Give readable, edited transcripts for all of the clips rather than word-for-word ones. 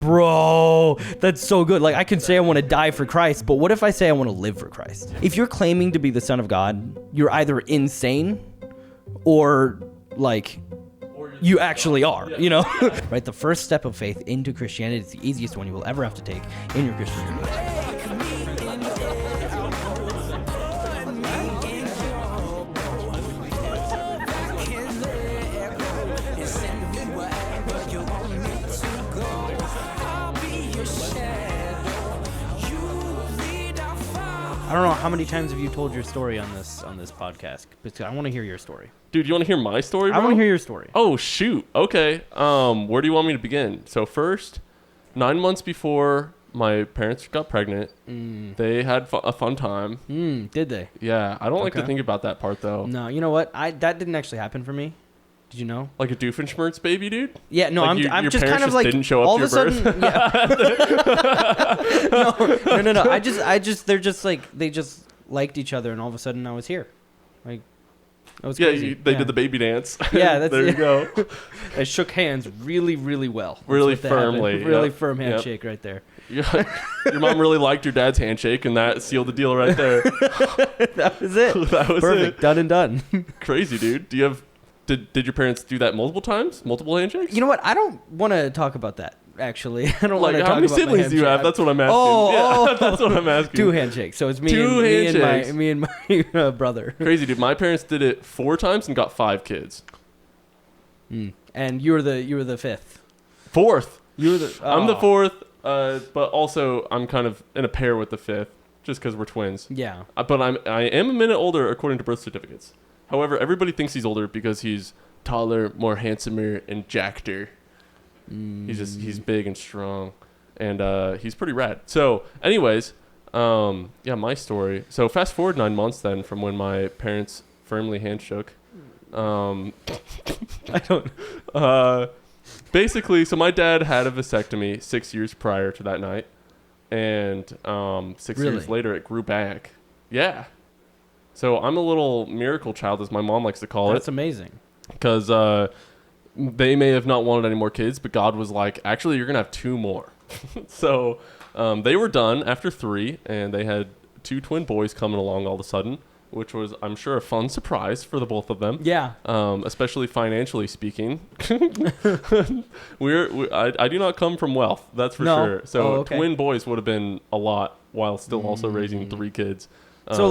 Bro, that's so good. Like, I can say I want to die for Christ, but what if I say I want to live for Christ? If you're claiming to be the Son of God, you're either insane or, like, you actually are, you know? Right? The first step of faith into Christianity is the easiest one you will ever have to take in your Christian journey. I don't know how many times have you told your story on this podcast, because I want to hear your story. Dude, you want to hear my story, bro? I want to hear your story. Oh, shoot. Okay. Where do you want me to begin? So first, 9 months before my parents got pregnant, they had a fun time. Did they? Yeah. I don't like to think about that part, though. No, you know what? That didn't actually happen for me. Did you know? Like a Doofenshmirtz baby, dude? Yeah, no, like I'm your just kind of just like didn't show up all to of your a birth? sudden. Yeah. No. They're just like they just liked each other, and all of a sudden I was here. Like, that was crazy. They did the baby dance. Yeah, that's there you go. I shook hands really, really well. Really firmly. Really firm handshake right there. Your mom really liked your dad's handshake, and that sealed the deal right there. That was it. That was perfect. It. Done and done. Crazy, dude. Do you have? Did your parents do that multiple times? Multiple handshakes? You know what? I don't want to talk about that, actually. I don't want to talk about how many siblings do you have? That's what I'm asking. That's what I'm asking. 2 handshakes. So it's me and my brother. Crazy, dude. My parents did it 4 times and got 5 kids. And you were the 5th. 4th. You were the. I'm the 4th, but also I'm kind of in a pair with the 5th, just because we're twins. Yeah. But I am a minute older according to birth certificates. However, everybody thinks he's older because he's taller, more handsomer, and jackeder. He's big and strong, and he's pretty rad. So, anyways, my story. So fast forward 9 months then from when my parents firmly handshook. I don't. Basically, so my dad had a vasectomy 6 years prior to that night, and 6 years later it grew back. Yeah. So I'm a little miracle child, as my mom likes to call it. That's amazing. Because they may have not wanted any more kids, but God was like, actually, you're going to have 2 more. So they were done after 3, and they had 2 twin boys coming along all of a sudden, which was, I'm sure, a fun surprise for the both of them. Yeah. Especially financially speaking. I do not come from wealth, that's for sure. So twin boys would have been a lot, while still also raising 3 kids. So,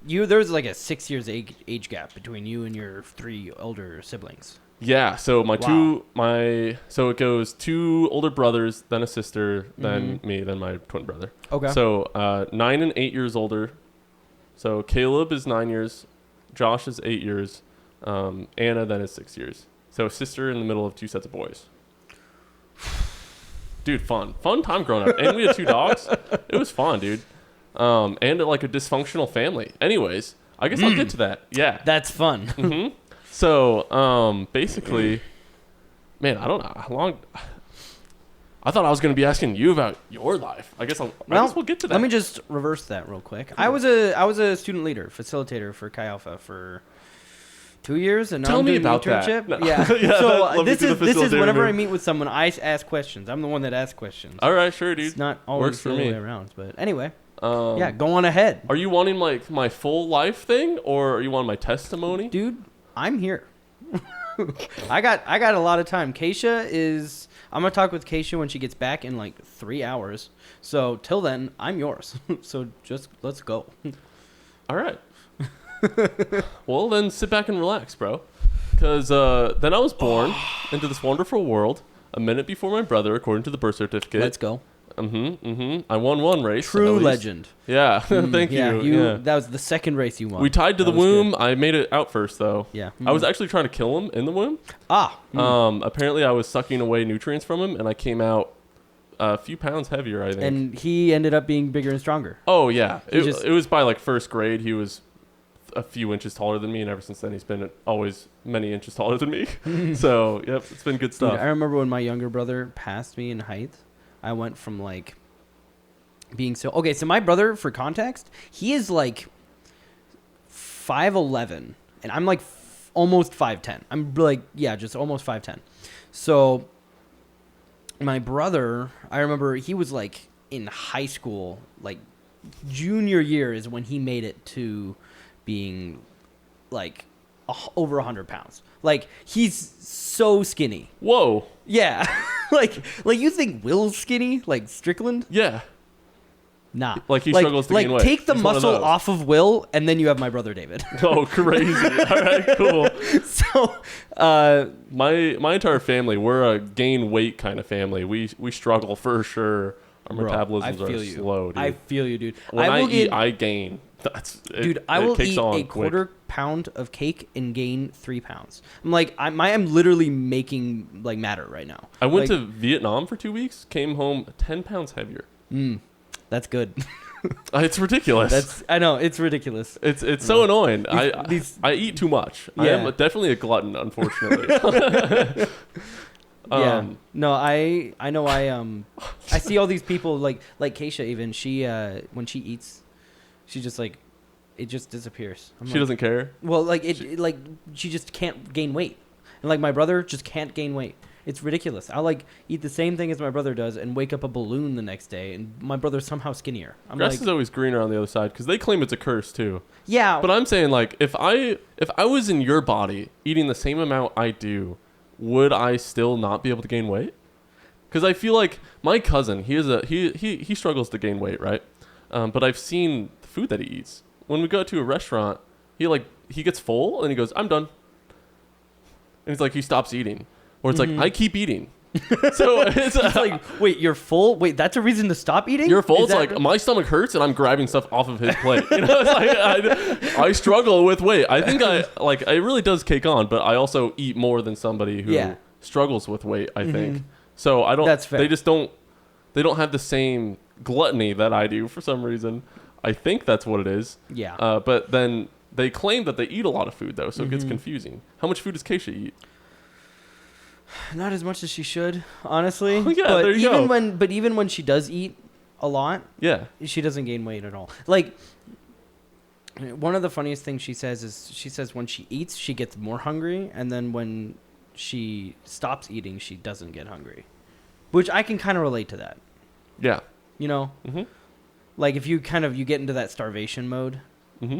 there was like a 6 years age gap between you and your 3 older siblings. Yeah, so so it goes 2 older brothers, then a sister, then me, then my twin brother. Okay. So 9 and 8 years older. So Caleb is 9 years, Josh is 8 years, Anna then is 6 years. So a sister in the middle of 2 sets of boys. Dude, fun time growing up, and we had 2 dogs. It was fun, dude. And like a dysfunctional family. Anyways, I guess I'll get to that. Yeah. That's fun. So, basically, man, I don't know how long. I thought I was going to be asking you about your life. I guess we'll get to that. Let me just reverse that real quick. I was a student leader, facilitator for Chi Alpha for 2 years, and now I'm doing an internship. No. Yeah. Yeah, so this is whenever I meet with someone, I ask questions. I'm the one that asks questions. All right, sure, dude. It's not always Works for the me. way around, but anyway. Yeah, go on ahead. Are you wanting like my full life thing, or are you wanting my testimony? Dude, I'm here. I got a lot of time. I'm gonna talk with Keisha when she gets back in like 3 hours. So till then, I'm yours. So just let's go. All right. Well, then sit back and relax, bro. Because then I was born into this wonderful world a minute before my brother, according to the birth certificate. Let's go. I won 1 race. True legend. Yeah. Thank you. Yeah. That was the second race you won. We tied to the womb. Good. I made it out first, though. Yeah. I was actually trying to kill him in the womb. Apparently, I was sucking away nutrients from him, and I came out a few pounds heavier, I think. And he ended up being bigger and stronger. Oh, yeah. It was by like first grade. He was a few inches taller than me, and ever since then, he's been always many inches taller than me. So, yep, it's been good stuff. Dude, I remember when my younger brother passed me in height. I went from like being so my brother, for context, he is like 5'11", and I'm like almost 5'10". I'm like, just almost 5'10". So my brother, I remember he was like in high school, like junior year is when he made it to being like over 100 pounds. Like he's so skinny. Whoa. Yeah. like you think Will's skinny, like Strickland? Yeah. Nah. Like he struggles to gain weight. Take the He's one of muscle those. off of Will, and then you have my brother David. Oh, crazy. All right, cool. So, my entire family, we're a gain weight kind of family. We struggle for sure. Our bro, metabolisms are slow, dude. I feel you, dude. When I eat, I gain. I will eat a quarter pound of cake and gain 3 pounds. I'm like, I'm literally making like matter right now. I went to Vietnam for 2 weeks, came home 10 pounds heavier. That's good. It's ridiculous. I know, it's ridiculous. It's so annoying. I eat too much. Yeah. I am definitely a glutton, unfortunately. Yeah. No, I know. I see all these people like Keisha. Even she, when she eats, she just like, it just disappears. She doesn't care. Well, like she just can't gain weight, and like my brother just can't gain weight. It's ridiculous. I'll like eat the same thing as my brother does and wake up a balloon the next day, and my brother's somehow skinnier. Grass is always greener on the other side because they claim it's a curse too. Yeah. But I'm saying like if I was in your body eating the same amount I do, would I still not be able to gain weight? Because I feel like my cousin, he struggles to gain weight, right? But I've seen the food that he eats. When we go to a restaurant, he gets full and he goes, "I'm done," and it's like he stops eating. Or it's like, I keep eating. So it's like, wait, you're full? Wait, that's a reason to stop eating? You're full? It's like, my stomach hurts and I'm grabbing stuff off of his plate. You know, it's like, I struggle with weight. I think it really does cake on, but I also eat more than somebody who struggles with weight, I think. So I don't, that's fair. They don't have the same gluttony that I do for some reason. I think that's what it is. Yeah. But then they claim that they eat a lot of food though, so it gets confusing. How much food does Keisha eat? Not as much as she should, honestly. Oh, yeah, but there you go. Even when she does eat a lot, she doesn't gain weight at all. Like, one of the funniest things she says is when she eats, she gets more hungry, and then when she stops eating, she doesn't get hungry. Which I can kind of relate to that. Yeah. You know? Mm-hmm. Like, if you get into that starvation mode. Mm-hmm.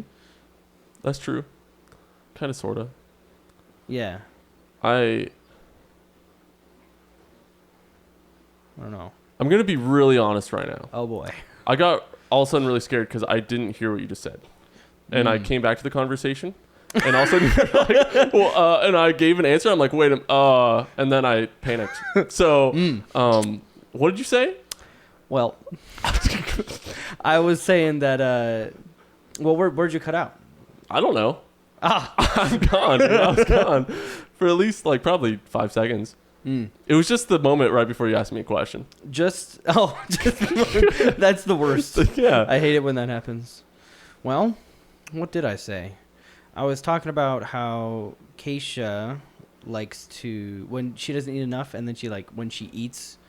That's true. Kind of, sort of. Yeah. I don't know. I'm going to be really honest right now. Oh, boy. I got all of a sudden really scared because I didn't hear what you just said. And I came back to the conversation. And all of a sudden, and I gave an answer. I'm like, wait, and then I panicked. So, what did you say? Well, I was saying that, where'd you cut out? I don't know. I'm gone. I was gone for at least probably 5 seconds. It was just the moment right before you asked me a question. That's the worst. Yeah. I hate it when that happens. Well, what did I say? I was talking about how Keisha likes to, when she doesn't eat enough, and then when she eats,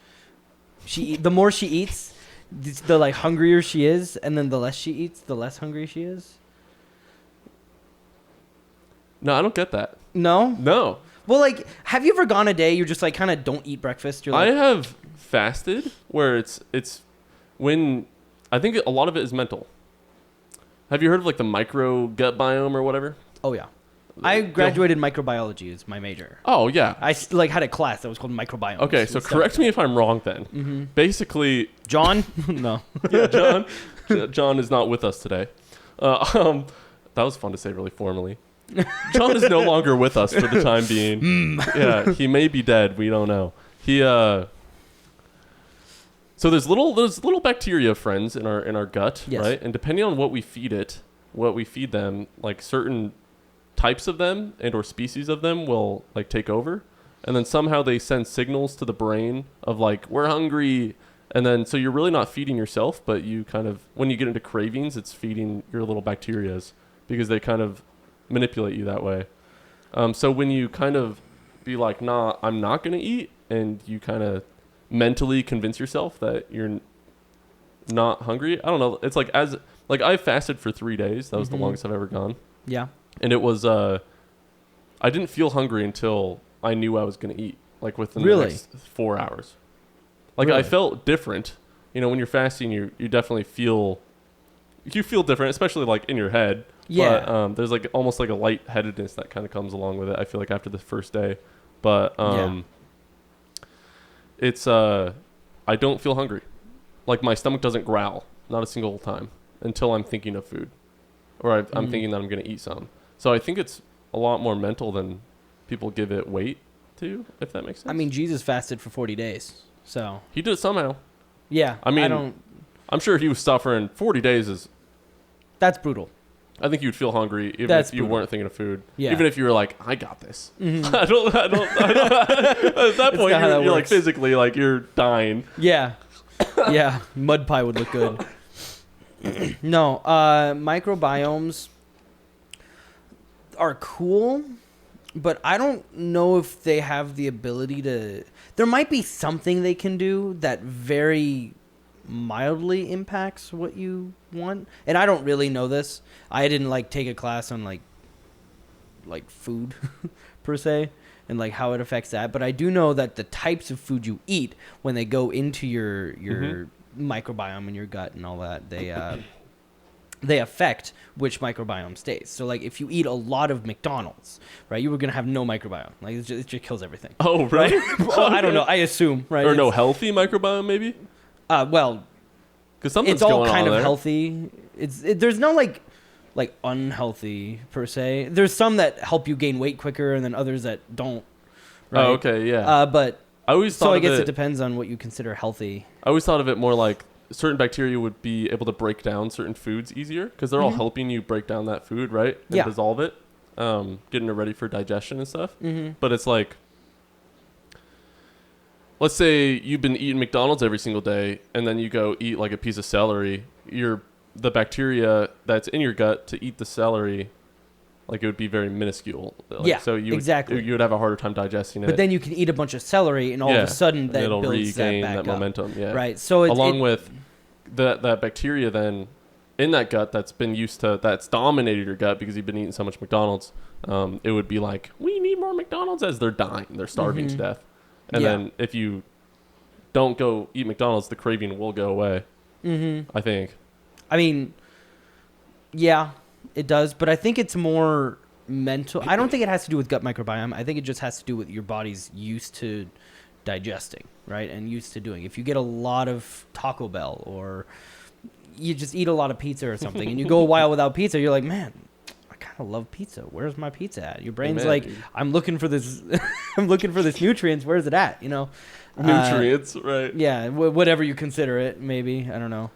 the more she eats, the hungrier she is, and then the less she eats, the less hungry she is. No, I don't get that. No? Well, have you ever gone a day you're just kind of don't eat breakfast? You're I have fasted where it's when I think a lot of it is mental. Have you heard of the micro gut biome or whatever? Oh yeah, I graduated microbiology as my major. Oh yeah, I had a class that was called microbiome. Okay, so correct me if I'm wrong then. Mm-hmm. Basically, John, no, yeah, John is not with us today. That was fun to say really formally. John is no longer with us for the time being. Yeah, he may be dead. We don't know. So there's little bacteria friends in our gut, yes. Right? And depending on what we feed them, certain types of them and or species of them will take over, and then somehow they send signals to the brain of we're hungry, and then so you're really not feeding yourself, but you kind of, when you get into cravings, it's feeding your little bacterias because they kind of manipulate you that way. So when you kind of be like, nah, I'm not going to eat, and you kind of mentally convince yourself that you're not hungry. I don't know. It's I fasted for 3 days. That was the longest I've ever gone. Yeah. And it was, I didn't feel hungry until I knew I was going to eat, within the next 4 hours. Like Really? I felt different. You know, when you're fasting, you definitely feel different, especially like in your head. Yeah. But there's like almost like a lightheadedness that kind of comes along with it. I feel like after the first day, but it's I don't feel hungry. Like my stomach doesn't growl, not a single time, until I'm thinking of food, or I'm thinking that I'm gonna eat some. So I think it's a lot more mental than people give it weight to, if that makes sense. I mean, Jesus fasted for 40 days, so he did it somehow. yeah. I mean, I'm sure he was suffering. 40 days is. That's brutal. I think you'd feel hungry even That's if you brutal. weren't thinking of food. Yeah. Even if you were like, I got this. Mhm. I don't. At that point, not how that you're like works. physically like you're dying. Yeah. Yeah. Mud pie would look good. No, microbiomes are cool, but I don't know if they have the ability to. There might be something they can do that very mildly impacts what you want, and I don't really know this. I didn't like take a class on like food per se and like how it affects that, but I do know that the types of food you eat when they go into your microbiome in your gut and all that, they affect which microbiome stays. So like if you eat a lot of McDonald's, right, you were gonna have no microbiome. Like it just kills everything. Oh, right. Well, I don't know. I assume, right? Or no healthy microbiome, maybe. Well, Because something's it's all going kind on of there. healthy. There's no like unhealthy per se. There's some that help you gain weight quicker, and then others that don't. Right? Oh, okay, yeah. But I always thought so I of guess it it depends on what you consider healthy. I always thought of it more like certain bacteria would be able to break down certain foods easier because they're all helping you break down that food, right? And Yeah. dissolve it, getting it ready for digestion and stuff. Mm-hmm. But it's like, let's say you've been eating McDonald's every single day, and then you go eat like a piece of celery. The bacteria that's in your gut to eat the celery, like it would be very minuscule. Like, Yeah, so you exactly. you would have a harder time digesting it. But then you can eat a bunch of celery, and all of a sudden that it'll builds that regain back that up. momentum. Yeah, Right. So along with that bacteria then in that gut that's dominated your gut because you've been eating so much McDonald's. It would be like, we need more McDonald's, as they're dying, they're starving to death. And then if you don't go eat McDonald's, the craving will go away. Mm-hmm. I think. I mean, yeah, it does, but I think it's more mental. I don't think it has to do with gut microbiome. I think it just has to do with your body's used to digesting, right? And used to doing. If you get a lot of Taco Bell or you just eat a lot of pizza or something and you go a while without pizza, you're like, man, I kind of love pizza. Where's my pizza at? Your brain's like, dude. I'm looking for this I'm looking for this nutrients. Where's it at? You know? Nutrients, right? Yeah, whatever you consider it, maybe. I don't know.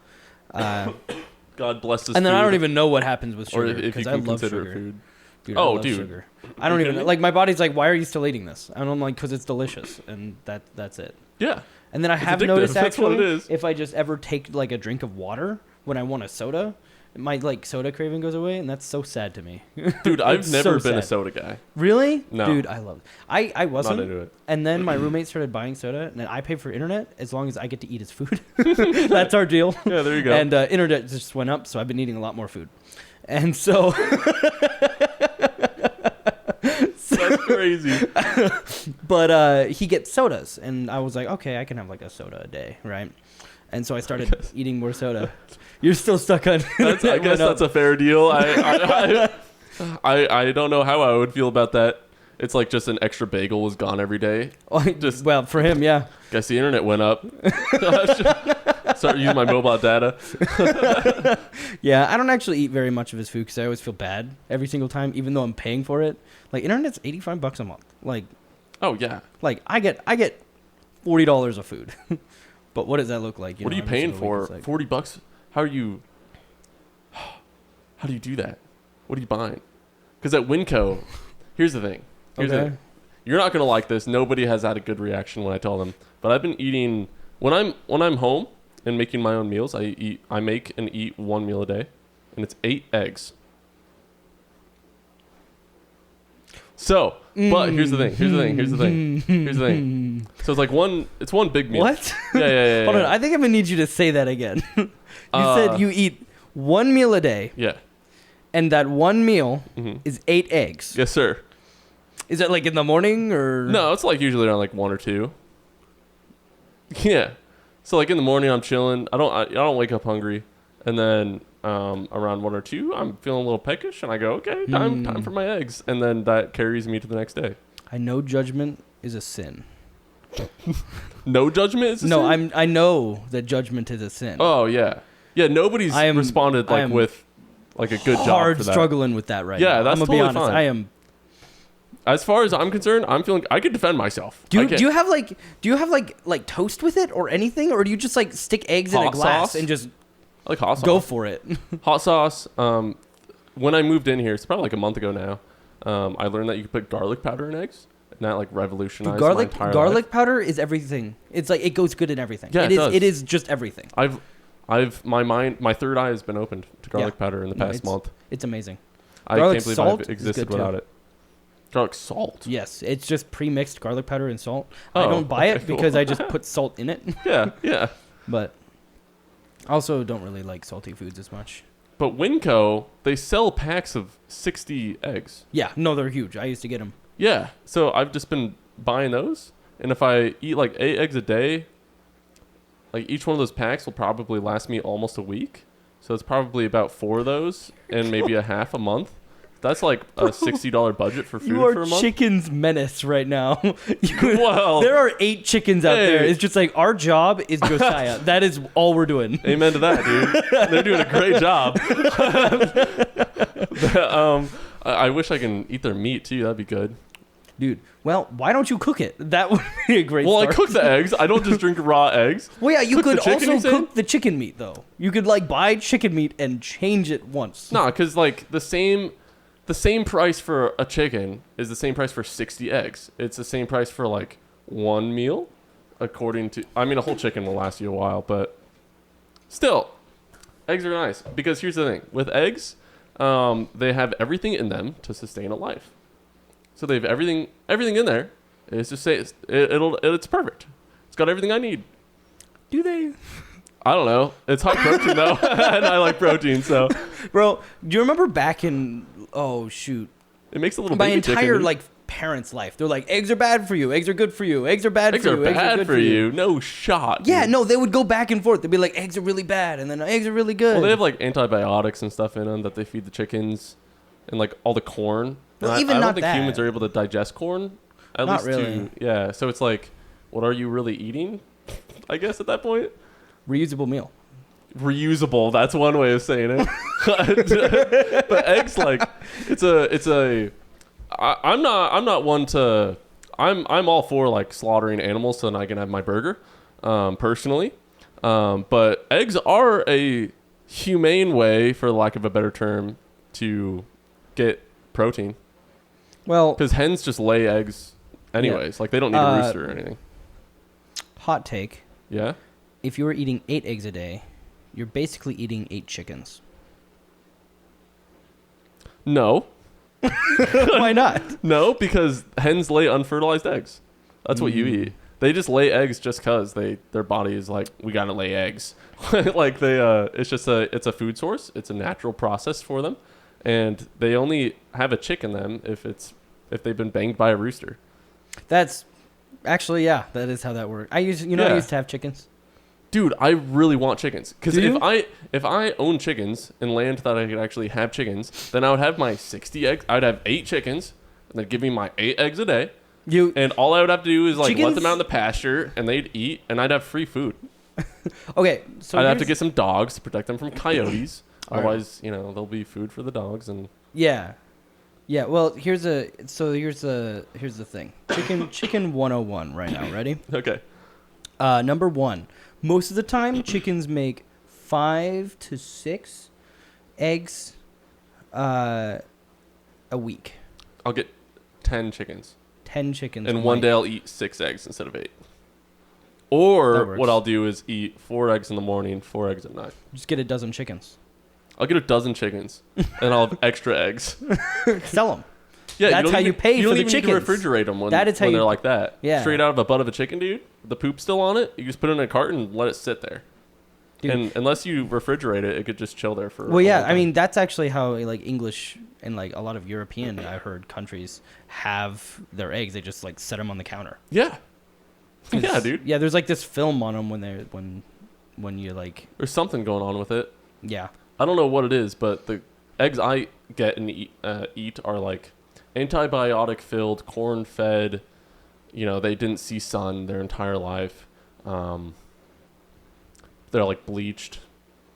God bless us. And then I don't even know what happens with or sugar if you because I can love consider sugar. it food. Dude, Oh, I love dude. sugar. I don't You even kidding me? like. My body's like, why are you still eating this? And I'm like, because it's delicious, and that's it. Yeah. And then I It's have addictive. noticed That's what actually, it is. if I just ever take like a drink of water when I want a soda, my like soda craving goes away, and that's so sad to me. Dude, I've It's never so been a sad. soda guy. Really? No. Dude, I love it. I wasn't. Not into it. And then my roommate started buying soda, and then I pay for internet as long as I get to eat his food. That's our deal. Yeah, there you go. And internet just went up, so I've been eating a lot more food. And so, That's crazy. but he gets sodas, and I was like, okay, I can have like a soda a day, right? And so I started eating more soda. You're still stuck on. I guess that's a fair deal. I don't know how I would feel about that. It's like just an extra bagel was gone every day. Just well, for him, yeah. guess the internet went up. Start using my mobile data. Yeah, I don't actually eat very much of his food because I always feel bad every single time, even though I'm paying for it. Like internet's $85 a month. Like Oh yeah. I get $40 of food. But what does that look like? What are you every paying single week? for? It's like- $40? How do you do that? What are you buying? Because at Winco, here's the thing. Okay. You're not gonna like this. Nobody has had a good reaction when I tell them. But I've been eating when I'm home and making my own meals. I make and eat one meal a day, and it's 8 eggs. So, but here's the thing. So it's like it's one big meal. What? Yeah. Hold on, I think I'm gonna need you to say that again. You said you eat one meal a day, Yeah. and that one meal Mhm. is 8 eggs. Yes, sir. Is that like in the morning or? No, it's like usually around like 1 or 2. Yeah. So like in the morning, I'm chilling. I don't wake up hungry, and then around 1 or 2, I'm feeling a little peckish, and I go, okay, time for my eggs, and then that carries me to the next day. I know judgment is a sin. No judgment is a sin? I know that judgment is a sin. Oh yeah, yeah. Nobody's responded with like a good job for that. Hard struggling with that right now. Yeah, that's I'm gonna totally be honest. fine. I am. As far as I'm concerned, I'm feeling I could defend myself. Do you have like toast with it or anything, or do you just like stick eggs in a glass sauce? and just I like hot sauce. go for it? Hot sauce. When I moved in here, it's probably like a month ago now. I learned that you could put garlic powder in eggs, and that like revolutionized my entire garlic life. powder is everything. It's like it goes good in everything. Yeah, it is just everything. My third eye has been opened to garlic powder in the past month. It's amazing. I can't believe I've existed without it. Garlic salt. Yes, it's just pre-mixed garlic powder and salt. Oh, I don't buy it cool. because I just put salt in it. Yeah. But also don't really like salty foods as much. But Winco, they sell packs of 60 eggs. Yeah, no, they're huge. I used to get them. Yeah, so I've just been buying those, and if I eat like 8 eggs a day, like each one of those packs will probably last me almost a week. So it's probably about 4 of those, and maybe a half a month. That's like a $60 budget for food you are for a month. Chicken's menace right now. Well, there are 8 chickens out there. It's just like our job is Josiah. That is all we're doing. Amen to that, dude. They're doing a great job. I wish I can eat their meat too. That'd be good. Dude, well, why don't you cook it? That would be a great start. I cook the eggs. I don't just drink raw eggs. Well, yeah, you could chicken, also cook the chicken meat, though. You could, like, buy chicken meat and change it once. Nah, because, like, the same price for a chicken is the same price for 60 eggs. It's the same price for, like, one meal, according to... I mean, a whole chicken will last you a while, but still, eggs are nice. Because here's the thing. With eggs, they have everything in them to sustain a life. So they have everything in there. It's just say it's perfect. It's got everything I need. Do they? I don't know. It's high protein though, and I like protein. So, bro, do you remember back in it makes a little my baby entire chicken. Parents' life? They're like, eggs are bad for you. Eggs are good for you. Eggs are bad for you. Eggs are bad for you. No shot. Yeah, dude. no, they would go back and forth. They'd be like, eggs are really bad, and then eggs are really good. Well, they have like antibiotics and stuff in them that they feed the chickens, and like all the corn. Well, I don't think that. humans are able to digest corn. At Not least really. Yeah, so it's like, what are you really eating? I guess at that point. Reusable meal. Reusable. That's one way of saying it. But eggs, like, I'm not one to. I'm all for like slaughtering animals so that I can have my burger, personally. But eggs are a humane way, for lack of a better term, to get protein. Well, because hens just lay eggs anyways. Like they don't need a rooster or anything. Hot take. Yeah. If you were eating 8 eggs a day, you're basically eating 8 chickens. No. Why not? No, because hens lay unfertilized eggs. That's what you eat. They just lay eggs just because their body is like, we gotta lay eggs. Like it's a food source. It's a natural process for them, and they only have a chick in them if they've been banged by a rooster. That's actually, yeah, that is how that works. I used to have chickens. Dude, I really want chickens. Because if I own chickens and land that I could actually have chickens, then I would have my 60 eggs. I'd have 8 chickens, and they'd give me my 8 eggs a day. And all I would have to do is like let them out in the pasture, and they'd eat, and I'd have free food. Okay, so I'd have to get some dogs to protect them from coyotes. Otherwise, right. There'll be food for the dogs and. Yeah. Well, here's the thing. Chicken 101 right now. Ready? Okay. Number 1. Most of the time, chickens make 5 to 6 eggs a week. I'll get 10 chickens. 10 chickens. And one day I'll eat 6 eggs instead of 8. Or what I'll do is eat 4 eggs in the morning, 4 eggs at night. Just get a dozen chickens. I'll get a dozen chickens, and I'll have extra eggs. Sell them. Yeah, that's how you pay for the chickens. You don't even need to refrigerate them when they're like that. Yeah. Straight out of a butt of a chicken, dude. The poop still on it. You just put it in a carton and let it sit there. Dude. And unless you refrigerate it, it could just chill there for. Well, yeah. I mean, that's actually how like English and like a lot of European, I heard, countries have their eggs. They just like set them on the counter. Yeah. Yeah, dude. Yeah, there's like this film on them when you like. There's something going on with it. Yeah. I don't know what it is, but the eggs I get and eat are like antibiotic filled, corn fed. You know, they didn't see sun their entire life. They're like bleached.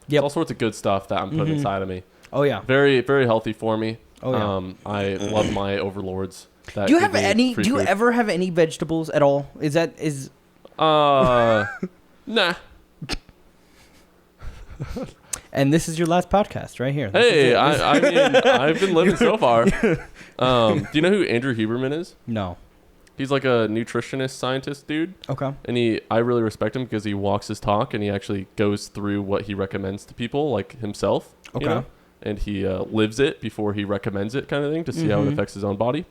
Yep. All sorts of good stuff that I'm putting inside of me. Oh yeah. Very, very healthy for me. Oh yeah. I love my overlords. Do you have any? Do you ever have any vegetables at all? Nah. And this is your last podcast right here. Hey, I mean, I've been living so far. Do you know who Andrew Huberman is? No. He's like a nutritionist scientist dude. Okay. And I really respect him because he walks his talk and he actually goes through what he recommends to people, like himself. Okay. You know? And he lives it before he recommends it, kind of thing, to see how it affects his own body.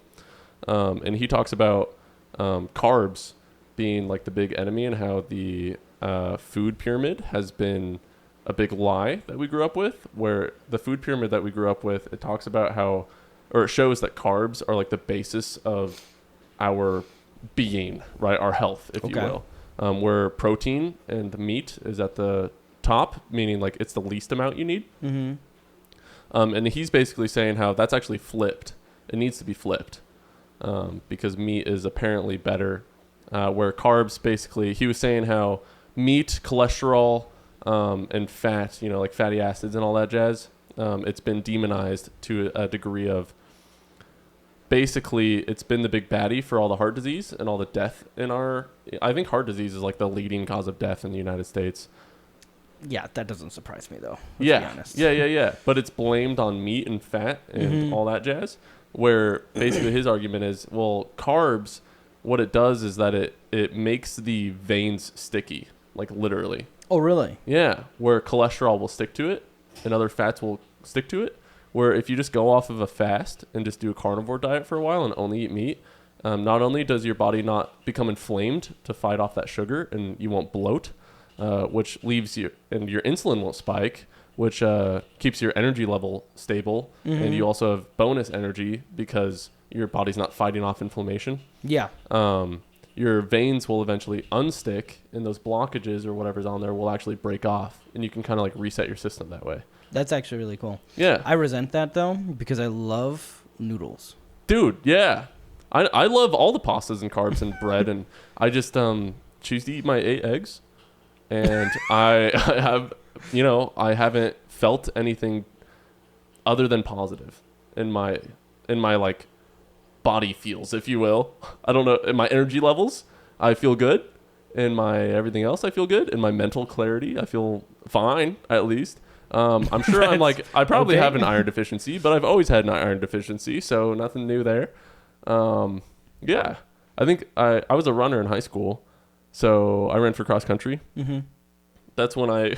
And he talks about carbs being like the big enemy and how the food pyramid has been a big lie that we grew up with, where the food pyramid that we grew up with, it talks about how, or it shows that carbs are like the basis of our being, right? Our health, if you will. Where protein and meat is at the top, meaning like it's the least amount you need. Mm-hmm. And he's basically saying how that's actually flipped. It needs to be flipped because meat is apparently better. Where carbs, basically, he was saying how meat, cholesterol, and fat, you know, like fatty acids and all that jazz, it's been demonized to a degree of, basically, it's been the big baddie for all the heart disease and all the death in I think heart disease is like the leading cause of death in the United States. Yeah, that doesn't surprise me though. Yeah. Let's be honest. Yeah. But it's blamed on meat and fat and all that jazz, where basically his argument is, well, carbs, what it does is that it makes the veins sticky, like literally. Oh, really? Yeah, where cholesterol will stick to it and other fats will stick to it. Where if you just go off of a fast and just do a carnivore diet for a while and only eat meat, not only does your body not become inflamed to fight off that sugar and you won't bloat, which leaves you, and your insulin won't spike, which keeps your energy level stable. And you also have bonus energy because your body's not fighting off inflammation. Yeah. Your veins will eventually unstick and those blockages or whatever's on there will actually break off, and you can kind of like reset your system that way. That's actually really cool. Yeah. I resent that though because I love noodles. Dude, yeah. I love all the pastas and carbs and bread, and I just choose to eat my 8 eggs, and I have, you know, I haven't felt anything other than positive in my like body feels, if you will. I don't know, in my energy levels, I feel good. In my everything else, I feel good. In my mental clarity, I feel fine, at least. I'm sure I'm like, I probably have an iron deficiency, but I've always had an iron deficiency, so nothing new there. Yeah, I think I was a runner in high school, so I ran for cross country. Mm-hmm. That's when I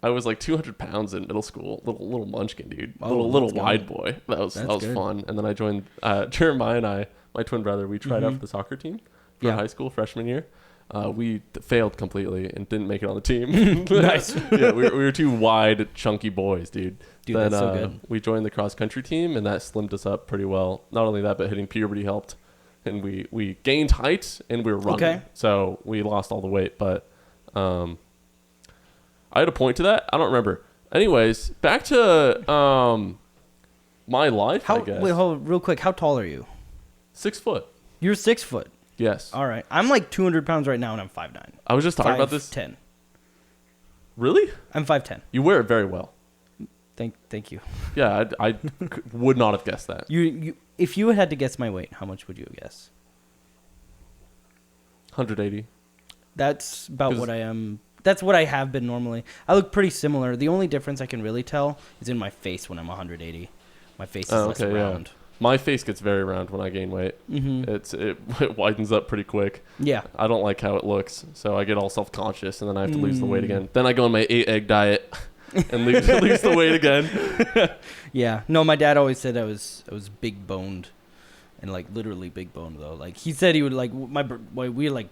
was like 200 pounds in middle school, little munchkin, dude, little wide boy. That was fun. And then I joined Jeremiah and I, my twin brother. We tried out for the soccer team for high school freshman year. We failed completely and didn't make it on the team. Nice. Yeah, we were two wide, chunky boys, dude. Dude, that's so good. We joined the cross country team, and that slimmed us up pretty well. Not only that, but hitting puberty helped, and we gained height and we were running. Okay. So we lost all the weight, but I had a point to that. I don't remember. Anyways, back to my life. I guess. Wait, hold real quick. How tall are you? 6 foot. You're 6 foot. Yes. All right. I'm like 200 pounds right now, and I'm 5'9". I was just talking about this. 5'10". Really? I'm 5'10". You wear it very well. Thank you. Yeah, I would not have guessed that. You if you had to guess my weight, how much would you guess? 180. That's about what I am. That's what I have been normally. I look pretty similar. The only difference I can really tell is in my face when I'm 180. My face is less round. Yeah. My face gets very round when I gain weight. Mm-hmm. It widens up pretty quick. Yeah. I don't like how it looks, so I get all self-conscious, and then I have to lose the weight again. Then I go on my 8-egg diet and lose the weight again. Yeah. No, my dad always said I was big boned, and like literally big boned though. Like he said he would like we had like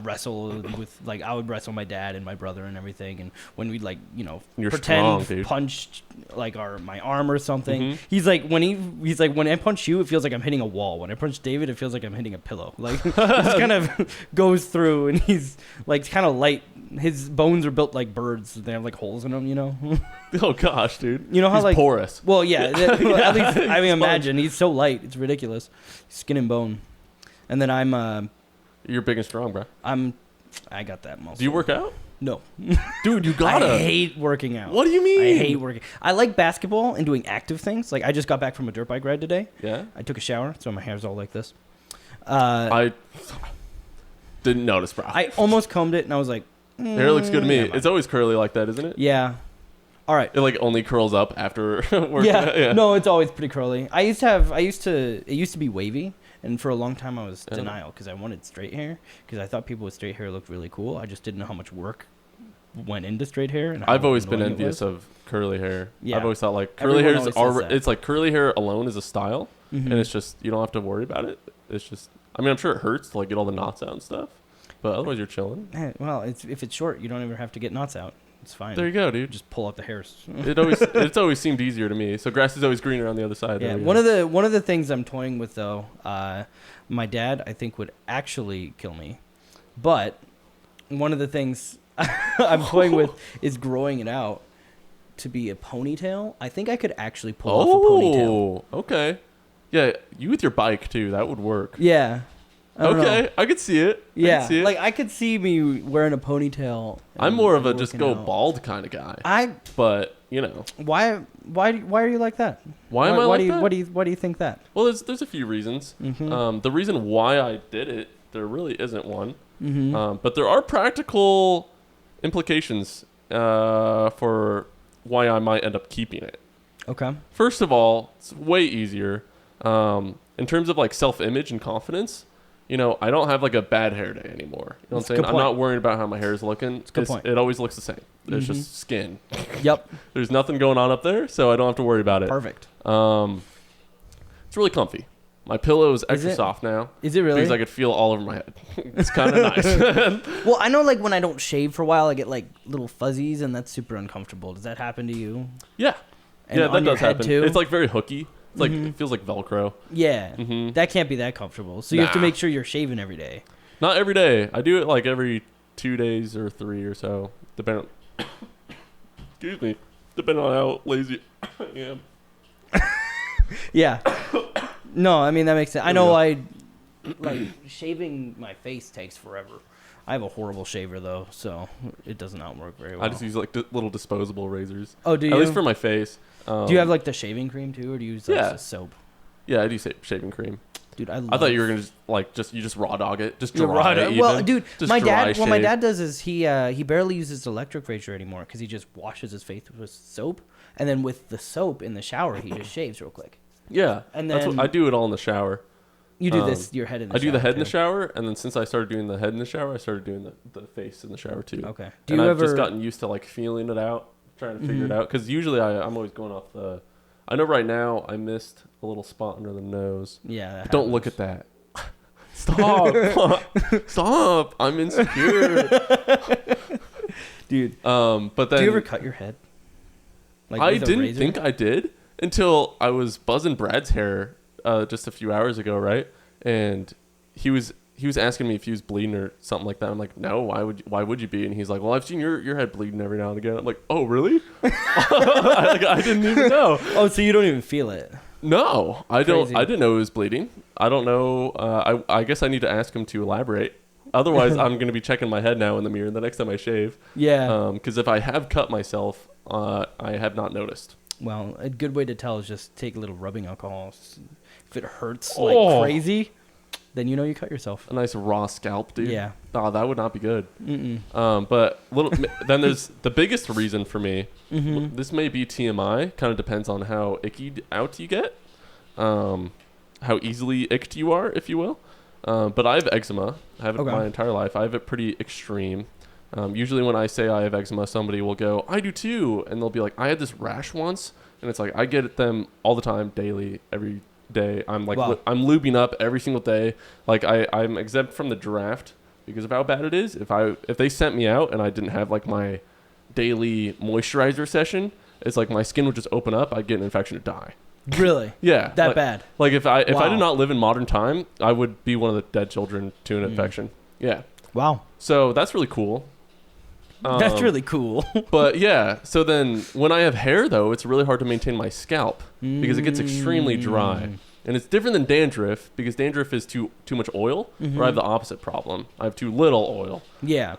wrestle with, like, I would wrestle my dad and my brother and everything, and when we'd, like, you know, You're pretend strong, dude. punch like my arm or something. Mhm. He's like, when I punch you, it feels like I'm hitting a wall. When I punch David, it feels like I'm hitting a pillow. Like, he just kind of goes through, and he's like kind of light. His bones are built like birds. They have like holes in them, you know. Oh gosh, dude. You know how He's like porous. Well, yeah. At least I mean, He's imagine he's so light. It's ridiculous. Skin and bone. And then You're big and strong, bro. I got that muscle. Do you work out? No. Dude, you gotta. I hate working out. What do you mean? I hate working. I like basketball and doing active things. Like, I just got back from a dirt bike ride today. Yeah. I took a shower, so my hair's all like this. I didn't notice, bro. I almost combed it, and I was like, Hair looks good to me. never mind. It's always curly like that, isn't it? Yeah. All right. It like only curls up after work. Yeah. No, it's always pretty curly. It used to be wavy, and for a long time I was denial because I wanted straight hair, because I thought people with straight hair looked really cool. I just didn't know how much work went into straight hair. And I've always been envious of curly hair. Yeah. I've always thought like curly hair Everyone it's like curly hair alone is a style, Mhm. and it's just you don't have to worry about it. It's just I mean I'm sure it hurts to like get all the knots out and stuff, but otherwise you're chilling. Well, if it's short, you don't ever have to get knots out. It's fine. There you go, dude. Just pull out the hairs. It's always seemed easier to me. So grass is always greener on the other side. Yeah. One of the things I'm toying with though, my dad I think would actually kill me, but one of the things I'm toying with is growing it out to be a ponytail. I think I could actually pull off a ponytail. Oh, okay. Yeah, you with your bike too. That would work. Yeah. I don't know. I could see it. Yeah. I see it. Like, I could see me wearing a ponytail. I'm more of a and just working go out. bald kind of guy. But you know, Why are you like that? why am I like that? Why do you think that? Well, there's a few reasons. Mhm. The reason why I did it, there really isn't one. Mhm. But there are practical implications for why I might end up keeping it. Okay. First of all, it's way easier in terms of like self-image and confidence. You know, I don't have like a bad hair day anymore. You know what I'm That's a saying? good I'm point. not worried about how my hair is looking. a good point. It always looks the same. There's Mhm. just skin. Yep. There's nothing going on up there, so I don't have to worry about it. Perfect. It's really comfy. My pillow is extra it? soft now. Is it really? Because I could feel all over my head. It's kind of nice. Well, I know, like, when I don't shave for a while, I get like little fuzzies, and that's super uncomfortable. Does that happen to you? Yeah. And Yeah, on that your does head happen. too? It's like very hooky. It's like Mhm. it feels like Velcro. Yeah. Mhm. That can't be that comfortable. So you have to Nah. make sure you're shaving every day. Not every day. I do it like every 2 days or 3 or so, depending. Excuse me. Depending on how lazy I am. Yeah. No, I mean, that makes sense. I There we know go. like shaving my face takes forever. I have a horrible shaver though, so it does not work very well. I just use like little disposable razors. Oh, do you? At least for my face. Do you have like the shaving cream too, or do you use like Yeah. the soap? Yeah, I do shaving cream. Dude, I I thought you were gonna just raw dog it, just You're dry right. it. Well, even. dude, Just my dry dad. What my shave. dad does is he barely uses electric razor anymore because he just washes his face with soap, and then with the soap in the shower he just shaves real quick. Yeah, And that's what then- I do it all in the shower. You do this your head in the I shower. do the head in the too. shower, and then since I started doing the head in the shower, I started doing the face in the shower too. Okay. Do And you I've ever? just gotten used to like feeling it out, trying to figure it Mhm. out. Because usually I'm always going off the. I know right now I missed a little spot under the nose. Yeah. That But don't look happens. at that. Stop! Stop! I'm insecure. Dude. But then Do you ever cut your head? Like I with a didn't razor? think I did until I was buzzing Brad's hair just a few hours ago, right? And he was asking me if he was bleeding or something like that. I'm like, no, why would you be? And he's like, well, I've seen your head bleeding every now and again. I'm like, oh, really? I didn't even know. Oh, so you don't even feel it? No, I don't. Crazy. I didn't know it was bleeding. I don't know. I guess I need to ask him to elaborate. Otherwise, I'm going to be checking my head now in the mirror the next time I shave. Yeah. Because if I have cut myself, I have not noticed. Well, a good way to tell is just take a little rubbing alcohol. If it hurts Oh. like crazy, then you know you cut yourself. A nice raw scalp, dude. Yeah. Oh, that would not be good. Mm-mm. But then there's the biggest reason for me. Mhm. This may be TMI. Kind of depends on how icky out you get, how easily icked you are, if you will. But I have eczema. I have it Okay. my entire life. I have it pretty extreme. Usually when I say I have eczema, somebody will go, I do too. And they'll be like, I had this rash once. And it's like, I get them all the time, daily, every day. I'm like, Wow. I'm lubing up every single day. Like I'm exempt from the draft because of how bad it is. If they sent me out and I didn't have like my daily moisturizer session, it's like my skin would just open up. I'd get an infection and die. Really? Yeah. That bad? Like if I Wow. did not live in modern time, I would be one of the dead children to an infection. Yeah. Wow. So that's really cool. That's really cool. But yeah, so then when I have hair though, it's really hard to maintain my scalp because it gets extremely dry. And it's different than dandruff because dandruff is too much oil, or I have the opposite problem. I have too little oil. Yeah.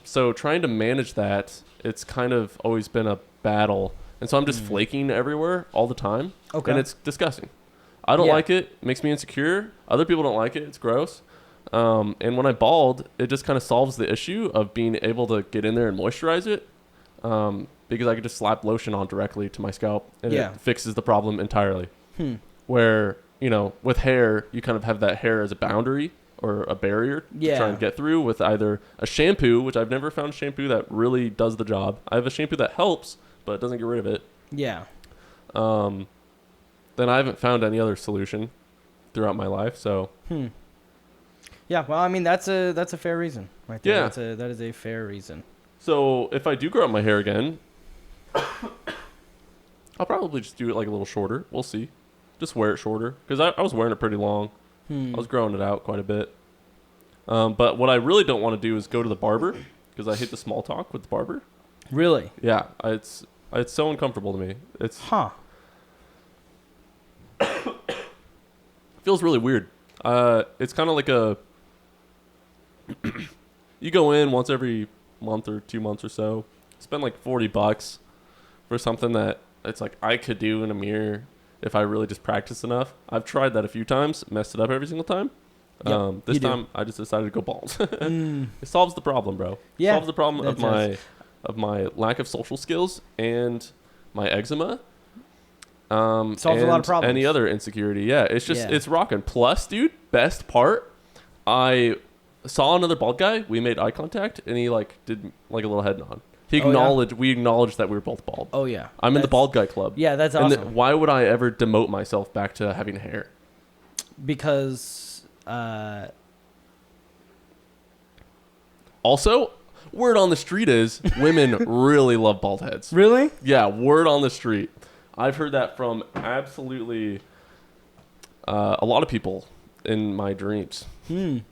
So trying to manage that, it's kind of always been a battle. And so I'm just flaking everywhere all the time. Okay. And it's disgusting. I don't like it. It makes me insecure. Other people don't like it. It's gross. And when I bald, it just kind of solves the issue of being able to get in there and moisturize it. Because I could just slap lotion on directly to my scalp and it fixes the problem entirely. Where, you know, with hair, you kind of have that hair as a boundary or a barrier to try and get through with either a shampoo, which I've never found a shampoo that really does the job. I have a shampoo that helps, but it doesn't get rid of it. Yeah. Then I haven't found any other solution throughout my life, so... Yeah, well, I mean, that's a fair reason right there. Yeah. That is a fair reason. So if I do grow out my hair again, I'll probably just do it like a little shorter. We'll see. Just wear it shorter. Because I was wearing it pretty long. I was growing it out quite a bit. But what I really don't want to do is go to the barber. Because I hate the small talk with the barber. Really? Yeah. It's so uncomfortable to me. It's feels really weird. It's kind of like a... you go in once every month or 2 months or so. Spend like $40 for something that it's like I could do in a mirror if I really just practice enough. I've tried that a few times, messed it up every single time. This time I just decided to go bald. It solves the problem, bro. Yeah, it solves the problem of my lack of social skills and my eczema. Solves a lot of problems. Any other insecurity. Yeah, it's just it's rocking. Plus, dude, best part, I saw another bald guy. We made eye contact, and he like did like a little head nod. He acknowledged. We acknowledged that we were both bald. Oh yeah. I'm in the bald guy club. Yeah, that's awesome. And why would I ever demote myself back to having hair? Because. Also, word on the street is women really love bald heads. Really? Yeah, word on the street. I've heard that from absolutely a lot of people in my dreams. The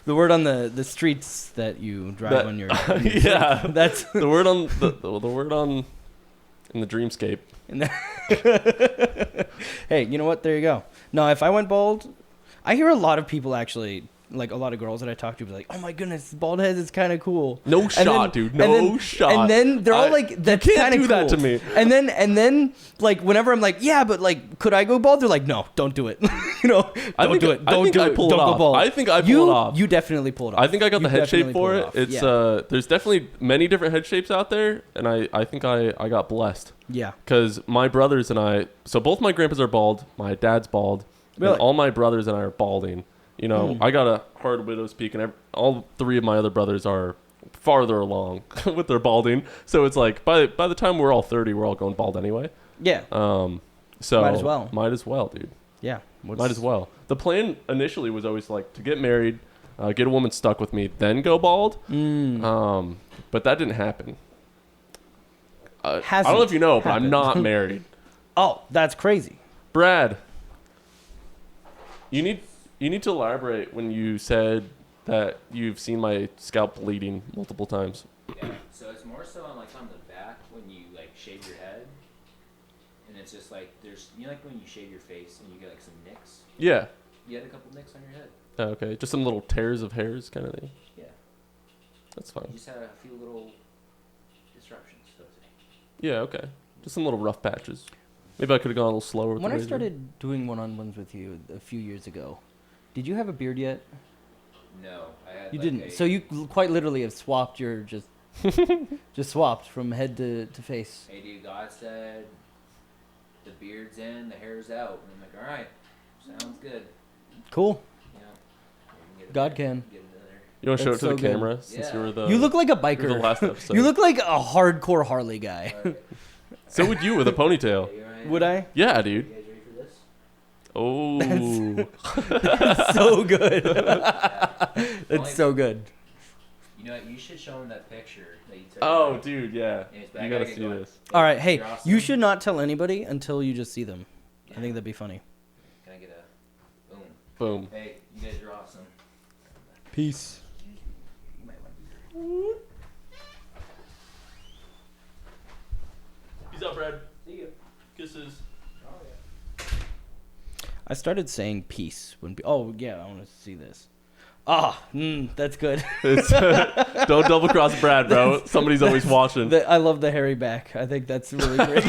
word on the streets that you drive on your yeah, that's the word on the word on in the dreamscape. Hey, you know what? There you go. No, if I went bald, I hear a lot of people actually, like a lot of girls that I talk to, be like, "Oh my goodness, bald heads is kind of cool." No shot, dude. No shot. And then they're all like, "That's kind of cool." That to me. And then like whenever I'm like, "Yeah, but like, could I go bald?" They're like, "No, don't do it." You know, don't do it. Don't do it. Don't go bald. I think I pull it off. You definitely pulled it off. I think I got the head shape for it. It's there's definitely many different head shapes out there, and I think I got blessed. Yeah. Because my brothers and I, so both my grandpas are bald, my dad's bald, really? and all my brothers and I are balding. You know, I got a hard widow's peak, and all three of my other brothers are farther along with their balding. So it's like by the time we're all 30, we're all going bald anyway. Yeah. So might as well. Might as well, dude. Yeah. Might as well. The plan initially was always like to get married, get a woman stuck with me, then go bald. But that didn't happen. I don't know if you know, but I'm not married. Oh, that's crazy. Brad, you need to elaborate when you said that you've seen my scalp bleeding multiple times. Yeah, so it's more so on like on the back when you like shave your head, and it's just like there's like when you shave your face and you get like some nicks. Yeah. You had a couple nicks on your head. Oh, okay, just some little tears of hairs kind of thing. Yeah. That's fine. You just had a few little disruptions, so to say. Yeah, okay. Just some little rough patches. Maybe I could have gone a little slower with When the I razor. started doing one-on-ones with you a few years ago, did you have a beard yet? No, I had. You like didn't. So you quite literally have swapped your just swapped from head to face. Hey, dude, God said the beard's in, the hair's out, and I'm like, all right, sounds good. Cool. You know, you can get God it can. Get it there. You want to show it That's to the so good. camera since you were the. You look like a you were biker. the last episode. You look like a hardcore Harley guy. All right. So would you with a ponytail. Okay, you all right? Would I? Yeah, dude. You guys ready for this? Oh. It's so good. It's so good. You know what? You should show him that picture that you took. Oh, dude, yeah. Yeah, You gotta see this. All right, hey, You're awesome. you should not tell anybody until you just see them. I think that'd be funny. Can I get a boom? Boom. Hey, you guys are awesome. Peace. You might want to be here. Peace out, Brad. See you. Kisses. Oh yeah. I started saying peace when. Oh yeah, I want to see this. Ah, that's good. Don't double cross Brad, bro. Somebody's always watching. I love the hairy back. I think that's really great.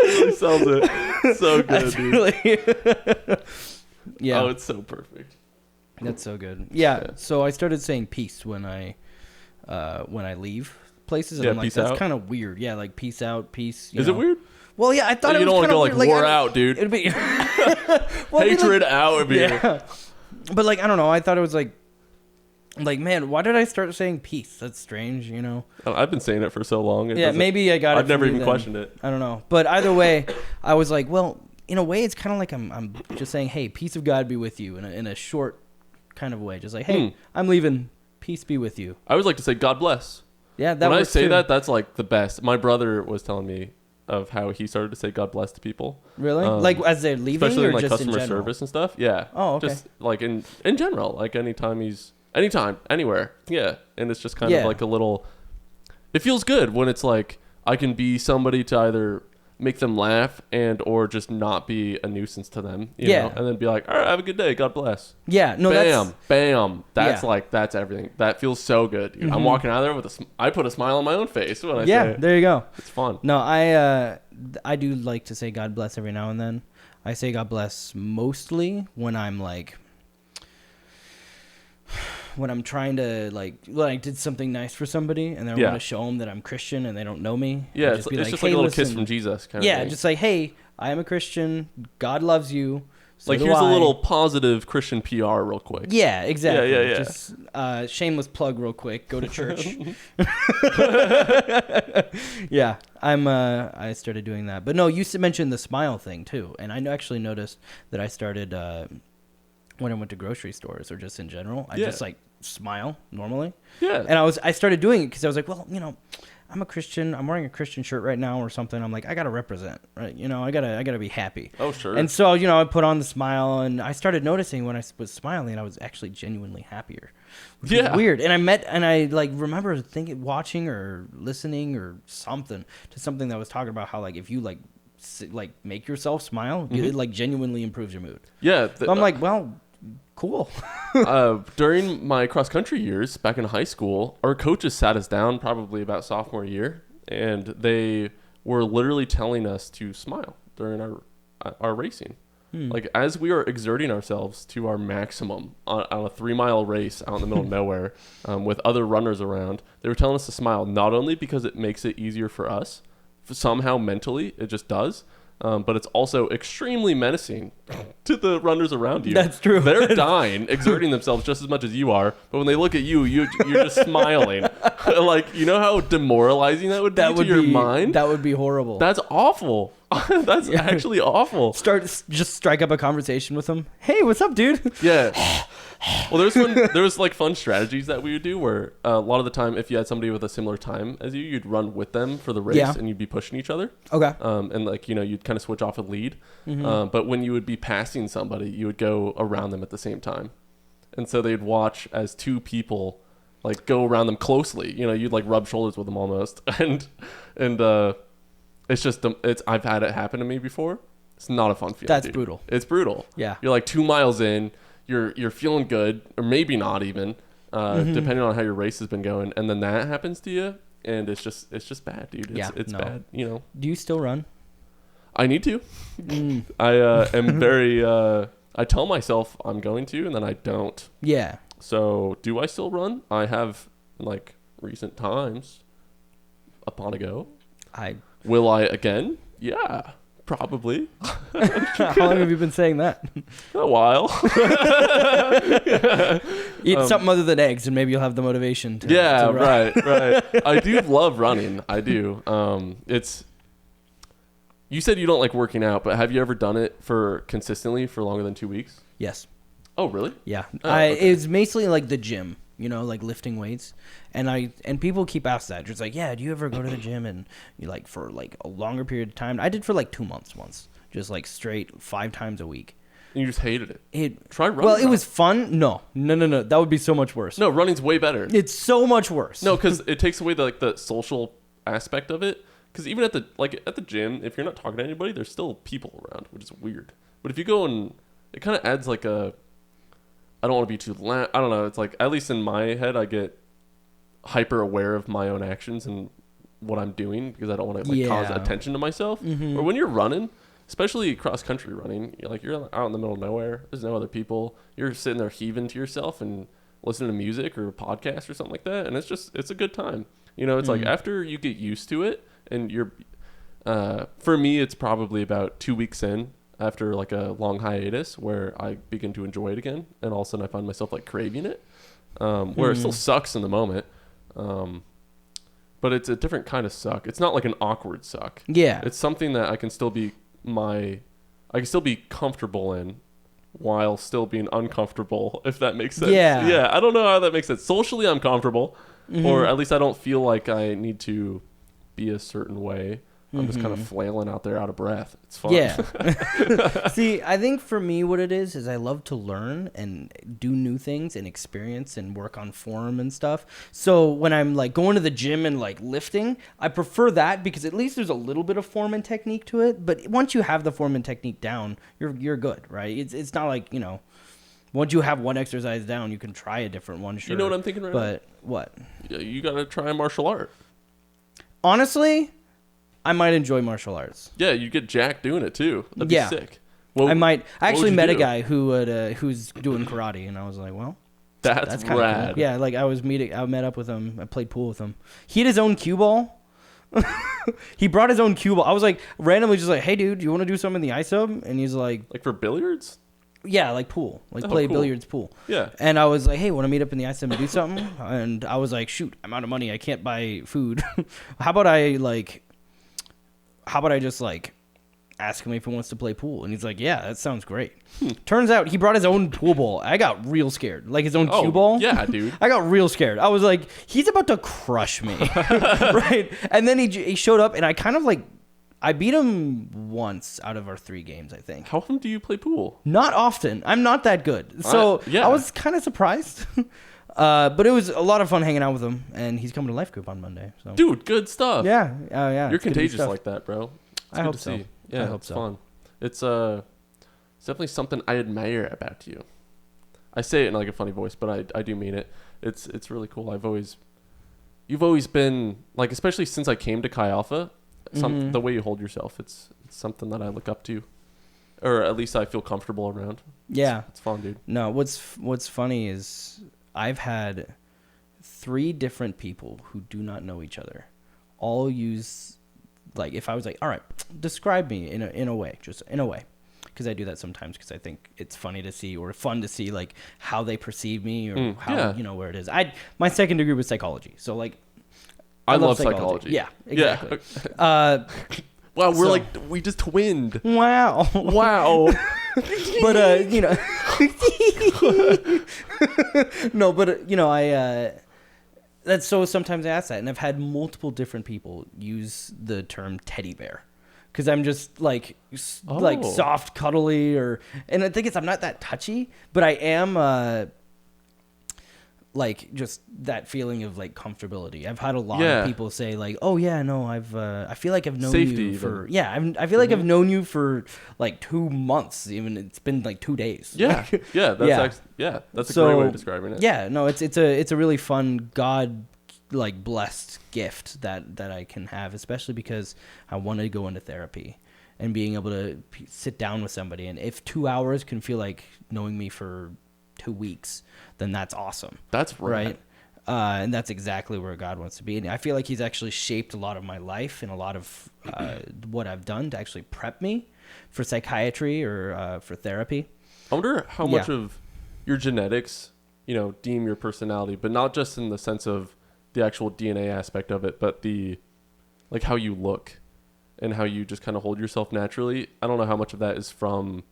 Really sells it. So good, That's dude. really. Yeah. Oh, it's so perfect. That's so good. Yeah, Yeah. So I started saying peace when I leave places, and Yeah, I'm like, peace that's out. kind of weird. Yeah, like peace out, peace. Is it weird? Well, yeah, I thought You it was don't want to go kinda like weird. war out, dude. It'd be well, it'd be Hatred out would be. yeah. But like I don't know. I thought it was like man, why did I start saying peace? That's strange, you know. Oh, I've been saying it for so long. Yeah, maybe I got it. I've never from you even then. questioned it. I don't know, but either way, I was like, well, in a way, it's kind of like I'm just saying, hey, peace of God be with you in a short kind of way, just like, hey, I'm leaving, peace be with you. I always like to say God bless. Yeah, that When I works say too. that, that's like the best. My brother was telling me of how he started to say God bless to people. Really? Like as they're leaving, Especially or in like just customer in general? service and stuff. Yeah. Oh, okay. Just like in general, like anytime, anywhere. Yeah. And it's just kind Yeah. of like a little, it feels good when it's like I can be somebody to either make them laugh and or just not be a nuisance to them. You Yeah. know? And then be like, all right, have a good day. God bless. Yeah, no, Bam, that's bam. That's Yeah. like, that's everything. That feels so good. Dude. I'm walking out of there with I put a smile on my own face when I say yeah. it. There you go. It's fun. No, I do like to say God bless every now and then. I say God bless mostly when I'm like. When I'm trying to when I did something nice for somebody and I Yeah. want to show them that I'm Christian and they don't know me. Yeah, I'll it's be just "Hey, like a little listen." kiss from Jesus kind of Yeah, thing. just like, hey, I am a Christian. God loves you. So like do here's a I. little positive Christian PR real quick. Yeah, exactly. Yeah. Just shameless plug real quick. Go to church. Yeah, I started doing that. But no, you mentioned the smile thing too. And I actually noticed that I started when I went to grocery stores or just in general. I just like smile normally. Yeah. And I started doing it because I was like, well, you know, I'm a Christian. I'm wearing a Christian shirt right now or something. I'm like, I gotta represent, right? You know, I gotta be happy. Oh, sure. And so, you know, I put on the smile, and I started noticing when I was smiling, I was actually genuinely happier. Which was Yeah. weird. And I like remember watching or listening or something to something that was talking about how like if you like make yourself smile, it like genuinely improves your mood. Yeah. So I'm like, well, cool. During my cross country years back in high school, our coaches sat us down probably about sophomore year, and they were literally telling us to smile during our racing. Like as we are exerting ourselves to our maximum on a 3-mile race out in the middle of nowhere with other runners around, they were telling us to smile, not only because it makes it easier for us, somehow mentally it just does, but it's also extremely menacing to the runners around you. That's true. They're dying, exerting themselves just as much as you are, but when they look at you, you're just smiling. Like, you know how demoralizing that would be to your mind? That would be horrible. That's awful. That's actually awful. Just strike up a conversation with them. Hey, what's up, dude? Yeah. Well, there was like fun strategies that we would do where a lot of the time, if you had somebody with a similar time as you, you'd run with them for the race and you'd be pushing each other. Okay. And like, you know, you'd kind of switch off a lead. But when you would be passing somebody, you would go around them at the same time. And so they'd watch as two people like go around them closely. You know, you'd like rub shoulders with them almost. And it's just, I've had it happen to me before. It's not a fun feeling. That's dude. brutal. It's brutal. Yeah. You're like 2 miles in, you're feeling good, or maybe not even, depending on how your race has been going. And then that happens to you. And it's just bad, dude. It's bad, you know. Do you still run? I need to. I am very, I tell myself I'm going to, and then I don't. Yeah. So do I still run? I have like recent times upon a go. Will I again? Yeah, probably. How long have you been saying that? A while. Eat something other than eggs, and maybe you'll have the motivation to. Yeah, to run. right. I do love running. I do. You said you don't like working out, but have you ever done it for consistently for longer than 2 weeks? Yes. Oh, really? Yeah. Oh, okay. It's basically like the gym, like lifting weights. And people keep asking that. Just like, yeah, do you ever go to the gym and you like for like a longer period of time? I did for like 2 months once, just like straight 5 times a week. And you just hated it. Try running. Well, it was fun. No. That would be so much worse. No, running's way better. It's so much worse. No, because it takes away the social aspect of it. Because even at the gym, if you're not talking to anybody, there's still people around, which is weird. But if you go and it kind of adds like a, I don't want to be too loud. I don't know. It's like, at least in my head, I get hyper aware of my own actions and what I'm doing because I don't want to cause attention to myself. Or when you're running, especially cross country running, you're out in the middle of nowhere. There's no other people. You're sitting there heaving to yourself and listening to music or a podcast or something like that. And it's a good time. It's like after you get used to it and for me, it's probably about 2 weeks in after like a long hiatus where I begin to enjoy it again. And all of a sudden I find myself like craving it, where it still sucks in the moment. But it's a different kind of suck. It's not like an awkward suck. Yeah. It's something that I can still be comfortable in while still being uncomfortable, if that makes sense. Yeah. I don't know how that makes sense. Socially, I'm comfortable, or at least I don't feel like I need to be a certain way. I'm just kind of flailing out there out of breath. It's fun. Yeah. See, I think for me what it is I love to learn and do new things and experience and work on form and stuff. So when I'm like going to the gym and like lifting, I prefer that because at least there's a little bit of form and technique to it. But once you have the form and technique down, you're good, right? It's not like, once you have one exercise down, you can try a different one. Sure. You know what I'm thinking right now? But what? You got to try martial art. Honestly, I might enjoy martial arts. Yeah, you get jacked doing it too. That'd be sick. I actually met a guy who's doing karate, and I was like, well, that's kind of rad. cool. Yeah, like I met up with him. I played pool with him. He had his own cue ball. He brought his own cue ball. I was like randomly just like, hey dude, you want to do something in the ice sub? And he's like for billiards? Yeah, like pool, play cool. billiards pool. Yeah. And I was like, hey, want to meet up in the ice sub and do something? And I was like, shoot, I'm out of money. I can't buy food. How about I just like ask him if he wants to play pool? And he's like, yeah, that sounds great. Turns out he brought his own pool ball. I got real scared. Like his own cue ball. Yeah, dude. I got real scared. I was like, he's about to crush me. Right. And then he showed up and I kind of like, I beat him once out of our 3 games, I think. How often do you play pool? Not often. I'm not that good. So I was kind of surprised. But it was a lot of fun hanging out with him, and he's coming to Life Group on Monday. So. Dude, good stuff. Yeah. Yeah. You're contagious like that, bro. I hope so. Yeah, I hope it's so. fun. It's definitely something I admire about you. I say it in like a funny voice, but I do mean it. It's really cool. You've always been like, especially since I came to Chi Alpha, the way you hold yourself, it's something that I look up to, or at least I feel comfortable around. Yeah. It's fun, dude. No, what's funny is I've had 3 different people who do not know each other all use, like, if I was like, all right, describe me in a way, just in a way, because I do that sometimes because I think it's funny to see or fun to see like how they perceive me or how where it is. My second degree was psychology, so like I love psychology. Yeah, exactly. Yeah. Wow, we just twinned. Wow. But no, but I that's so sometimes I ask that, and I've had multiple different people use the term teddy bear because I'm just like soft, cuddly, and I think I'm not that touchy, but I am like just that feeling of like comfortability. I've had a lot of people say like, "Oh yeah, no, I feel like I've known you for I feel like I've known you for like 2 months. Even it's been like 2 days." Yeah, that's a great way of describing it. Yeah, no, it's a really fun God like blessed gift that I can have, especially because I want to go into therapy and being able to sit down with somebody, and if 2 hours can feel like knowing me for 2 weeks, then that's awesome. That's right. And that's exactly where God wants to be. And I feel like he's actually shaped a lot of my life and a lot of what I've done to actually prep me for psychiatry or for therapy. I wonder how much of your genetics, deem your personality, but not just in the sense of the actual DNA aspect of it, but the, like how you look. and how you just kind of hold yourself naturally. I don't know how much of that is from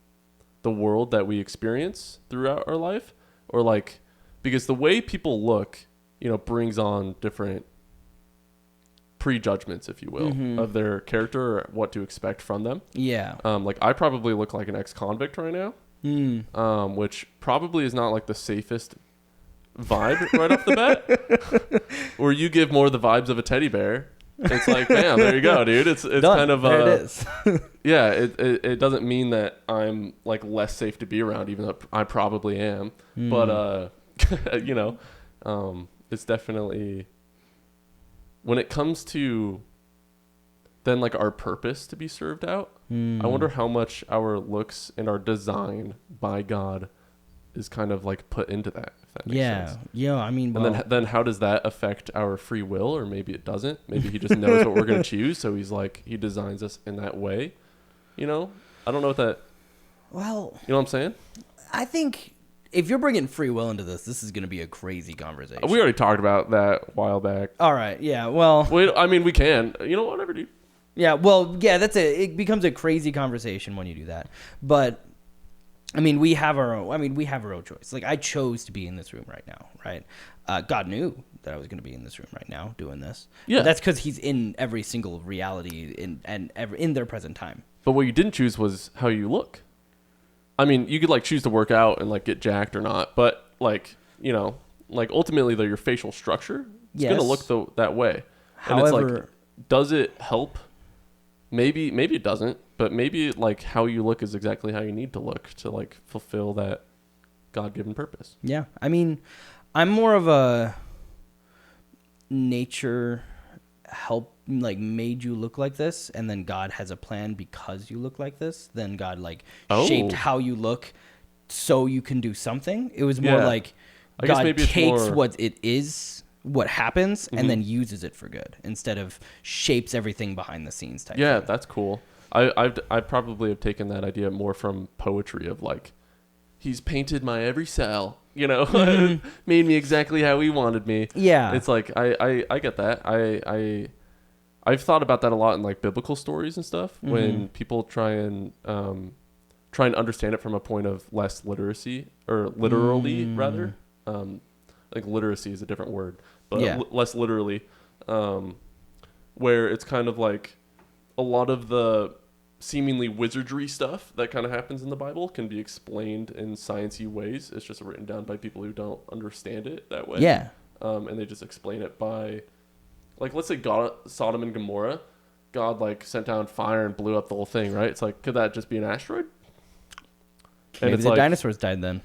the world that we experience throughout our life, or like, because the way people look, you know, brings on different prejudgments, if you will, of their character or what to expect from them. Yeah. Like I probably look like an ex-convict right now, which probably is not like the safest vibe right off the bat. Or you give more the vibes of a teddy bear. It's like, bam, there you go, dude. It's Done. kind of there it is. yeah. It doesn't mean that I'm like less safe to be around, even though I probably am. But you know, it's definitely, when it comes to then like our purpose to be served out, I wonder how much our looks and our design by God is kind of like put into that, if that makes sense. Yeah, I mean, well, And then how does that affect our free will? Or maybe it doesn't. Maybe he just knows what we're going to choose, so he's like, he designs us in that way. You know? I don't know what that... well, You know what I'm saying? I think if you're bringing free will into this is going to be a crazy conversation. We already talked about that a while back. All right, yeah, well... Wait, I mean, we can. You know, whatever, dude. Yeah, well, yeah, it becomes a crazy conversation when you do that. But... I mean, we have our own choice. Like, I chose to be in this room right now, right? God knew that I was going to be in this room right now doing this. Yeah. But that's because he's in every single reality in their present time. But what you didn't choose was how you look. I mean, you could, like, choose to work out and, like, get jacked or not. But, like, you know, like, ultimately, your facial structure is going to look that way. And However, it's like, does it help? Maybe it doesn't. But maybe, like, how you look is exactly how you need to look to, like, fulfill that God-given purpose. yeah, I mean, I'm more of a nature made you look like this, and then God has a plan because you look like this. Then God, like, shaped how you look so you can do something. It was more like God takes what it is, what happens, and then uses it for good instead of shapes everything behind the scenes type thing. That's cool. I probably have taken that idea more from poetry of like, he's painted my every cell, you know, made me exactly how he wanted me. Yeah. It's like, I get that. I've thought about that a lot in like biblical stories and stuff when people try and understand it from a point of less literacy or literally rather. Like literacy is a different word, but less literally, where it's kind of like a lot of the seemingly wizardry stuff that kind of happens in the Bible can be explained in sciencey ways. It's just written down by people who don't understand it that way. Yeah. And they just explain it by, like, let's say Sodom and Gomorrah, God like sent down fire and blew up the whole thing, right? It's like, could that just be an asteroid? And Maybe it's the like, dinosaurs died then.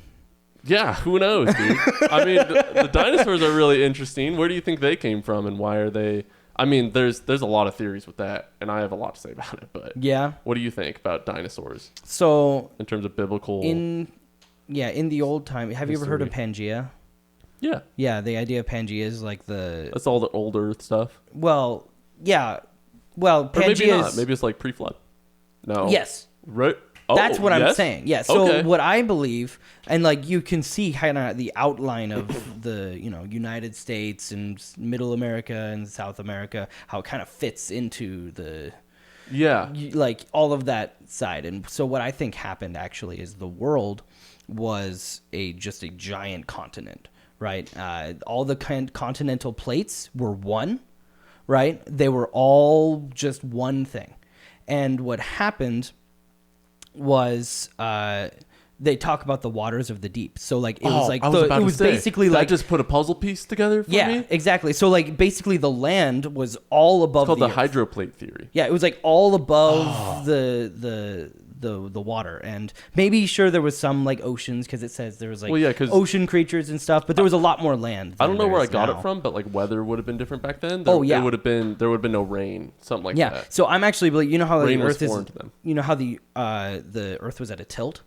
Yeah, who knows, dude? I mean, the dinosaurs are really interesting. Where do you think they came from, and why are they? I mean, there's a lot of theories with that, and I have a lot to say about it. But yeah, what do you think about dinosaurs? So in terms of biblical, in the old time, have you ever heard of Pangea? Yeah. Yeah, the idea of Pangea is like that's all the old Earth stuff. Well, yeah. Well, Pangea or maybe not. Maybe it's like pre-flood. No. Yes. Right. That's what I'm saying. Yeah. So what I believe, and like you can see kind of the outline of the United States and Middle America and South America, how it kind of fits into the like all of that side. And so what I think happened actually is the world was just a giant continent, right? All the continental plates were one, right? They were all just one thing, and what happened was they talk about the waters of the deep. So like it was basically like just put a puzzle piece together for me. Exactly. So like basically the land was all above it's called the earth. hydroplate theory. Yeah, it was like all above the water, and maybe sure there was some like oceans because it says there was like ocean creatures and stuff, but there was a lot more land. I don't know where I got it from, but like weather would have been different back then. There would have been no rain, something like that. Yeah. So I'm actually, you know how rain the Earth is, them. you know how the Earth was at a tilt.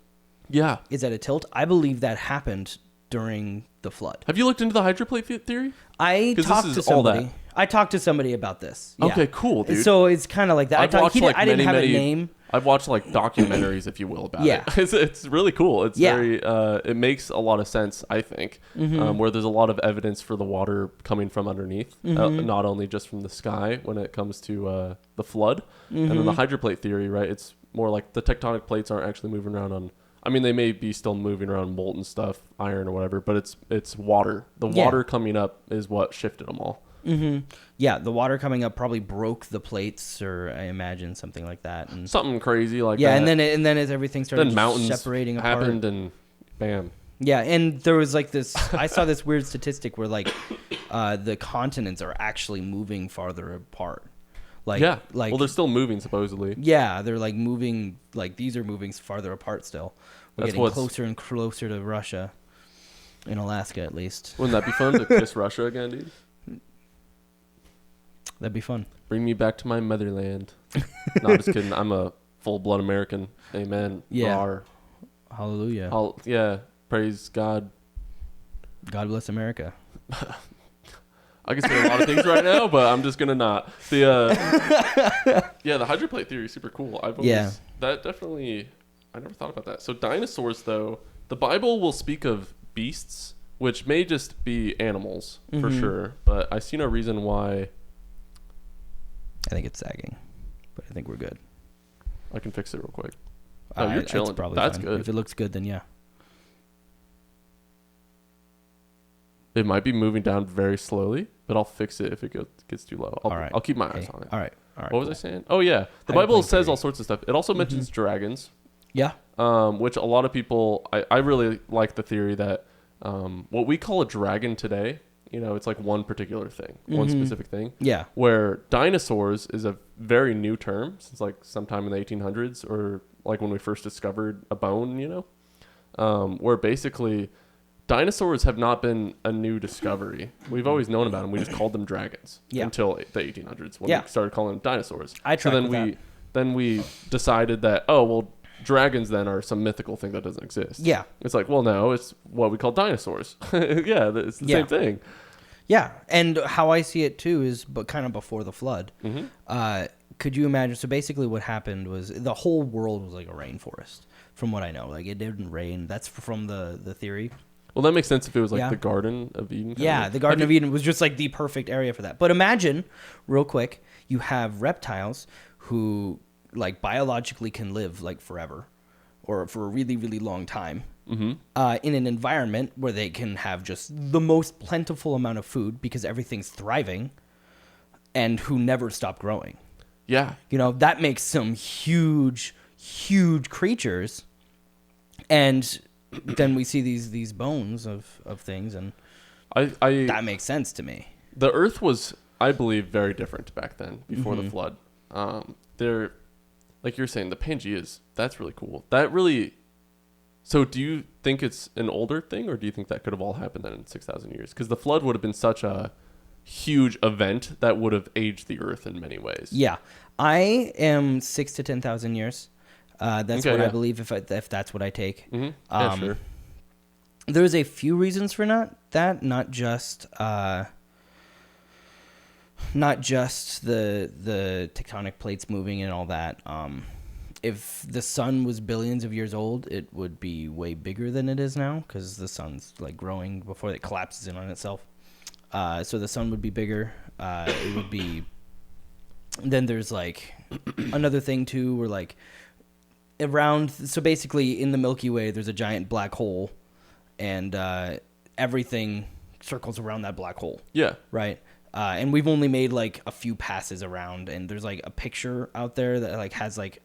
Yeah. Is at a tilt. I believe that happened during the flood. Have you looked into the hydroplate theory? I talked to somebody. I talked to somebody about this. Yeah. Okay, cool, dude. So it's kind of like that. I didn't have a name. I've watched like documentaries, if you will, about Yeah. it. It's really cool. It's Yeah. very it makes a lot of sense, I think, where there's a lot of evidence for the water coming from underneath, not only just from the sky when it comes to the flood, and then the hydroplate theory, right? It's more like the tectonic plates aren't actually moving around on. I mean, they may be still moving around molten stuff, iron or whatever, but it's water. The water coming up is what shifted them all. Yeah, the water coming up probably broke the plates, or I imagine something like that. And Something crazy like yeah, that. and then as everything started Then mountains separating apart. happened, and bam. Yeah, and there was like this. I saw this weird statistic where like the continents are actually moving farther apart. Like, Yeah. like Well, they're still moving supposedly. yeah, they're like moving. Like these are moving farther apart still. We're That's getting what's- closer and closer to Russia, in Alaska at least. Wouldn't that be fun to kiss Russia again, dude? That'd be fun. Bring me back to my motherland. No, I'm just kidding. I'm a full-blood American. Amen. Yeah. Rawr. Hallelujah. Yeah. Praise God. God bless America. I can say a lot of things right now, but I'm just gonna not. The the hydroplate theory is super cool. That definitely. I never thought about that. So dinosaurs, though, the Bible will speak of beasts, which may just be animals for sure, but I see no reason why. I think it's sagging, but I think we're good. I can fix it real quick. Oh, you're It's chilling. probably That's fine. good. If it looks good, then yeah. It might be moving down very slowly, but I'll fix it if it gets too low. All right. I'll keep my eyes Okay. on it. All right. All right. What was I saying? Oh, yeah. The Hydroplane Bible says theory. all sorts of stuff. It also mentions dragons, Yeah. which a lot of people, I really like the theory that what we call a dragon today, it's like one particular thing, one specific thing. Yeah. Where dinosaurs is a very new term since like sometime in the 1800s or like when we first discovered a bone, where basically dinosaurs have not been a new discovery. We've always known about them. We just called them dragons until the 1800s when we started calling them dinosaurs. Then we decided that, dragons then are some mythical thing that doesn't exist. Yeah. It's like, well, no, it's what we call dinosaurs. Yeah, it's the same thing. Yeah. And how I see it too is but kind of before the flood. Could you imagine? So basically what happened was the whole world was like a rainforest from what I know. Like it didn't rain. That's from the theory. Well, that makes sense if it was like the Garden of Eden. Yeah, the Garden of Eden was just like the perfect area for that. But imagine, real quick, you have reptiles who like biologically can live like forever or for a really, really long time in an environment where they can have just the most plentiful amount of food because everything's thriving and who never stop growing. Yeah. That makes some huge, huge creatures. And then we see these bones of things, and that makes sense to me. The Earth was, I believe, very different back then, before the flood. There, like you're saying, the Pangaeas, that's really cool. So do you think it's an older thing, or do you think that could have all happened then in 6,000 years? Because the flood would have been such a huge event that would have aged the Earth in many ways. Yeah, I am 6,000 to 10,000 years. That's what I believe if that's what I take. Yeah, sure. There's a few reasons for not just the tectonic plates moving and all that. If the sun was billions of years old, it would be way bigger than it is now because the sun's like growing before it collapses in on itself. So the sun would be bigger. It would be. Then there's like another thing too, where like. So basically in the Milky Way there's a giant black hole and everything circles around that black hole. Yeah. Right? And we've only made like a few passes around, and there's like a picture out there that like has like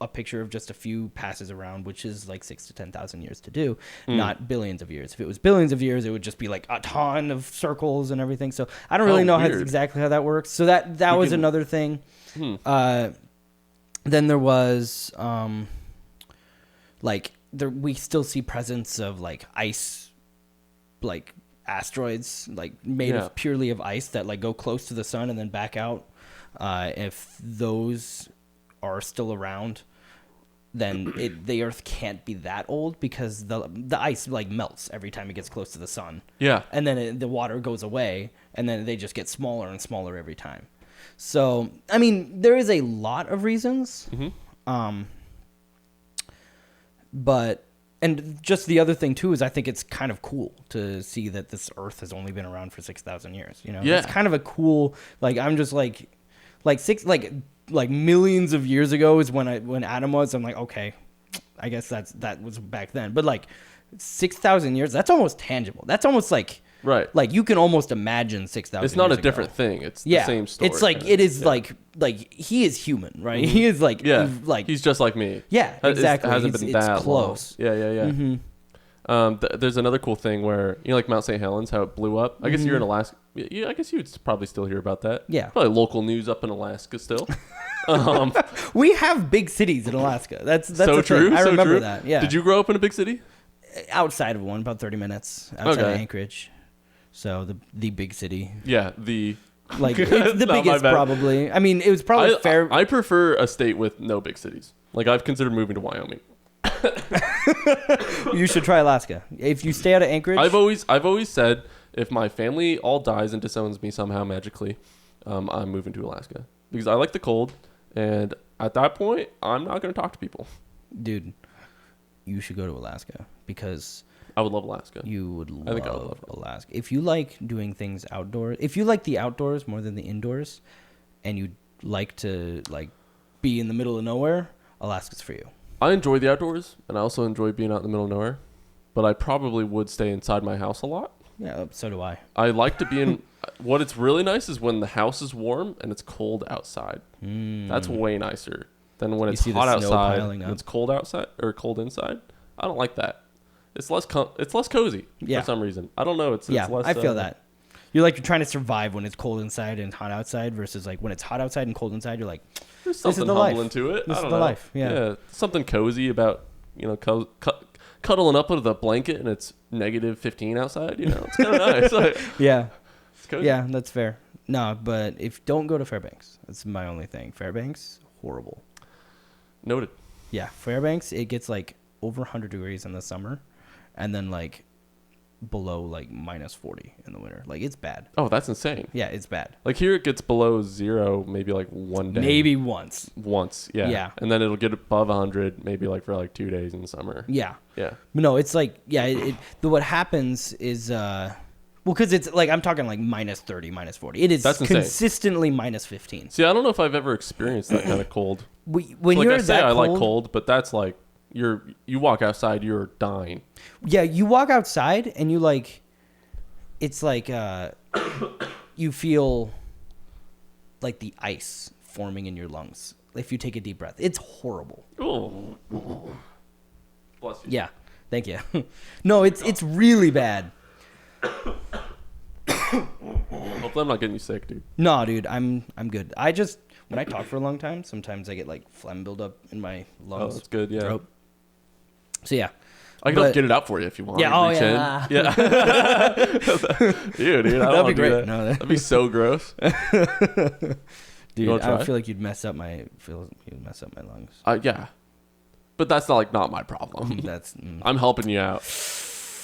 a picture of just a few passes around, which is like 6,000 to 10,000 years to do, not billions of years. If it was billions of years, it would just be like a ton of circles and everything. So I don't really know exactly how that works. So that was another thing. Then there was, we still see presence of like ice, like asteroids, like made of purely of ice that like go close to the sun and then back out. If those are still around, then the Earth can't be that old because the ice like melts every time it gets close to the sun. Yeah. And then the water goes away, and then they just get smaller and smaller every time. So, I mean, there is a lot of reasons. But and just the other thing too is I think it's kind of cool to see that this Earth has only been around for 6,000 years. You know, Yeah. it's kind of a cool. Like I'm just like millions of years ago is when Adam was. I'm like, okay, I guess that was back then. But like 6,000 years, that's almost tangible. That's almost like. Right. Like you can almost imagine 6,000 It's not years a different ago. thing. It's the same story. It's like it is like he is human, right? He is like he's just like me. Yeah, exactly. It hasn't been that close. long. Yeah. There's another cool thing where like Mount St. Helens, how it blew up. I guess you're in Alaska. Yeah, I guess you'd probably still hear about that. Yeah, probably local news up in Alaska still. We have big cities in Alaska. That's so true. I remember true. that. Yeah. Did you grow up in a big city? Outside of one, about 30 minutes outside of Anchorage. So the big city. Yeah, it's the biggest probably. I mean, it was probably fair. I prefer a state with no big cities. Like I've considered moving to Wyoming. You should try Alaska. If you stay out of Anchorage. I've always said if my family all dies and disowns me somehow magically, I'm moving to Alaska because I like the cold, and at that point, I'm not going to talk to people. Dude, you should go to Alaska because. I would love Alaska. You would love, I think I would love Alaska. If you like doing things outdoors, if you like the outdoors more than the indoors, and you like to be in the middle of nowhere, Alaska's for you. I enjoy the outdoors, and I also enjoy being out in the middle of nowhere, but I probably would stay inside my house a lot. Yeah, so do I. I like to be in. What it's really nice is when the house is warm and it's cold outside. That's way nicer than when it's hot outside and it's cold outside or cold inside. I don't like that. It's less cozy for some reason. I don't know. It's less. I feel that. You're trying to survive when it's cold inside and hot outside versus like when it's hot outside and cold inside. You're like, there's something humbling to it. This is the life. Yeah. Something cozy about cuddling up with a blanket and it's negative 15 outside. It's kind of nice. Yeah. It's cozy. Yeah, that's fair. No, but don't go to Fairbanks. That's my only thing. Fairbanks, horrible. Noted. Yeah, Fairbanks. It gets over 100 degrees in the summer. And then below minus 40 in the winter. It's bad. Oh, that's insane. Yeah, it's bad. Here it gets below 0 maybe one day. Maybe once. Once, yeah. Yeah. And then it'll get above 100 maybe for 2 days in the summer. Yeah. Yeah. No, it's what happens is because it's I'm talking minus 30, minus 40. It is consistently minus 15. See, I don't know if I've ever experienced that kind of cold. When you're that I cold, like cold, but that's you walk outside, you're dying. Yeah, you walk outside and you it's you feel the ice forming in your lungs if you take a deep breath. It's horrible. Oh, bless you. Yeah, thank you. No, it's really bad. Hopefully I'm not getting you sick, dude. No, dude, I'm good. When I talk for a long time, sometimes I get phlegm buildup in my lungs. Oh, that's good. Yeah. Throat. So yeah, I can get it out for you if you want. Yeah. Reach yeah. Dude, I don't that'd be great. That. No, that'd be so gross. Dude, I feel like you'd mess up my lungs. Yeah, but that's not my problem. I'm helping you out.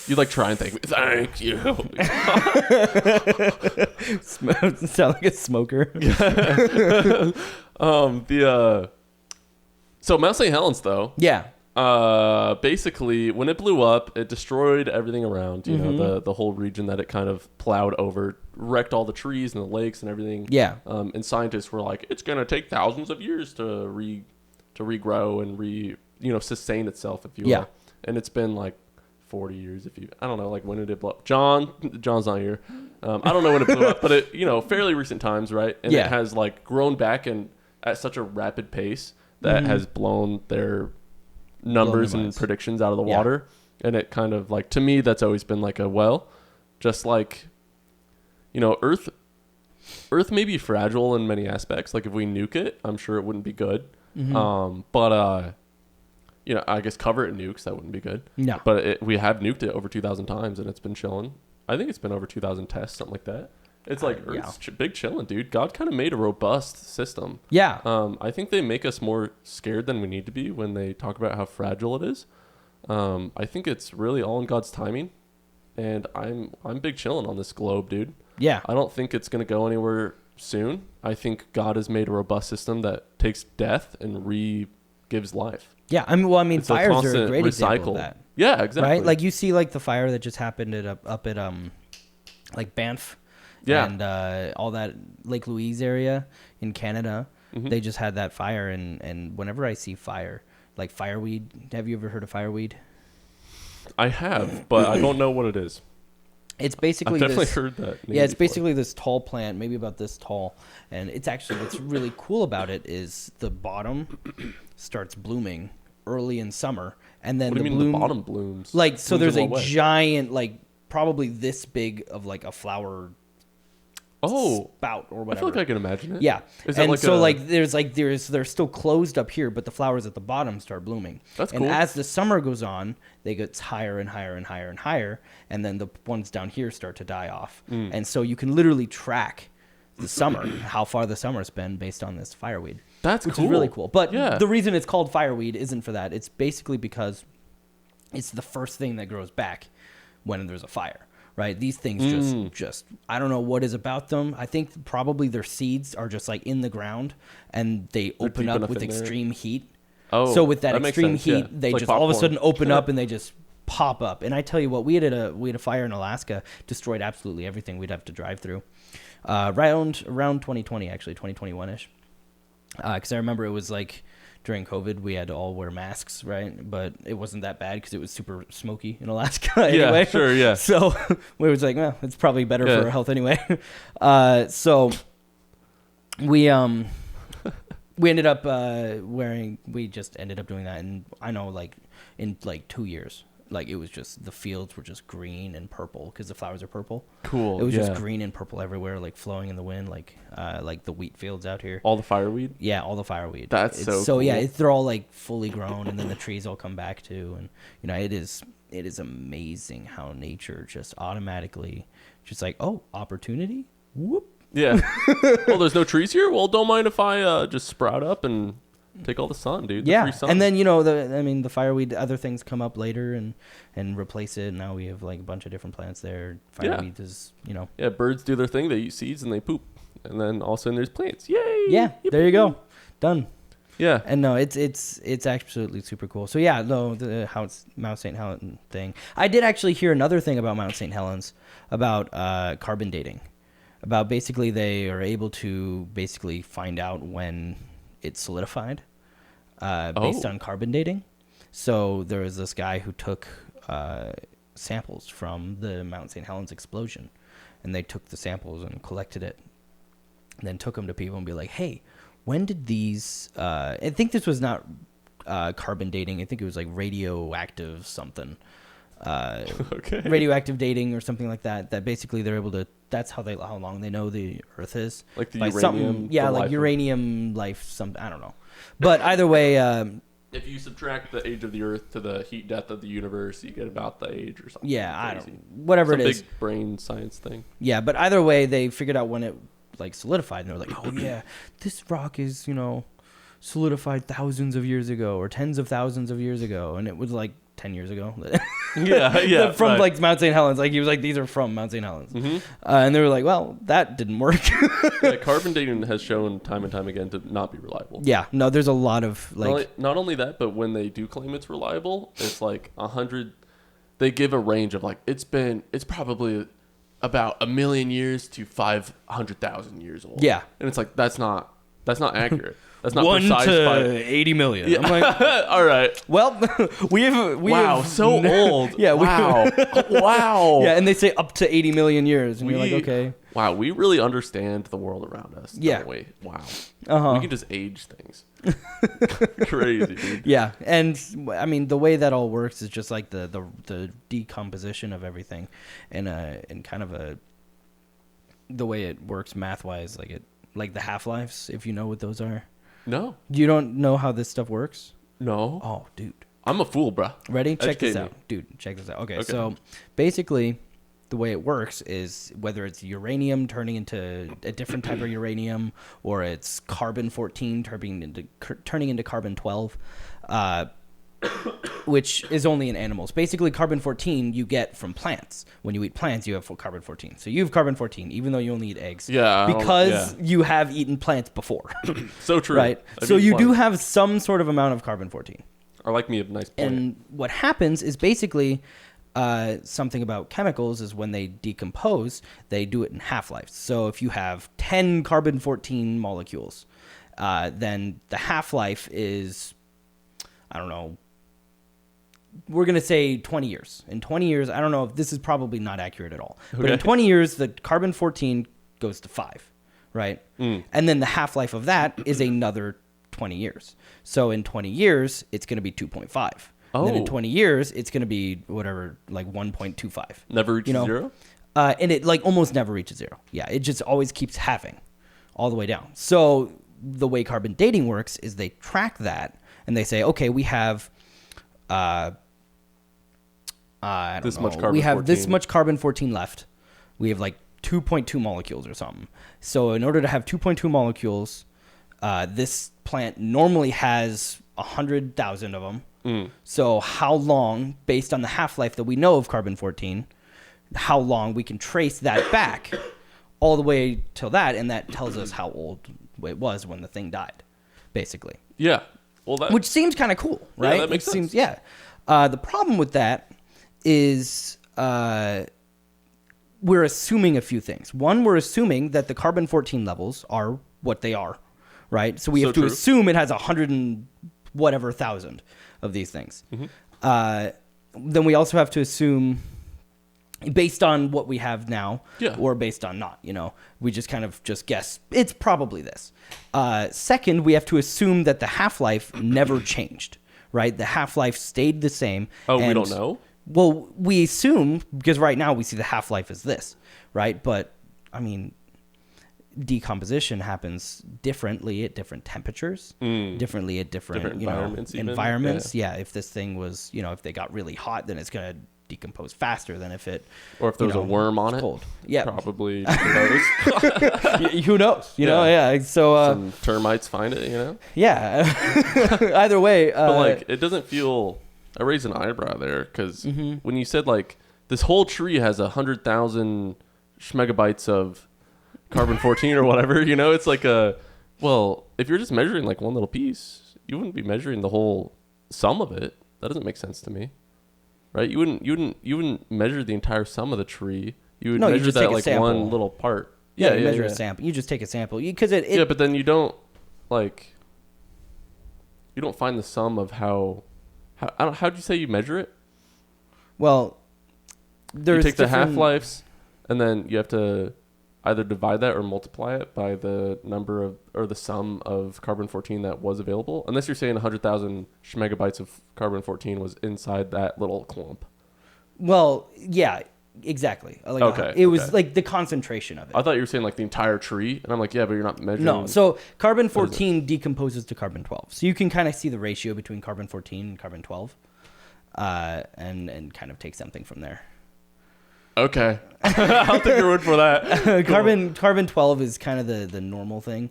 You try and thank me. Thank you. Sound like a smoker. So Mount St. Helens though. Yeah. Basically when it blew up, it destroyed everything around, you know, the whole region that it kind of plowed over, wrecked all the trees and the lakes and everything. Yeah. And scientists were like, it's going to take thousands of years to regrow and sustain itself, if you will. Yeah. And it's been 40 years I don't know, when did it blow up? John's not here. I don't know when it blew up, but it, fairly recent times, right? And it has grown back and at such a rapid pace that has blown their numbers and predictions out of the water. And it kind of to me, that's always been just Earth may be fragile in many aspects. If we nuke it, I'm sure it wouldn't be good. But I guess cover it in nukes, that wouldn't be good. No. But we have nuked it over 2,000 times and it's been chilling. I think it's been over 2,000 tests, something like that. It's Earth's big chilling, dude. God kind of made a robust system. Yeah. I think they make us more scared than we need to be when they talk about how fragile it is. I think it's really all in God's timing, and I'm big chilling on this globe, dude. Yeah. I don't think it's gonna go anywhere soon. I think God has made a robust system that takes death and gives life. Yeah, I mean, It's a fires are a constant great example recycle. of that, Yeah, exactly. right? Like you see, like the fire that just happened up at like Banff, Yeah. and all that Lake Louise area in Canada. Mhm. They just had that fire, and whenever I see fire, like fireweed, have you ever heard of fireweed? I have, but I don't know what it is. It's I've basically definitely this. heard that. name Yeah, it's before. basically this tall plant, maybe about this tall, and it's actually what's really cool about it is the bottom starts blooming early in summer, and then What do the you mean bloom, the bottom blooms? like so. Blooms There's in a what way? giant, like probably this big of like a flower Oh, spout or I whatever. feel like I can imagine it. Yeah, Is that and like so a- like they're still closed up here, but the flowers at the bottom start blooming. That's and cool. as the summer goes on, they get higher and higher and higher and higher, and then the ones down here start to die off. Mm. And so you can literally track the summer, how far the summer's been based on this fireweed. That's which cool. is really cool. But Yeah. the reason it's called fireweed isn't for that. It's basically because it's the first thing that grows back when there's a fire. Right, these things just I don't know what is about them. I think probably their seeds are just like in the ground, and they open deep up enough with in there. extreme heat. Oh, So with that makes extreme sense, yeah. heat, they Like just all of a popcorn. sudden open up and they just pop up. And I tell you what, we had a fire in Alaska, destroyed absolutely everything we'd have to drive through. Around 2020, actually 2021ish, because I remember it was like during COVID, we had to all wear masks, right? But it wasn't that bad because it was super smoky in Alaska anyway. Yeah, sure, yeah. So we was like, well, it's probably better Yeah. for our health anyway. So we ended up we just ended up doing that. And I know like in like 2 years, like it was just, the fields were just green and purple because the flowers are purple. Cool. It was yeah. just green and purple everywhere, like flowing in the wind, like the wheat fields out here. All the fireweed. Yeah, all the fireweed. That's It's so yeah, cool. they're all like fully grown, and then the trees all come back too, and you know it is amazing how nature just automatically just like, oh, opportunity, whoop. Yeah. Well, there's no trees here. Well, don't mind if I just sprout up and take all the sun, dude. The Yeah, free sun. and then you know the fireweed, other things come up later and replace it. Now we have like a bunch of different plants there. Yeah. Fireweed is, you know. Yeah, birds do their thing. They eat seeds and they poop, and then all of a sudden there's plants. Yay! Yeah, there you go, done. Yeah. And no, it's absolutely super cool. So yeah, no, the Mount St. Helens thing. I did actually hear another thing about Mount St. Helens about carbon dating. About basically they are able to basically find out when it's solidified based on carbon dating. So there was this guy who took samples from the Mount St. Helens explosion, and they took the samples and collected it, and then took them to people and be like, hey, when did these I think this was not carbon dating, I think it was like radioactive something, Okay. radioactive dating or something like that basically they're able to, that's how long they know the earth is, Like the by uranium. yeah, the like life of- uranium life, some, I don't know, but either way, If you subtract the age of the Earth to the heat death of the universe, you get about the age or something. yeah, I crazy. don't, whatever Some it is, big brain science thing. yeah, but either way they figured out when it like solidified, and they were like, oh yeah, this rock is, you know, solidified thousands of years ago or tens of thousands of years ago, and it was like 10 years ago. Yeah. From right. like Mount St. Helens, like he was like, these are from Mount St. Helens, Mhm. and they were like, well, that didn't work. Yeah, carbon dating has shown time and time again to not be reliable. Yeah, no, there's a lot of like, Not only that, but when they do claim it's reliable, it's like 100. They give a range of like it's probably about 1 million years to 500,000 years old. yeah, and it's like that's not accurate. That's not 1 precise. to 80 million. Yeah. I'm like, All right. well, we Wow, have so old. Yeah, Wow. Wow. yeah, and they say up to 80 million years, and you're like, We- okay, Wow, we really understand the world around us. Yeah. Don't we? Wow. uh-huh. We can just age things. Crazy, dude. Yeah, and I mean the way that all works is just like the decomposition of everything, and kind of the way it works math wise, like the half-lives, if you know what those are. No. You don't know how this stuff works? No. Oh, dude. I'm a fool, bruh. Ready? Check this Educate out. me. Dude, check this out. Okay, Okay. so basically the way it works is whether it's uranium turning into a different type of uranium, or it's carbon-14 turning into carbon-12, which is only in animals. Basically, carbon-14 you get from plants. When you eat plants, you have carbon-14. So you have carbon-14, even though you only eat eggs. Yeah. Because you have eaten plants before. So true. Right? So you do have some sort of amount of carbon-14. I like me a nice plant. And what happens is basically something about chemicals is when they decompose, they do it in half-lives. So if you have 10 carbon-14 molecules, then the half-life is, I don't know, we're going to say 20 years. In 20 years, I don't know if this is probably not accurate at all. Okay. But in 20 years, the carbon-14 goes to 5, right? And then the half-life of that is another 20 years. So in 20 years, it's going to be 2.5. And then in 20 years, it's going to be whatever, like 1.25. Never reaches zero? And it like almost never reaches zero. Yeah, it just always keeps halving all the way down. So the way carbon dating works is they track that and they say, okay, we have this much carbon-14. We have this much carbon-14 left. We have like 2.2 molecules or something. So in order to have 2.2 molecules, this plant normally has 100,000 of them. So how long, based on the half-life that we know of carbon-14, how long we can trace that back all the way till that, and that tells us how old it was when the thing died, basically. Yeah. Well, which seems kind of cool, right? Yeah, that makes sense. The problem with that is we're assuming a few things. One, we're assuming that the carbon-14 levels are what they are, right? So we have to assume it has 100 and whatever thousand of these things. Then we also have to assume, based on what we have now, or based on not, we just kind of just guess it's probably this. Second, we have to assume that the half-life never changed, right? The half-life stayed the same. Oh, we don't know? Well, we assume, because right now we see the half-life as this, right? But, I mean, decomposition happens differently at different temperatures, differently at different environments. Yeah, if this thing was, if they got really hot, then it's going to decompose faster than if it... Or if there was a worm on it. Cold. Yeah. Probably. Who knows? So... some termites find it, Yeah. Either way... but, it doesn't feel... I raised an eyebrow there, because when you said, this whole tree has 100,000 megabytes of carbon-14 or whatever, it's like if you're just measuring, one little piece, you wouldn't be measuring the whole sum of it. That doesn't make sense to me. Right? You wouldn't measure the entire sum of the tree. You would measure that one little part. Yeah, you measure a sample. You just take a sample because it. Yeah, but then you don't you don't find the sum of how'd you say you measure it? Well, you take the half-lives, and then you have to either divide that or multiply it by the number of, or the sum of carbon-14 that was available. Unless you're saying 100,000 megabytes of carbon-14 was inside that little clump. Well, yeah, exactly. It was the concentration of it. I thought you were saying the entire tree, and I'm like, yeah, but you're not measuring. No, so carbon-14 decomposes to carbon-12. So you can kind of see the ratio between carbon-14 and carbon-12, and kind of take something from there. Okay. I'll take your word for that. Carbon-12 is kind of the normal thing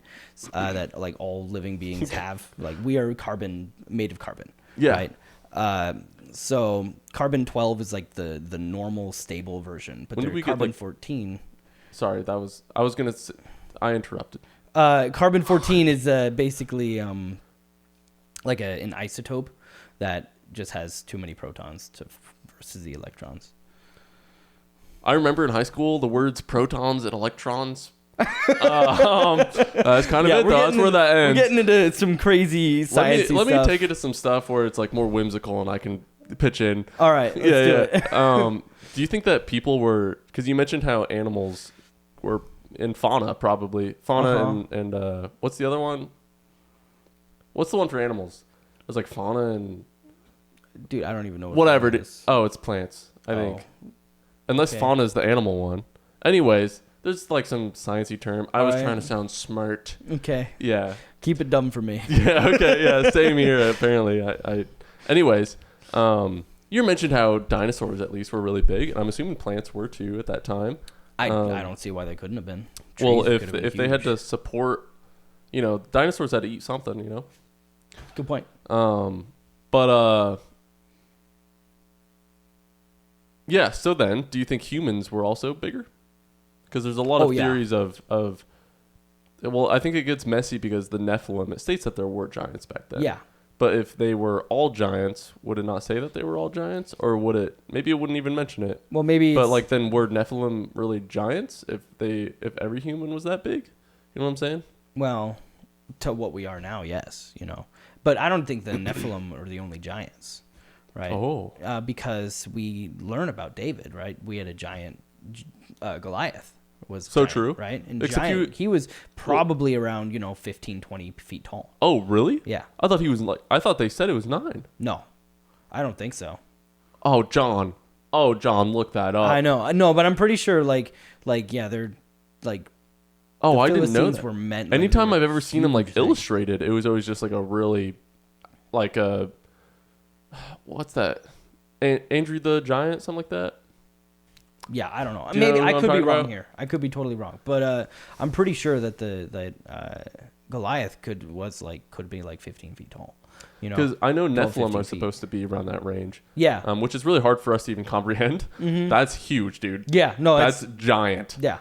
that all living beings have. We are made of carbon. Yeah. Right? So carbon-12 is the normal stable version, but carbon-14. Sorry, I was gonna say, I interrupted. Carbon-14 is basically an isotope that just has too many protons versus the electrons. I remember in high school the words protons and electrons. That's kind of it. That's where that ends. We're getting into some crazy sciencey stuff. Let me take it to some stuff where it's more whimsical and I can pitch in. All right, let's do it. Do you think that people were, because you mentioned how animals were in fauna, probably fauna and what's the other one? What's the one for animals? It was fauna and. Dude, I don't even know. Whatever it is. Oh, it's plants. I think. Unless fauna is the animal one. Anyways, there's some sciencey term. I was trying to sound smart. Okay. Yeah. Keep it dumb for me. Yeah. Okay. Yeah. Same here. Apparently. Anyways, you mentioned how dinosaurs at least were really big, and I'm assuming plants were too at that time. I don't see why they couldn't have been. Trees if they had to support, dinosaurs had to eat something. Good point. But Yeah. So then, do you think humans were also bigger? Because there's a lot of theories of. Well, I think it gets messy because the Nephilim, it states that there were giants back then. Yeah. But if they were all giants, would it not say that they were all giants? Or would it, maybe it wouldn't even mention it. Well, maybe. But like then were Nephilim really giants if every human was that big? You know what I'm saying? Well, to what we are now, yes, But I don't think the Nephilim are the only giants, right? Oh. Because we learn about David, right? We had a giant, Goliath was So giant, true. right? And Except he was probably around, 15, 20 feet tall. Oh, really? Yeah. I thought they said it was 9. No, I don't think so. Oh, John, look that up. I know, but I'm pretty sure, yeah, they're like. Oh, the I didn't know Philistines that. were meant. Anytime I've ever seen them like huge, illustrated, it was always just like a really, like a, what's that? Andrew the Giant, something like that. Yeah, I don't know. Do you Maybe know I what could I'm be talking wrong about? here. I could be totally wrong, but I'm pretty sure that Goliath could be like 15 feet tall. Because I know 12, Nephilim 15 are feet. supposed to be around that range. Yeah. Which is really hard for us to even comprehend. Mm-hmm. That's huge, dude. Yeah. No. That's giant. Yeah.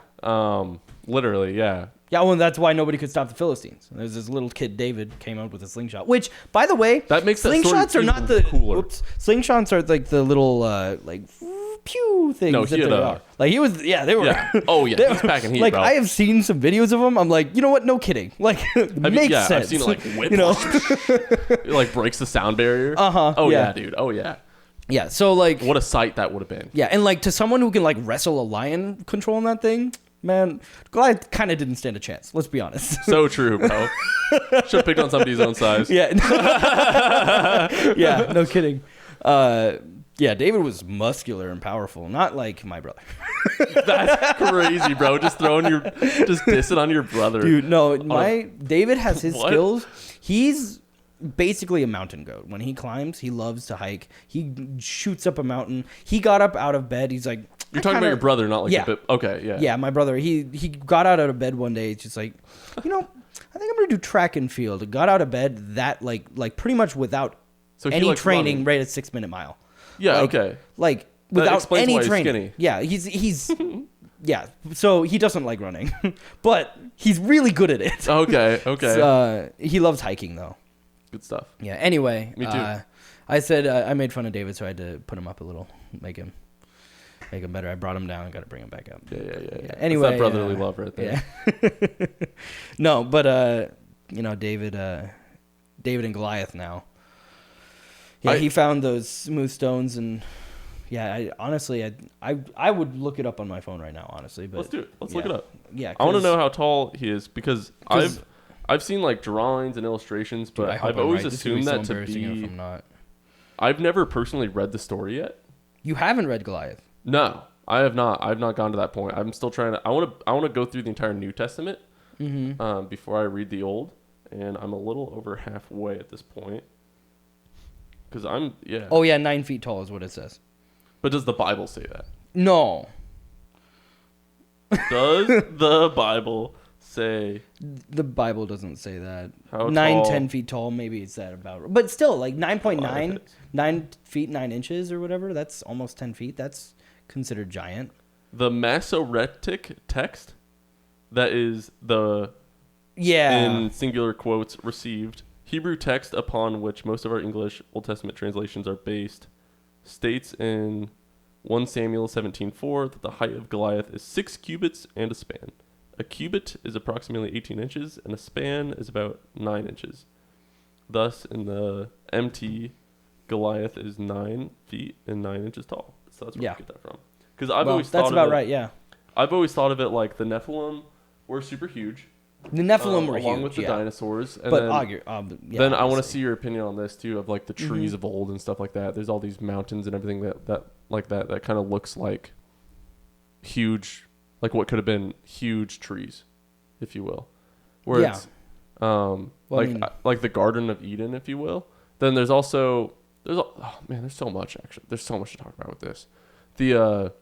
Literally, yeah. Yeah. Well, that's why nobody could stop the Philistines. There's this little kid David came out with a slingshot, which, by the way, That makes that story slingshots are not even the cooler. Oops, slingshots are like the little pew things. No, that he they had are. Like he was. Yeah, they were. Yeah. Oh, yeah. they He's were- packing heat, like bro. I have seen some videos of him. I'm like, you know what? No kidding. Like makes sense. I've seen it like whip. It like breaks the sound barrier. Uh-huh, Oh, yeah. yeah, dude. Oh, yeah. Yeah. So like. What a sight that would have been. Yeah, and like to someone who can like wrestle a lion controlling that thing, man, Goliath kind of didn't stand a chance. Let's be honest. So true, bro. Should have picked on somebody's own size. Yeah. Yeah, no kidding. Yeah, David was muscular and powerful, not like my brother. That's crazy, bro. Just dissing on your brother. Dude, no, David has his What? skills. He's basically a mountain goat. When he climbs, he loves to hike. He shoots up a mountain. He got up out of bed. He's like, You're talking about your brother, not like Yeah. the bit. Okay, yeah. Yeah, my brother. He got out of bed one day. He's just like, I think I'm gonna do track and field. Got out of bed that like pretty much without So he any likes training, running. right at 6 minute mile. Yeah, Like- okay. Like without explains any why he's training. skinny. Yeah, he's yeah. So he doesn't like running, but he's really good at it. Okay, okay. He loves hiking though. Good stuff. Yeah. Anyway, Me too. I said I made fun of David, so I had to put him up a little, make him better. I brought him down. I got to bring him back up. Yeah. Yeah, anyway, That's that brotherly love right there. Yeah. No, but David and Goliath now. Yeah, he found those smooth stones, and yeah, I would look it up on my phone right now, honestly. But Let's do it. Let's look it up. Yeah, I want to 'cause- know how tall he is because I've seen like drawings and illustrations, but Dude, I hope I've I'm always right. This is gonna assumed be so that to embarrassing if be. I'm not. I've never personally read the story yet. You haven't read Goliath. No, I have not. I've not gone to that point. I'm still trying to. I want to go through the entire New Testament before I read the Old, and I'm a little over halfway at this point. Because yeah. Oh yeah, 9 feet tall is what it says. But does the Bible say that? No, Does the Bible say? the Bible doesn't say that. How 9, tall? 10 feet tall, maybe it's that about. But still, like 9.9, Goliath is? 9 feet 9 inches or whatever. That's almost 10 feet. That's considered giant. The Masoretic text, that is the Yeah. in singular quotes received Hebrew text upon which most of our English Old Testament translations are based, states in 1 Samuel 17:4 that the height of Goliath is 6 cubits and a span. A cubit is approximately 18 inches, and a span is about 9 inches. Thus, in the MT, Goliath is 9 feet and 9 inches tall. So that's where Yeah. I get that from. Because I've Well, always thought that's of about it, right. Yeah. I've always thought of it like the Nephilim were super huge, The Nephilim were along huge, with the yeah. dinosaurs. And But then, yeah, then I want to obviously. see your opinion on this too, of like the trees of old and stuff like that. There's all these mountains and everything that kind of looks like huge, like what could have been huge trees, if you will. Where Yeah. it's Well, I mean- like the Garden of Eden, if you will. Then there's also there's so much actually. There's so much to talk about with this. The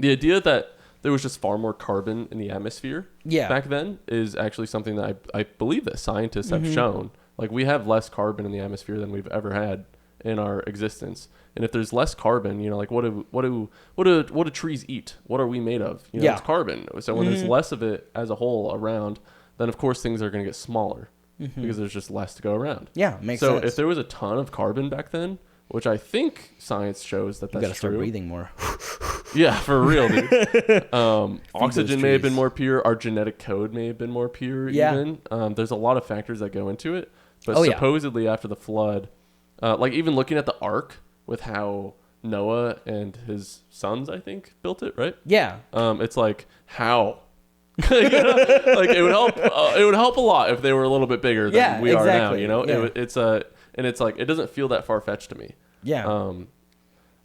idea that there was just far more carbon in the atmosphere Yeah. back then is actually something that I believe that scientists have shown. Like we have less carbon in the atmosphere than we've ever had in our existence. And if there's less carbon, you know, like what do trees eat? What are we made of? You know, Yeah. it's carbon. So when there's less of it as a whole around, then of course things are going to get smaller because there's just less to go around. Yeah, makes so sense. if there was a ton of carbon back then, which I think science shows that You that's gotta start true. breathing more. Yeah, for real, dude. Oxygen may have been trees. more pure. Our genetic code may have been more pure. Yeah. Even there's a lot of factors that go into it. But Oh, yeah. supposedly after the flood, like even looking at the ark with how Noah and his sons, I think, built it, right? Yeah. It's like how. You know? Like it would help. It would help a lot if they were a little bit bigger than we are now. exactly. You know, Yeah. and it's like it doesn't feel that far fetched to me. Yeah.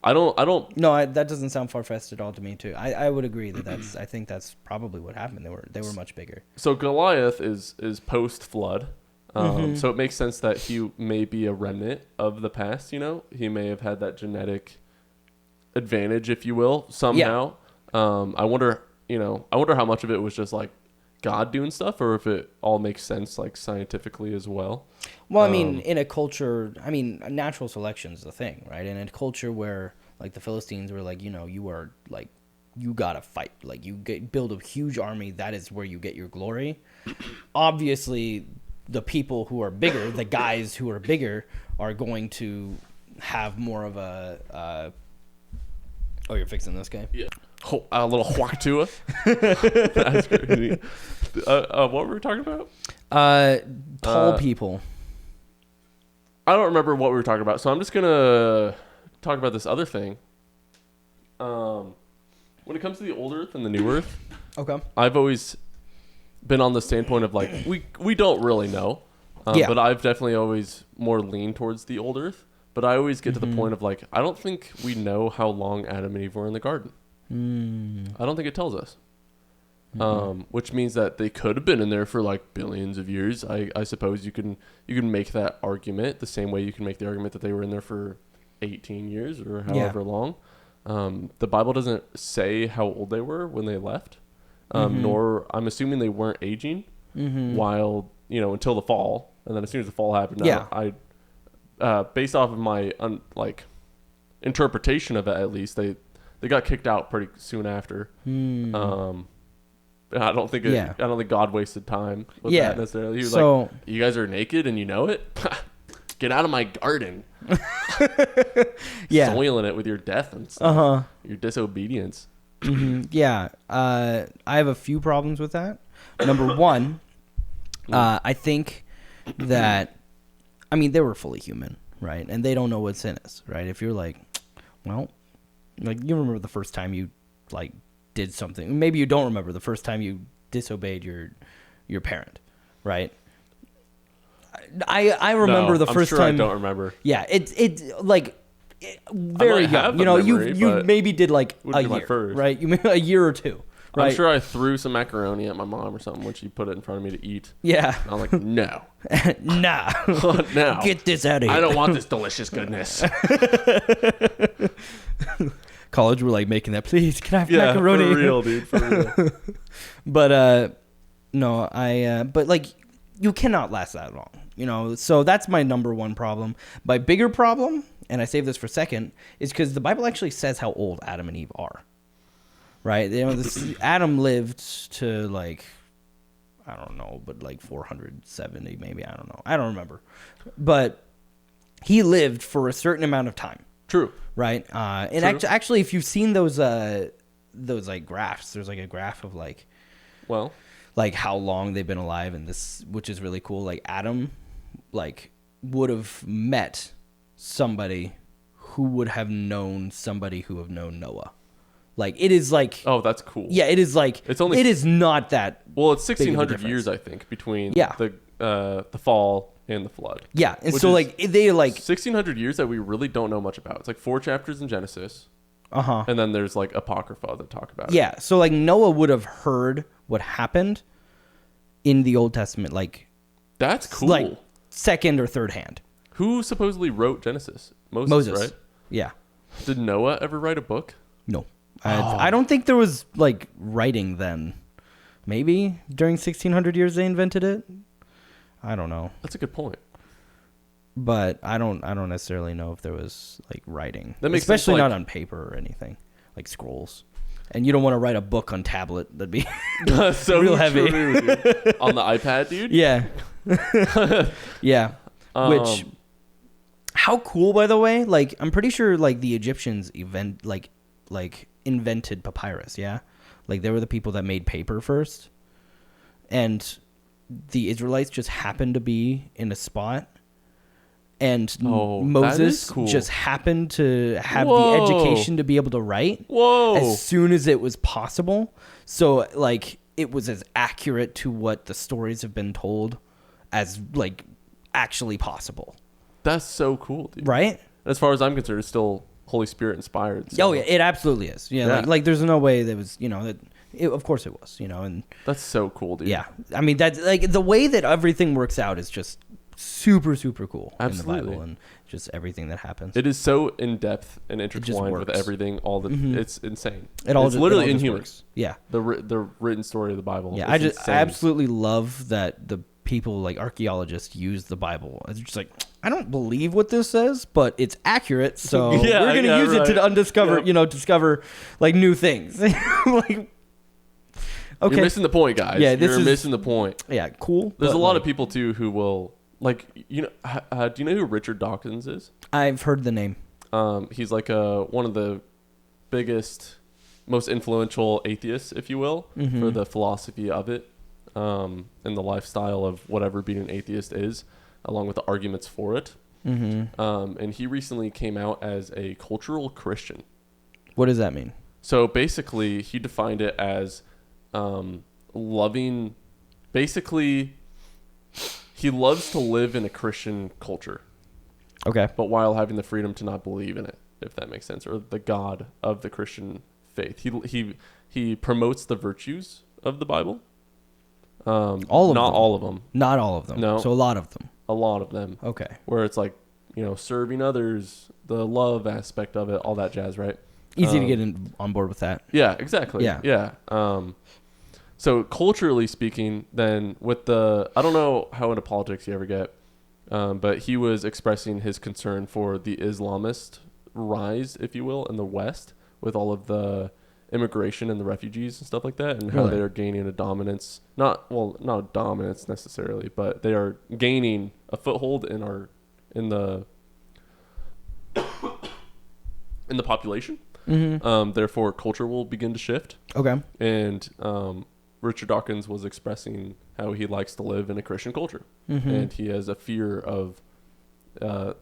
I don't. No, that doesn't sound far-fetched at all to me, too. I would agree that I think that's probably what happened. They were much bigger. So Goliath is post flood. Mm-hmm. So it makes sense that he may be a remnant of the past. You know, he may have had that genetic advantage, if you will, somehow. I wonder how much of it was just like God doing stuff, or if it all makes sense like scientifically as well. Well, I mean, in a culture, natural selection is a thing, right? In a culture where, like, the Philistines were like, you know, you are, like, you gotta fight. Like, build a huge army, that is where you get your glory. Obviously, the people who are bigger, the guys who are bigger, are going to have more of a... Oh, you're fixing this guy? Yeah. A little whack to it. That's crazy. What were we talking about? Tall people. I don't remember what we were talking about, so I'm just gonna talk about this other thing. When it comes to the old Earth and the new Earth, Okay. I've always been on the standpoint of like we don't really know, but I've definitely always more leaned towards the old Earth. But I always get to the point of like I don't think we know how long Adam and Eve were in the garden. I don't think it tells us. Which means that they could have been in there for like billions of years. I suppose you can make that argument the same way you can make the argument that they were in there for 18 years or however long. The Bible doesn't say how old they were when they left, nor I'm assuming they weren't aging while, you know, until the fall. And then as soon as the fall happened, based off of my interpretation of it, at least they got kicked out pretty soon after. I don't think God wasted time with that necessarily. He was like, "You guys are naked and you know it. Get out of my garden." Soiling it with your death and stuff. Your disobedience. Yeah. I have a few problems with that. Number one, I think that, they were fully human, right? And they don't know what's in us, right? If you're like, well, like you remember the first time you like did something. Maybe you don't remember the first time you disobeyed your parent, right? I remember the first time. I don't remember. Yeah, it's like very young. You know, you maybe did like a year, right? You maybe a year or two. Right? I'm sure I threw some macaroni at my mom or something when she put it in front of me to eat. Yeah. And I'm like, no. Nah. No. Get this out of here. I don't want this delicious goodness. College were like making that. Please, can I have macaroni? For real, dude. For real. But no, but like you cannot last that long. You know, so that's my number one problem. My bigger problem, and I save this for second, is because the Bible actually says how old Adam and Eve are. Right? You know, Adam lived to like, I don't know, but like 470 maybe. I don't know. I don't remember. But he lived for a certain amount of time. True. Right? And True. actually, if you've seen those like graphs, there's like a graph of like how long they've been alive, and this, which is really cool. Like Adam, like would have met somebody who would have known somebody who have known Noah. Like it is like, oh, that's cool. Yeah, it is like it is not that. Well, it's 1,600 years, I think, between the fall and the flood. Yeah, and so like they like 1,600 years that we really don't know much about. It's like 4 chapters in Genesis. And then there's like Apocrypha that talk about it. Yeah, so like Noah would have heard what happened in the Old Testament, like that's cool. Like second or third hand. Who supposedly wrote Genesis? Moses, right? Yeah. Did Noah ever write a book? No. I don't think there was like writing then. Maybe during 1,600 years they invented it. I don't know. That's a good point. but I don't necessarily know if there was like writing. That makes sense, especially like- not on paper or anything, like scrolls. And you don't want to write a book on tablet. That'd be So real heavy. true, dude. On the iPad, dude. Yeah. Yeah. Which, Um, how cool, by the way. Like, I'm pretty sure like the Egyptians invented papyrus. Yeah. Like, they were the people that made paper first, and the Israelites just happened to be in a spot, and Oh, that Moses is cool. just happened to have Whoa. the education to be able to write Whoa. as soon as it was possible. So like it was as accurate to what the stories have been told as like actually possible, That's so cool, dude. right? As far as I'm concerned, it's still Holy Spirit inspired. Oh So yeah, it absolutely is. Yeah, Yeah. Like there's no way that was, that of course it was, and that's so cool, dude. yeah. I mean, that's like the way that everything works out is just super super cool Absolutely. in the Bible, and just everything that happens. It is so in depth and intertwined with works. everything. All the Mhm. it's insane. It all it's just, literally it all just inhuman. works. Yeah. The written story of the Bible. Yeah, is I insane. absolutely love that the people like archaeologists use the Bible. It's just like, I don't believe what this says, but it's accurate, so Yeah, we're gonna yeah, use it right. to undiscover, Yep. discover like new things. Like, okay, You're missing the point, guys. Yeah, this You're is- missing the point. yeah, cool. There's but, a lot like, of people too who will like do you know who Richard Dawkins is? I've heard the name. He's like one of the biggest, most influential atheists, if you will, Mhm. for the philosophy of it, and the lifestyle of whatever being an atheist is, along with the arguments for it. Mm-hmm. And he recently came out as a cultural Christian. What does that mean? So basically, he defined it as loving. Basically, he loves to live in a Christian culture, Okay. but while having the freedom to not believe in it, if that makes sense, or the God of the Christian faith. He promotes the virtues of the Bible. All of not them? all of them, Not all of them. No. So a lot of them. a lot of them, Okay. where it's like serving others, the love aspect of it, all that jazz, right? Easy to get on board with that. Yeah, exactly. Yeah. Yeah. So culturally speaking, then with I don't know how into politics you ever get, but he was expressing his concern for the Islamist rise, if you will, in the West with all of the immigration and the refugees and stuff like that, and how Really? they are gaining a dominance. Not dominance necessarily, but they are gaining a foothold in the population. Mm-hmm. Therefore, culture will begin to shift. Okay. And Richard Dawkins was expressing how he likes to live in a Christian culture. Mm-hmm. And he has a fear of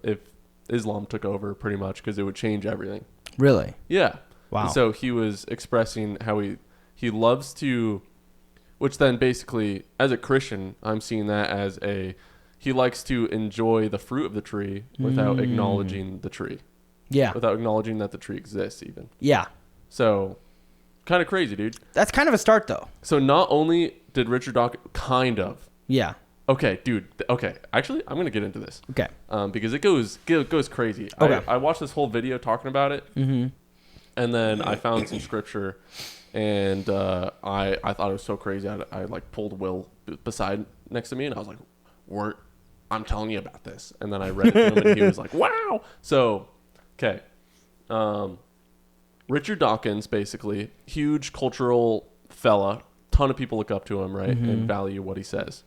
if Islam took over, pretty much, because it would change everything. Really? Yeah. Wow. And so he was expressing how he loves to, which then basically, as a Christian, I'm seeing that as he likes to enjoy the fruit of the tree without acknowledging the tree. Yeah. Without acknowledging that the tree exists even. Yeah. So, kind of crazy, dude. That's kind of a start, though. So not only did Richard Dawkins kind of Yeah. okay, dude. Okay, actually, I'm gonna get into this Okay. because it goes crazy. Okay. I watched this whole video talking about it, Mm-hmm. and then I found some scripture, and I thought it was so crazy. I like pulled Will beside next to me, and I was like, I'm telling you about this." And then I read it to him, and he was like, "Wow!" So, okay. Richard Dawkins, basically, huge cultural fella. Ton of people look up to him, right, and value what he says.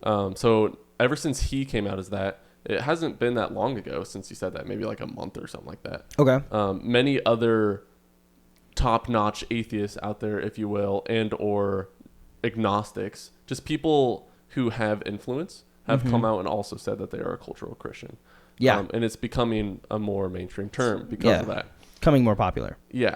So ever since he came out as that, it hasn't been that long ago since he said that, maybe like a month or something like that. Okay. Many other top-notch atheists out there, if you will, and or agnostics, just people who have influence, have come out and also said that they are a cultural Christian. Yeah. And it's becoming a more mainstream term because of that. Coming more popular. Yeah.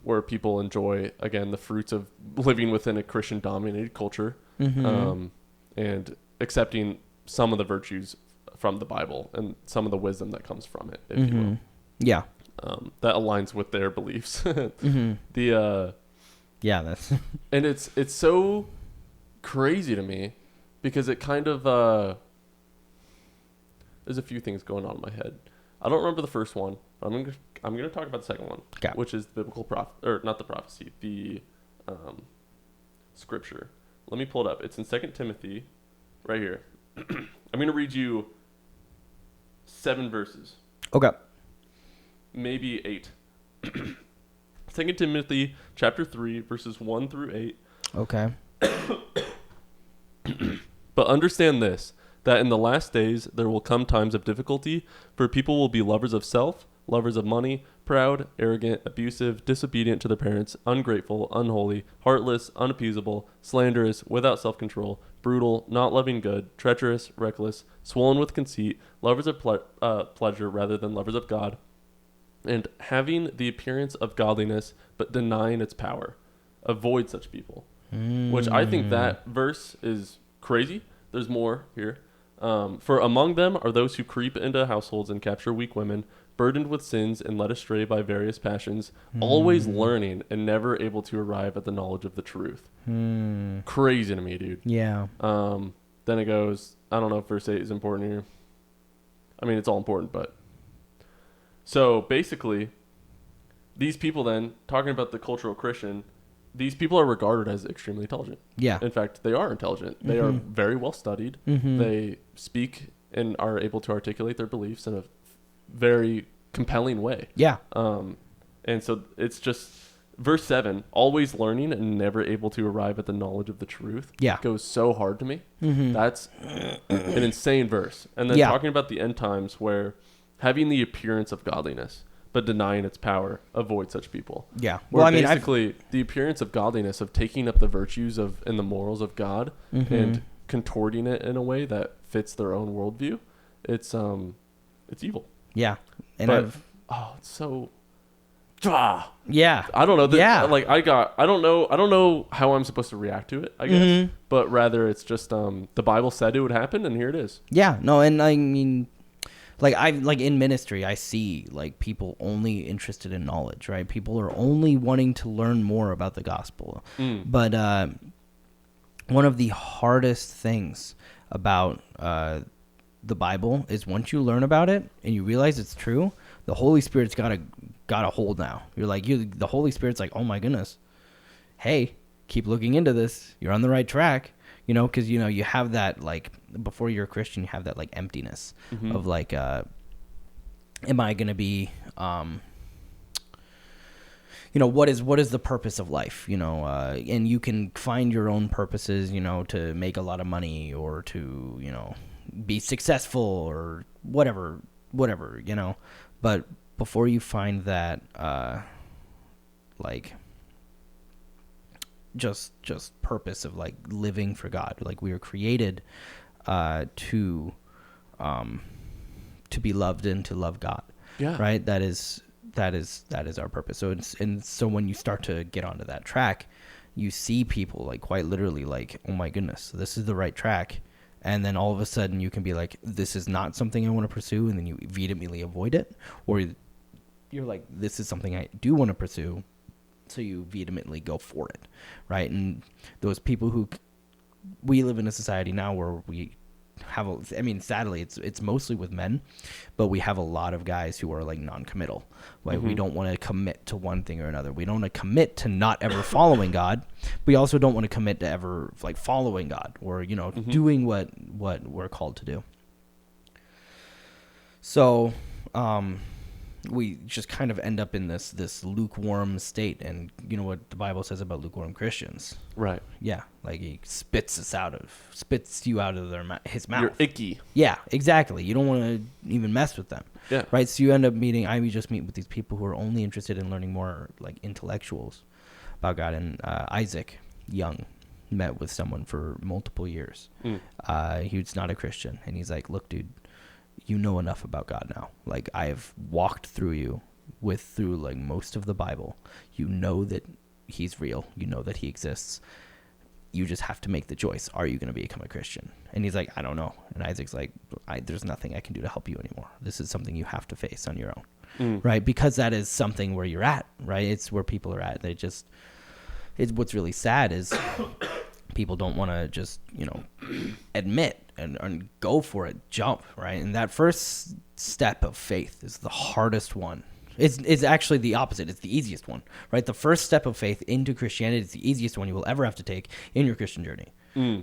Where people enjoy, again, the fruits of living within a Christian-dominated culture, and accepting some of the virtues from the Bible and some of the wisdom that comes from it, if you will. Yeah. That aligns with their beliefs. Yeah, that's And it's so crazy to me because it kind of there's a few things going on in my head. I don't remember the first one, but I'm gonna talk about the second one, Okay. which is the biblical or not the prophecy, the scripture. Let me pull it up. It's in 2 Timothy, right here. I'm gonna read you 7 verses, Okay. maybe 8. 2 Timothy chapter 3, verses 1 through 8. Okay. But understand this, that in the last days there will come times of difficulty, for people will be lovers of self, lovers of money, proud, arrogant, abusive, disobedient to their parents, ungrateful, unholy, heartless, unappeasable, slanderous, without self-control, brutal, not loving good, treacherous, reckless, swollen with conceit, lovers of pleasure rather than lovers of God, and having the appearance of godliness but denying its power. Avoid such people. Which I think that verse is crazy. There's more here. For among them are those who creep into households and capture weak women, burdened with sins and led astray by various passions, always learning and never able to arrive at the knowledge of the truth. Crazy to me, dude. Yeah. Then it goes, I don't know if verse 8 is important here. I mean, it's all important, but. So basically, these people then, talking about the cultural Christian, these people are regarded as extremely intelligent. Yeah. In fact, they are intelligent. They are very well studied. They speak and are able to articulate their beliefs in a very compelling way. Yeah. And so it's just verse 7, always learning and never able to arrive at the knowledge of the truth. Yeah. Goes so hard to me. That's an insane verse. And then talking about the end times where having the appearance of godliness but denying its power, avoid such people. Yeah. Well, I mean, basically, the appearance of godliness, of taking up the virtues of and the morals of God and contorting it in a way that fits their own worldview, it's evil. Yeah. And but, it's so. Yeah. I don't know. Like I don't know how I'm supposed to react to it, I guess. But rather, it's just the Bible said it would happen, and here it is. Yeah. No, and I mean, like in ministry, I see like people only interested in knowledge, right? People are only wanting to learn more about the gospel. But one of the hardest things about the Bible is once you learn about it and you realize it's true, the Holy Spirit's got a hold now. You're like, the Holy Spirit's like, oh my goodness, hey, keep looking into this. You're on the right track. You know, because, you know, you have that, like, before you're a Christian, you have that, like, emptiness of, like, am I going to be, you know, what is the purpose of life, you know, and you can find your own purposes, you know, to make a lot of money or to, you know, be successful or whatever, you know, but before you find that, like, just purpose of like living for God, like we were created to be loved and to love God. Yeah. Right. That is our purpose. So when you start to get onto that track, you see people like quite literally like, oh my goodness, this is the right track. And then all of a sudden you can be like, this is not something I want to pursue. And then you vehemently avoid it. Or you're like, this is something I do want to pursue. So you vehemently go for it, right? And those people who we live in a society now where we have, I mean, sadly, it's mostly with men, but we have a lot of guys who are like non-committal. Like we don't want to commit to one thing or another. We don't want to commit to not ever following God. We also don't want to commit to ever like following God or, you know, doing what we're called to do. So, we just kind of end up in this lukewarm state. And you know what the Bible says about lukewarm Christians, right? Yeah, like he spits you out of his mouth. You're icky. Yeah, exactly. You don't want to even mess with them. Yeah, right. So you end up we just meet with these people who are only interested in learning more, like intellectuals about God. And Isaac Young met with someone for multiple years. He was not a Christian, and he's like, look, dude, you know enough about God now. Like I've walked through like most of the Bible. You know that he's real. You know that he exists. You just have to make the choice. Are you going to become a Christian? And he's like, I don't know. And Isaac's like, there's nothing I can do to help you anymore. This is something you have to face on your own. Right? Because that is something where you're at, right? It's where people are at. What's really sad is people don't want to just, you know, admit and go for it, jump, right? And that first step of faith is the hardest one It's actually the opposite. It's the easiest one, right? The first step of faith into Christianity is the easiest one you will ever have to take in your Christian journey,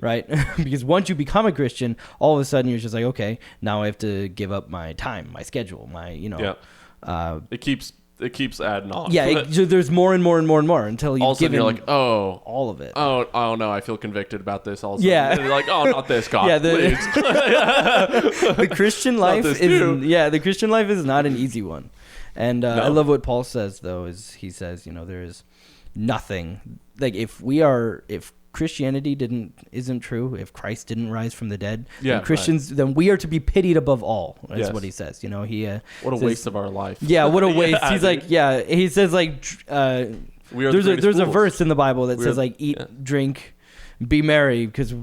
right? Because once you become a Christian, all of a sudden you're just like, okay, now I have to give up my time, my schedule, It keeps adding on. Yeah, there's more and more and more and more until you've given you're like, oh, all of it. Oh no, I feel convicted about this also. Yeah. And you're like, oh, not this, God, Yeah, please. the Christian life this is too. the Christian life is not an easy one. And I love what Paul says though, is he says, there is nothing like if Christianity isn't true, if Christ didn't rise from the dead, then Christians, then we are to be pitied above all. That's what he says. He what a waste of our life. Yeah, what a waste. He's like, he says like, there's a verse in the Bible that says like, eat, drink, be merry, because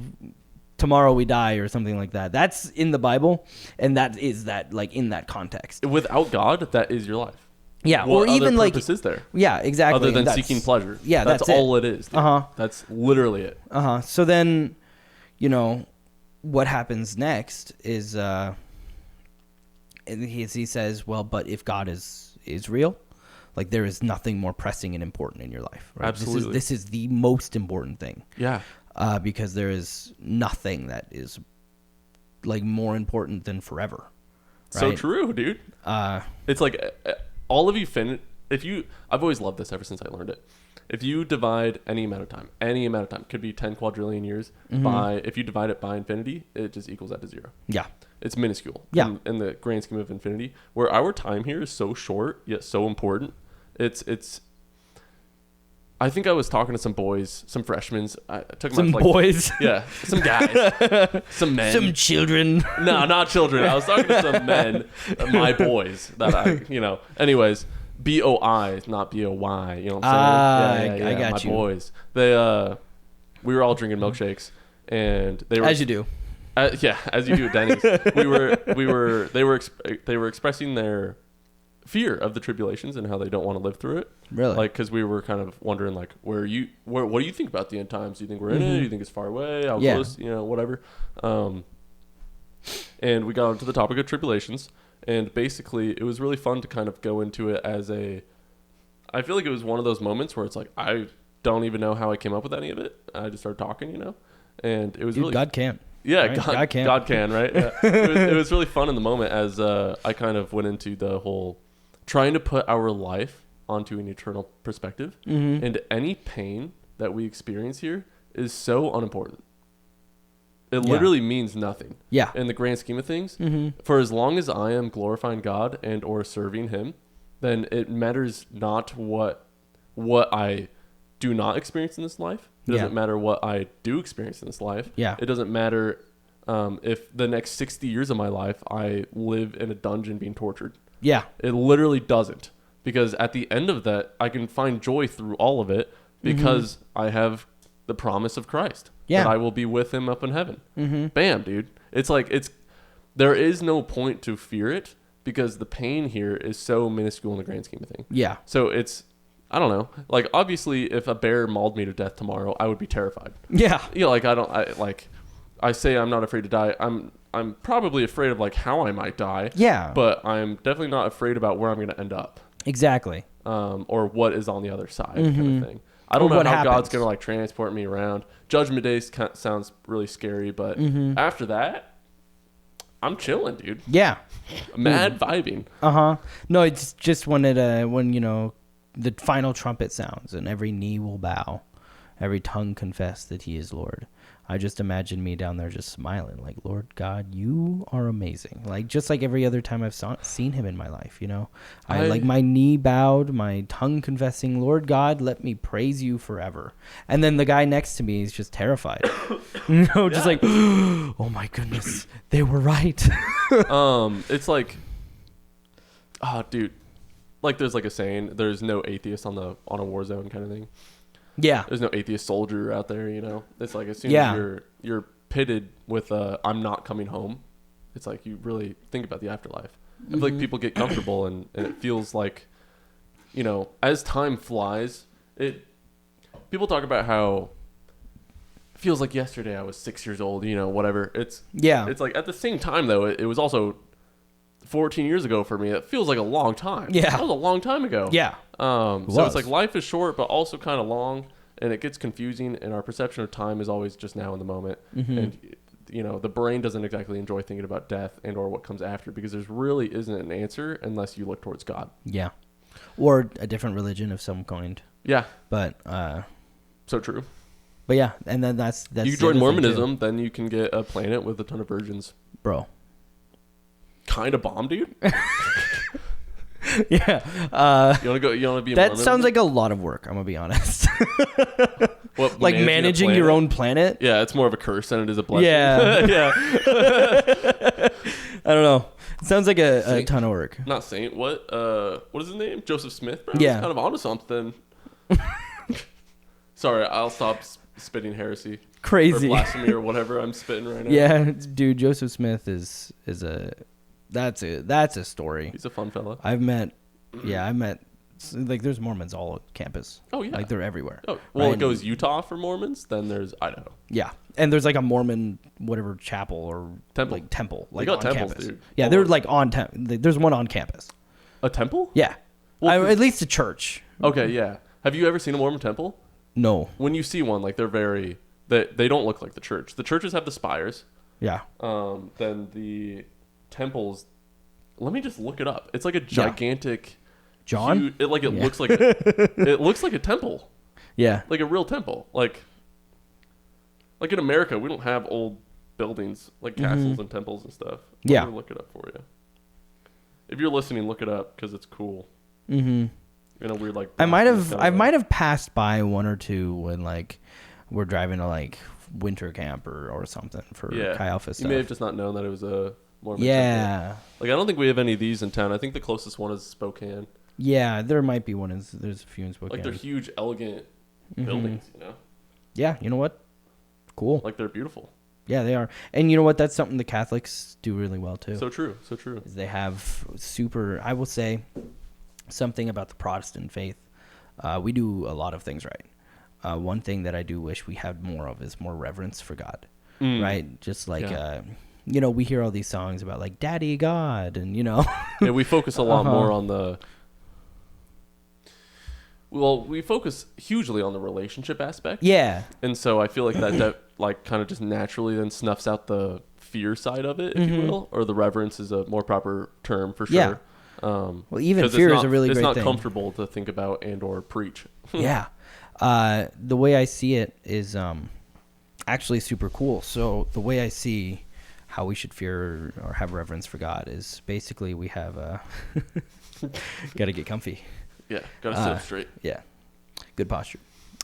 tomorrow we die, or something like that. That's in the Bible, and that is that like in that context. Without God, that is your life. Yeah, what or even like is there? Yeah, exactly. Other than seeking pleasure. Yeah, that's all it is. Dude. That's literally it. So then, what happens next is he says, well, but if God is real, like there is nothing more pressing and important in your life. Right? Absolutely, this is the most important thing. Yeah. Because there is nothing that is like more important than forever. Right? So true, dude. It's like all of you I've always loved this ever since I learned it. If you divide any amount of time, could be 10 quadrillion years, if you divide it by infinity, it just equals that to zero. Yeah. It's minuscule. Yeah. In the grand scheme of infinity, where our time here is so short yet so important. It's I think I was talking to some boys, some freshmen. I took some boys. Yeah, some guys, some men, some children. No, not children. I was talking to some men, my boys. Anyways, BOI, not BOY. You know what I'm saying? Yeah, I got my you. boys. They we were all drinking milkshakes, and they were as you do. As you do at Denny's. They were expressing their fear of the tribulations and how they don't want to live through it. Really? Like, because we were kind of wondering, like, what do you think about the end times? Do you think we're in it? Do you think it's far away? How close? Whatever. And we got onto the topic of tribulations, and basically it was really fun to kind of go into it I feel like it was one of those moments where it's like, I don't even know how I came up with any of it. I just started talking, and it was really... God can. Yeah, right? God can. God can, right? Yeah. it was really fun in the moment as I kind of went into the whole trying to put our life onto an eternal perspective. And any pain that we experience here is so unimportant. It literally means nothing. Yeah. In the grand scheme of things, for as long as I am glorifying God and or serving Him, then it matters not what I do not experience in this life. It doesn't matter what I do experience in this life. Yeah. It doesn't matter if the next 60 years of my life I live in a dungeon being tortured. Yeah. It literally doesn't. Because at the end of that, I can find joy through all of it because I have the promise of Christ. Yeah. That I will be with Him up in heaven. Bam, dude. It's like, there is no point to fear it because the pain here is so minuscule in the grand scheme of things. Yeah. So I don't know. Like, obviously, if a bear mauled me to death tomorrow, I would be terrified. Yeah. I say I'm not afraid to die. I'm probably afraid of, like, how I might die. Yeah. But I'm definitely not afraid about where I'm going to end up. Exactly. Or what is on the other side kind of thing. I don't know how God's going to, like, transport me around. Judgment Day sounds really scary, but after that, I'm chilling, dude. Yeah. Mad vibing. No, it's just when the final trumpet sounds and every knee will bow, every tongue confess that He is Lord. I just imagine me down there just smiling like, Lord God, you are amazing. Like, just like every other time I've seen Him in my life, I like my knee bowed, my tongue confessing, Lord God, let me praise you forever. And then the guy next to me is just terrified, just like, oh my goodness, they were right. It's like, dude, like there's like a saying, there's no atheist on a war zone kind of thing. Yeah. There's no atheist soldier out there, It's like as soon as you're pitted with I'm not coming home, it's like you really think about the afterlife. I feel like people get comfortable and it feels like, as time flies, people talk about how it feels like yesterday I was 6 years old, whatever. It's like at the same time though, it was also 14 years ago for me. It feels like a long time. Yeah. That was a long time ago. Yeah. So it's like life is short, but also kind of long, and it gets confusing, and our perception of time is always just now in the moment. And, the brain doesn't exactly enjoy thinking about death and or what comes after, because there really isn't an answer unless you look towards God. Yeah. Or a different religion of some kind. Yeah. But, so true. But yeah, and then that's you join Mormonism, then you can get a planet with a ton of virgins. Bro. Kind of bomb, dude. Yeah. You want to be a that Mormon? sounds like a lot of work, I'm going to be honest. What, like managing your own planet? Yeah, it's more of a curse than it is a blessing. Yeah. Yeah. I don't know. It sounds like a ton of work. Not Saint. What is his name? Joseph Smith, bro? Yeah. He's kind of onto something. Sorry, I'll stop spitting heresy. Crazy. Or blasphemy or whatever I'm spitting right now. Yeah, dude, Joseph Smith is that's a story. He's a fun fella. I've met like there's Mormons all on campus. Oh yeah. Like they're everywhere. Oh, well, right? It goes Utah for Mormons, then there's Idaho. Yeah. And there's like a Mormon whatever chapel or temple like got on temples, campus. dude. Yeah, they're like there's one on campus. A temple? Yeah. Well, at least a church. Okay, yeah. Have you ever seen a Mormon temple? No. When you see one, like they don't look like the church. The churches have the spires. Yeah. Then the temples. Let me just look it up. It's like a gigantic. John. It looks like it looks like a temple. Yeah. Like a real temple. Like in America, we don't have old buildings like castles and temples and stuff. Yeah. Let me look it up for you. If you're listening, look it up because it's cool. Mm-hmm. In a weird like. I might have passed by one or two when like we're driving to like winter camp or something for Chi Alpha stuff. You may have just not known that it was a Mormon temple. Like I don't think we have any of these in town. I think the closest one is Spokane. Yeah, there might be one. There's a few in Spokane. Like they're huge, elegant buildings, you know? Yeah, you know what? Cool. Like they're beautiful. Yeah, they are. And you know what? That's something the Catholics do really well too. So true. Is they have I will say, something about the Protestant faith. We do a lot of things right. One thing that I do wish we had more of is more reverence for God. Right? Just like, we hear all these songs about like Daddy God and, Yeah, we focus a lot more on we focus hugely on the relationship aspect. Yeah. And so I feel like that like kind of just naturally then snuffs out the fear side of it, if you will, or the reverence is a more proper term for sure. Yeah. Well, even fear is a really great thing. It's not comfortable to think about and or preach. Yeah. The way I see it is actually super cool. So the way I see how we should fear or have reverence for God is basically we have got to get comfy. Yeah, got to sit up straight. Yeah, good posture.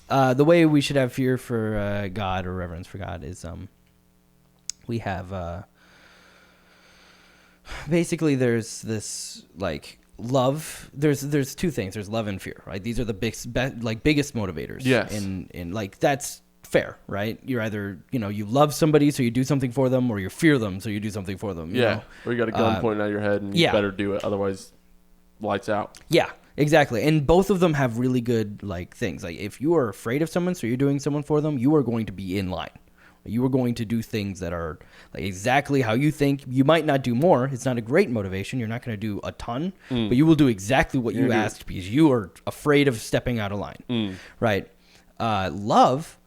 The way we should have fear for God or reverence for God is we have basically there's this like love. There's two things. There's love and fear, right? These are the biggest motivators. Yes. In like that's fair, right? You're either you love somebody so you do something for them, or you fear them so you do something for them. Yeah. Or you got a gun pointing at your head and you better do it, otherwise lights out. Yeah. Exactly. And both of them have really good like things. Like if you are afraid of someone, so you're doing someone for them, you are going to be in line. You are going to do things that are like exactly how you think. You might not do more. It's not a great motivation. You're not going to do a ton, but you will do exactly what you asked because you are afraid of stepping out of line. Right. Love,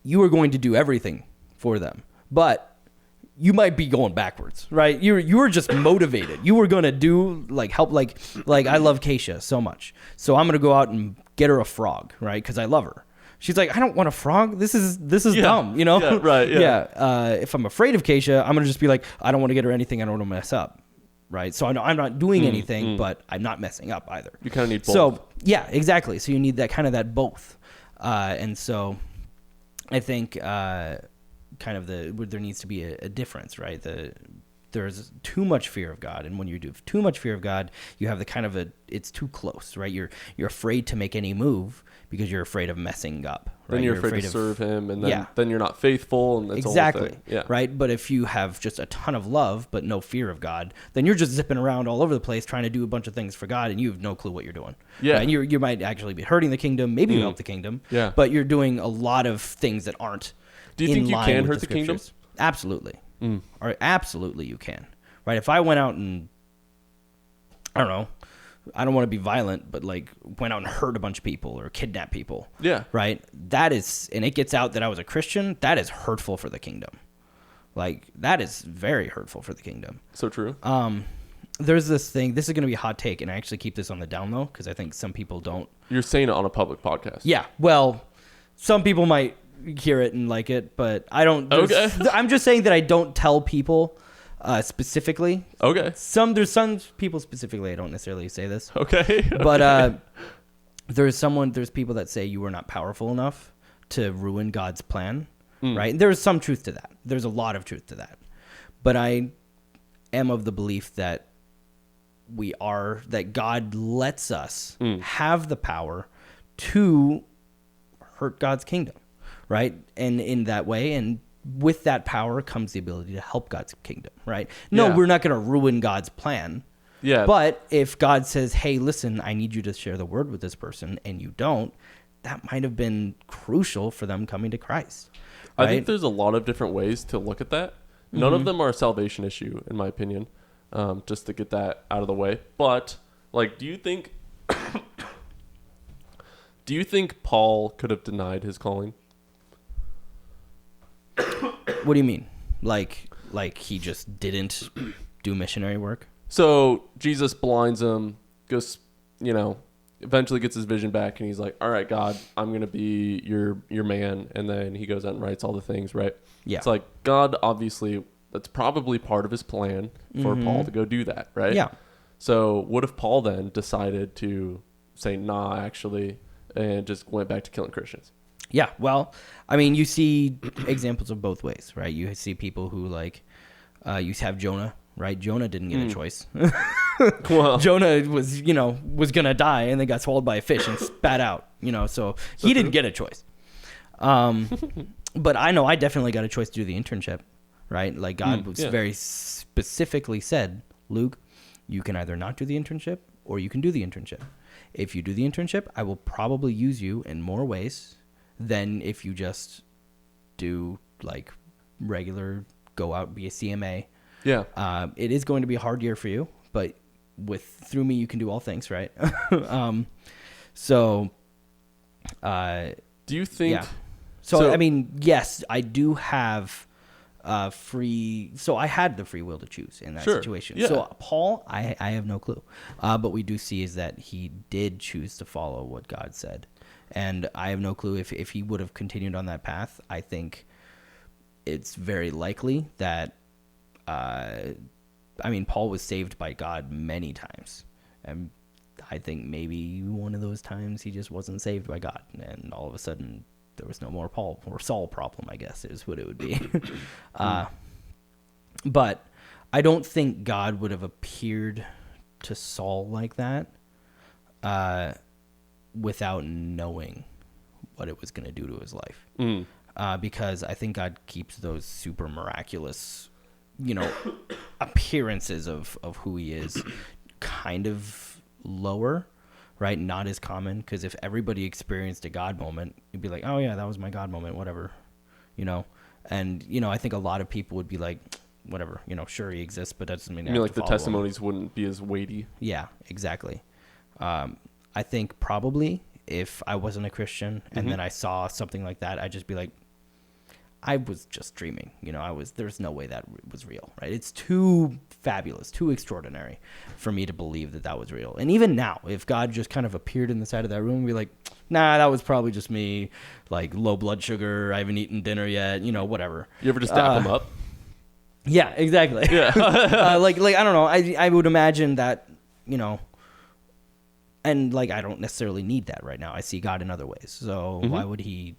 you are going to do everything for them, but you might be going backwards, right? You were just motivated. You were gonna do like help, like I love Keisha so much, so I'm gonna go out and get her a frog, right? Because I love her. She's like, I don't want a frog. This is dumb, Yeah, right. Yeah. If I'm afraid of Keisha, I'm gonna just be like, I don't want to get her anything. I don't want to mess up, right? So I know I'm not doing anything, but I'm not messing up either. You kind of need both. So yeah, exactly. So you need that both, and so I think. Kind of there needs to be a difference, right? There's too much fear of God, and when you do too much fear of God, you have the kind of it's too close, right? You're afraid to make any move because you're afraid of messing up. Right? Then you're afraid to serve Him, and then you're not faithful, and it's exactly all the thing. Yeah, right. But if you have just a ton of love but no fear of God, then you're just zipping around all over the place trying to do a bunch of things for God, and you have no clue what you're doing. Yeah, right? And you might actually be hurting the kingdom. Maybe you help the kingdom. Yeah, but you're doing a lot of things that aren't. Do you think you can hurt the kingdom? Absolutely. Or absolutely you can. Right? If I went out and I don't know, I don't want to be violent, but like went out and hurt a bunch of people or kidnapped people. Yeah. Right. That is, and it gets out that I was a Christian. That is hurtful for the kingdom. Like that is very hurtful for the kingdom. So true. There's this thing. This is going to be a hot take, and I actually keep this on the down low because I think some people don't. You're saying it on a public podcast. Yeah. Well, some people might hear it and like it, but I don't. Okay. I'm just saying that I don't tell people specifically. Okay. There's some people specifically. I don't necessarily say this. Okay. But there's people that say you are not powerful enough to ruin God's plan. Right. And there's some truth to that. There's a lot of truth to that. But I am of the belief that that God lets us have the power to hurt God's kingdom. Right. And in that way, and with that power comes the ability to help God's kingdom. Right. No, Yeah. we're not going to ruin God's plan. Yeah. But if God says, hey, listen, I need you to share the word with this person, and you don't, that might have been crucial for them coming to Christ. I think there's a lot of different ways to look at that. None of them are a salvation issue, in my opinion, just to get that out of the way. But, like, do you think Paul could have denied his calling? What do you mean? Like he just didn't do missionary work? So Jesus blinds him, goes, eventually gets his vision back, and he's like, all right, God, I'm going to be your man. And then he goes out and writes all the things, right? Yeah. It's like God, obviously, that's probably part of his plan for Paul to go do that, right? Yeah. So what if Paul then decided to say, nah, actually, and just went back to killing Christians? Yeah. Well, I mean, you see examples of both ways, right? You see people who you have Jonah, right? Jonah didn't get a choice. Well, Jonah was going to die and then got swallowed by a fish and spat out, so he didn't get a choice. But I know I definitely got a choice to do the internship, right? Like God was very specifically said, Luke, you can either not do the internship or you can do the internship. If you do the internship, I will probably use you in more ways than if you just do like regular go out, be a CMA. yeah. It is going to be a hard year for you, but through me, you can do all things, right? Do you think... Yeah. So, I mean, yes, I do have free... So I had the free will to choose in that situation. Yeah. So Paul, I have no clue. But we do see is that he did choose to follow what God said. And I have no clue if he would have continued on that path. I think it's very likely that... Paul was saved by God many times. And I think maybe one of those times he just wasn't saved by God. And all of a sudden... there was no more Paul or Saul problem, I guess, is what it would be. But I don't think God would have appeared to Saul like that without knowing what it was going to do to his life. Because I think God keeps those super miraculous, appearances of who he is kind of lower. Right, not as common, because if everybody experienced a God moment, you'd be like, oh yeah, that was my God moment, whatever, And I think a lot of people would be like, whatever, sure he exists, but that doesn't mean. I mean, like the testimonies wouldn't be as weighty. Yeah, exactly. I think probably if I wasn't a Christian and then I saw something like that, I'd just be like, I was just dreaming. There's no way that was real, right? It's too fabulous, too extraordinary for me to believe that was real. And even now, if God just kind of appeared in the side of that room, we'd be like, nah, that was probably just me, like low blood sugar, I haven't eaten dinner yet, whatever. You ever just dap him up? Yeah, exactly. Yeah. I don't know. I would imagine that, and I don't necessarily need that right now. I see God in other ways. So why would he...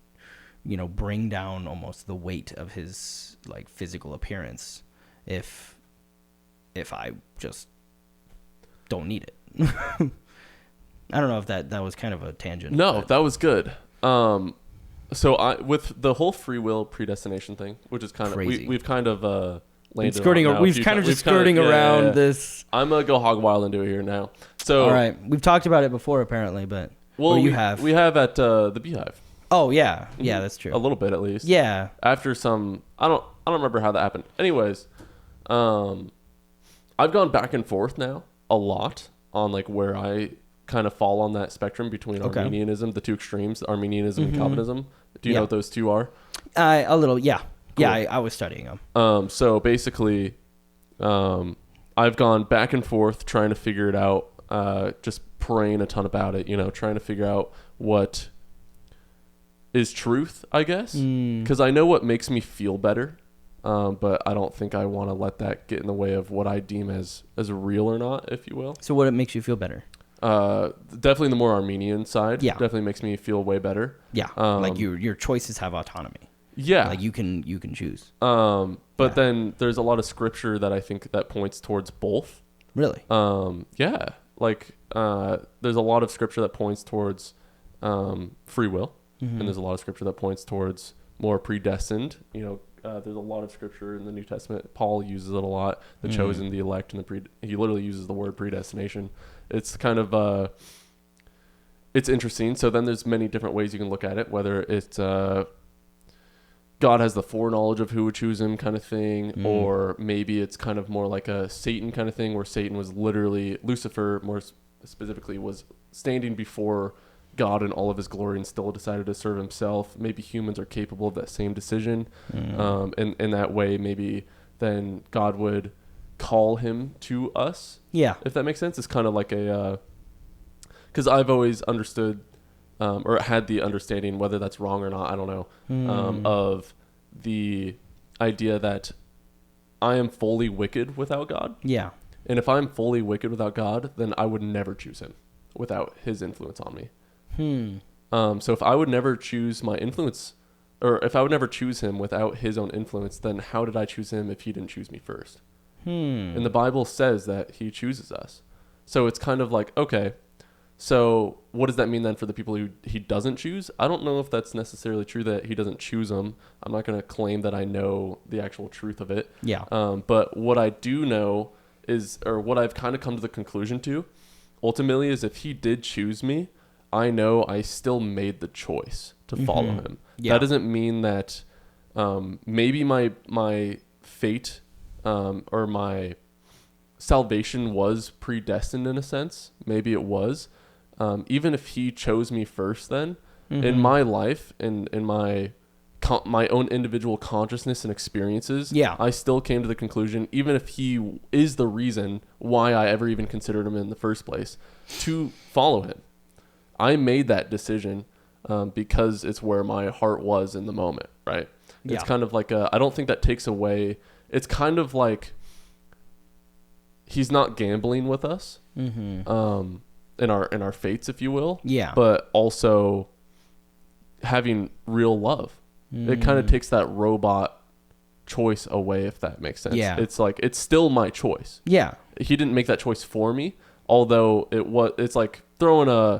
bring down almost the weight of his physical appearance if I just don't need it. I don't know if that was kind of a tangent. No, but. that was good. So with the whole free will predestination thing, which is kind of Crazy. we've kind of landed skirting. on now We've kind of just skirting around this. I'm gonna go hog wild into it here now. So all right, we've talked about it before apparently, but we have at the Beehive. Oh yeah, yeah, that's true. A little bit at least. Yeah. After some, I don't remember how that happened. Anyways, I've gone back and forth now a lot on like where I kind of fall on that spectrum between Arminianism, the two extremes, Arminianism and Calvinism. Do you know what those two are? A little, yeah. Cool. Yeah, I was studying them. So basically, I've gone back and forth trying to figure it out, just praying a ton about it, trying to figure out what is truth, I guess. Because I know what makes me feel better, but I don't think I want to let that get in the way of what I deem as real or not, if you will. So what makes you feel better? Definitely the more Armenian side. Yeah. Definitely makes me feel way better. Yeah. Like your choices have autonomy. Yeah. Like you can choose. But then there's a lot of scripture that I think that points towards both. Really? Yeah. Like there's a lot of scripture that points towards free will, and there's a lot of scripture that points towards more predestined. There's a lot of scripture in the New Testament. Paul uses it a lot. The chosen, the elect, and he literally uses the word predestination. It's kind of it's interesting. So then there's many different ways you can look at it, whether it's God has the foreknowledge of who would choose him kind of thing, or maybe it's kind of more like a Satan kind of thing, where Satan was literally, Lucifer more specifically, was standing before God in all of his glory and still decided to serve himself. Maybe humans are capable of that same decision. And in that way, maybe then God would call him to us. Yeah. If that makes sense. It's kind of like because I've always understood or had the understanding, whether that's wrong or not, I don't know, of the idea that I am fully wicked without God. Yeah. And if I'm fully wicked without God, then I would never choose him without his influence on me. So if I would never choose my influence, or if I would never choose him without his own influence, then how did I choose him if he didn't choose me first? And the Bible says that he chooses us. So it's kind of like, okay, so what does that mean then for the people who he doesn't choose? I don't know if that's necessarily true that he doesn't choose them. I'm not going to claim that I know the actual truth of it. Yeah. But what I do know is, or what I've kind of come to the conclusion to, ultimately, is if he did choose me, I know I still made the choice to follow him. Yeah. That doesn't mean that maybe my fate or my salvation was predestined in a sense. Maybe it was. Even if he chose me first, then in my life and in my own individual consciousness and experiences, I still came to the conclusion, even if he is the reason why I ever even considered him in the first place, to follow him. I made that decision because it's where my heart was in the moment, right? It's kind of like I don't think that takes away. It's kind of like he's not gambling with us in our fates, if you will. Yeah. But also having real love. It kind of takes that robot choice away, if that makes sense. Yeah. It's like, it's still my choice. Yeah. He didn't make that choice for me, although it's like throwing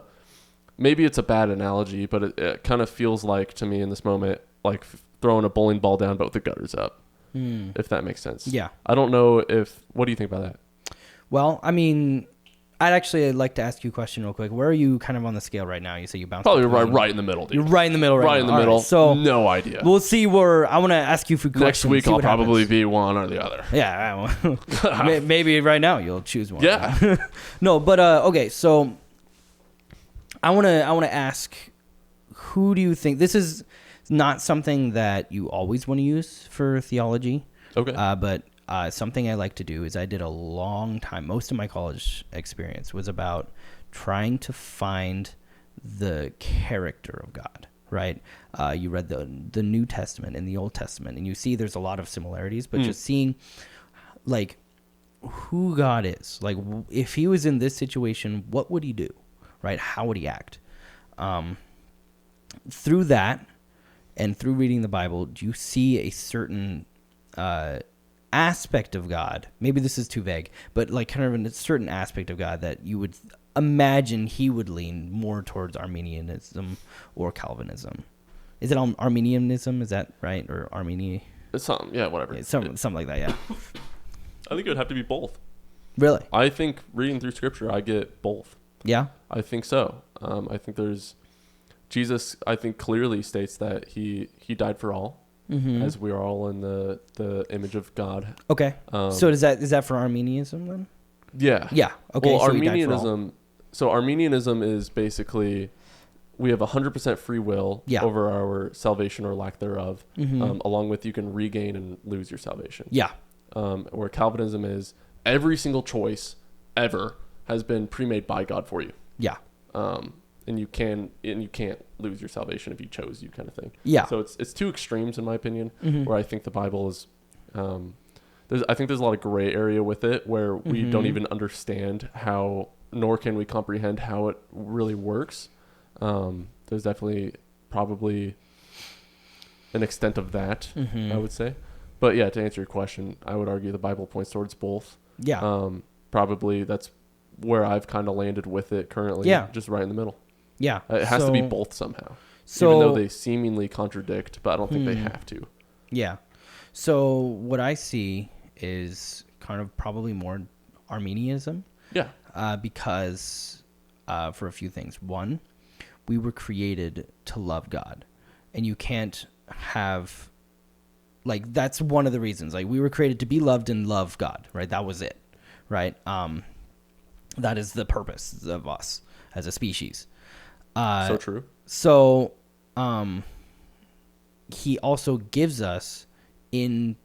maybe it's a bad analogy, but it kind of feels like to me in this moment, like throwing a bowling ball down, but with the gutters up, if that makes sense. Yeah. I don't know what do you think about that? Well, I mean, I'd like to ask you a question real quick. Where are you kind of on the scale right now? You say you bounced probably right in the middle, dude. You're right in the middle right now. In the middle. Right, so no idea. We'll see where I want to ask you a few questions. Next week I'll probably be one or the other. Yeah. Maybe right now you'll choose one. Yeah. No, but okay, so I want to ask, who do you think, this is not something that you always want to use for theology. Okay. But something I like to do is I did a long time, most of my college experience was about trying to find the character of God, right? You read the New Testament and the Old Testament, and you see there's a lot of similarities, but just seeing like who God is, like if he was in this situation, what would he do, right? How would he act? Through that and through reading the Bible, do you see a certain aspect of God, maybe this is too vague, but like kind of a certain aspect of God that you would imagine he would lean more towards Arminianism or Calvinism? Is it Arminianism? Is that right? Or Armenia? It's something, yeah, whatever. Something like that, yeah. I think it would have to be both. Really? I think reading through Scripture, I get both. Yeah? I think so. I think Jesus, I think, clearly states that he died for all. As we are all in the image of God. Okay. So is that for Arminianism then? Yeah. Yeah. Okay. Well, so he died for all. Arminianism is basically we have 100% free will Yeah. over our salvation or lack thereof, Mhm. along with you can regain and lose your salvation. Yeah. Where Calvinism is every single choice ever has been pre-made by God for you. Yeah. And you can't lose your salvation if you chose you, kind of thing. Yeah. So it's two extremes in my opinion, Mhm. where I think the Bible is I think there's a lot of gray area with it where we don't even understand how, nor can we comprehend how it really works. There's definitely probably an extent of that, I would say. But yeah, to answer your question, I would argue the Bible points towards both. Yeah. Probably that's where I've kind of landed with it currently. Yeah. Just right in the middle. Yeah. It has to be both somehow. So, even though they seemingly contradict, but I don't think they have to. Yeah. So what I see is kind of probably more Arminianism. Yeah. Because for a few things. One, we were created to love God, and you can't have, like, that's one of the reasons. Like, we were created to be loved and love God, right? That was it, right? That is the purpose of us as a species. So true. So, he also gives us he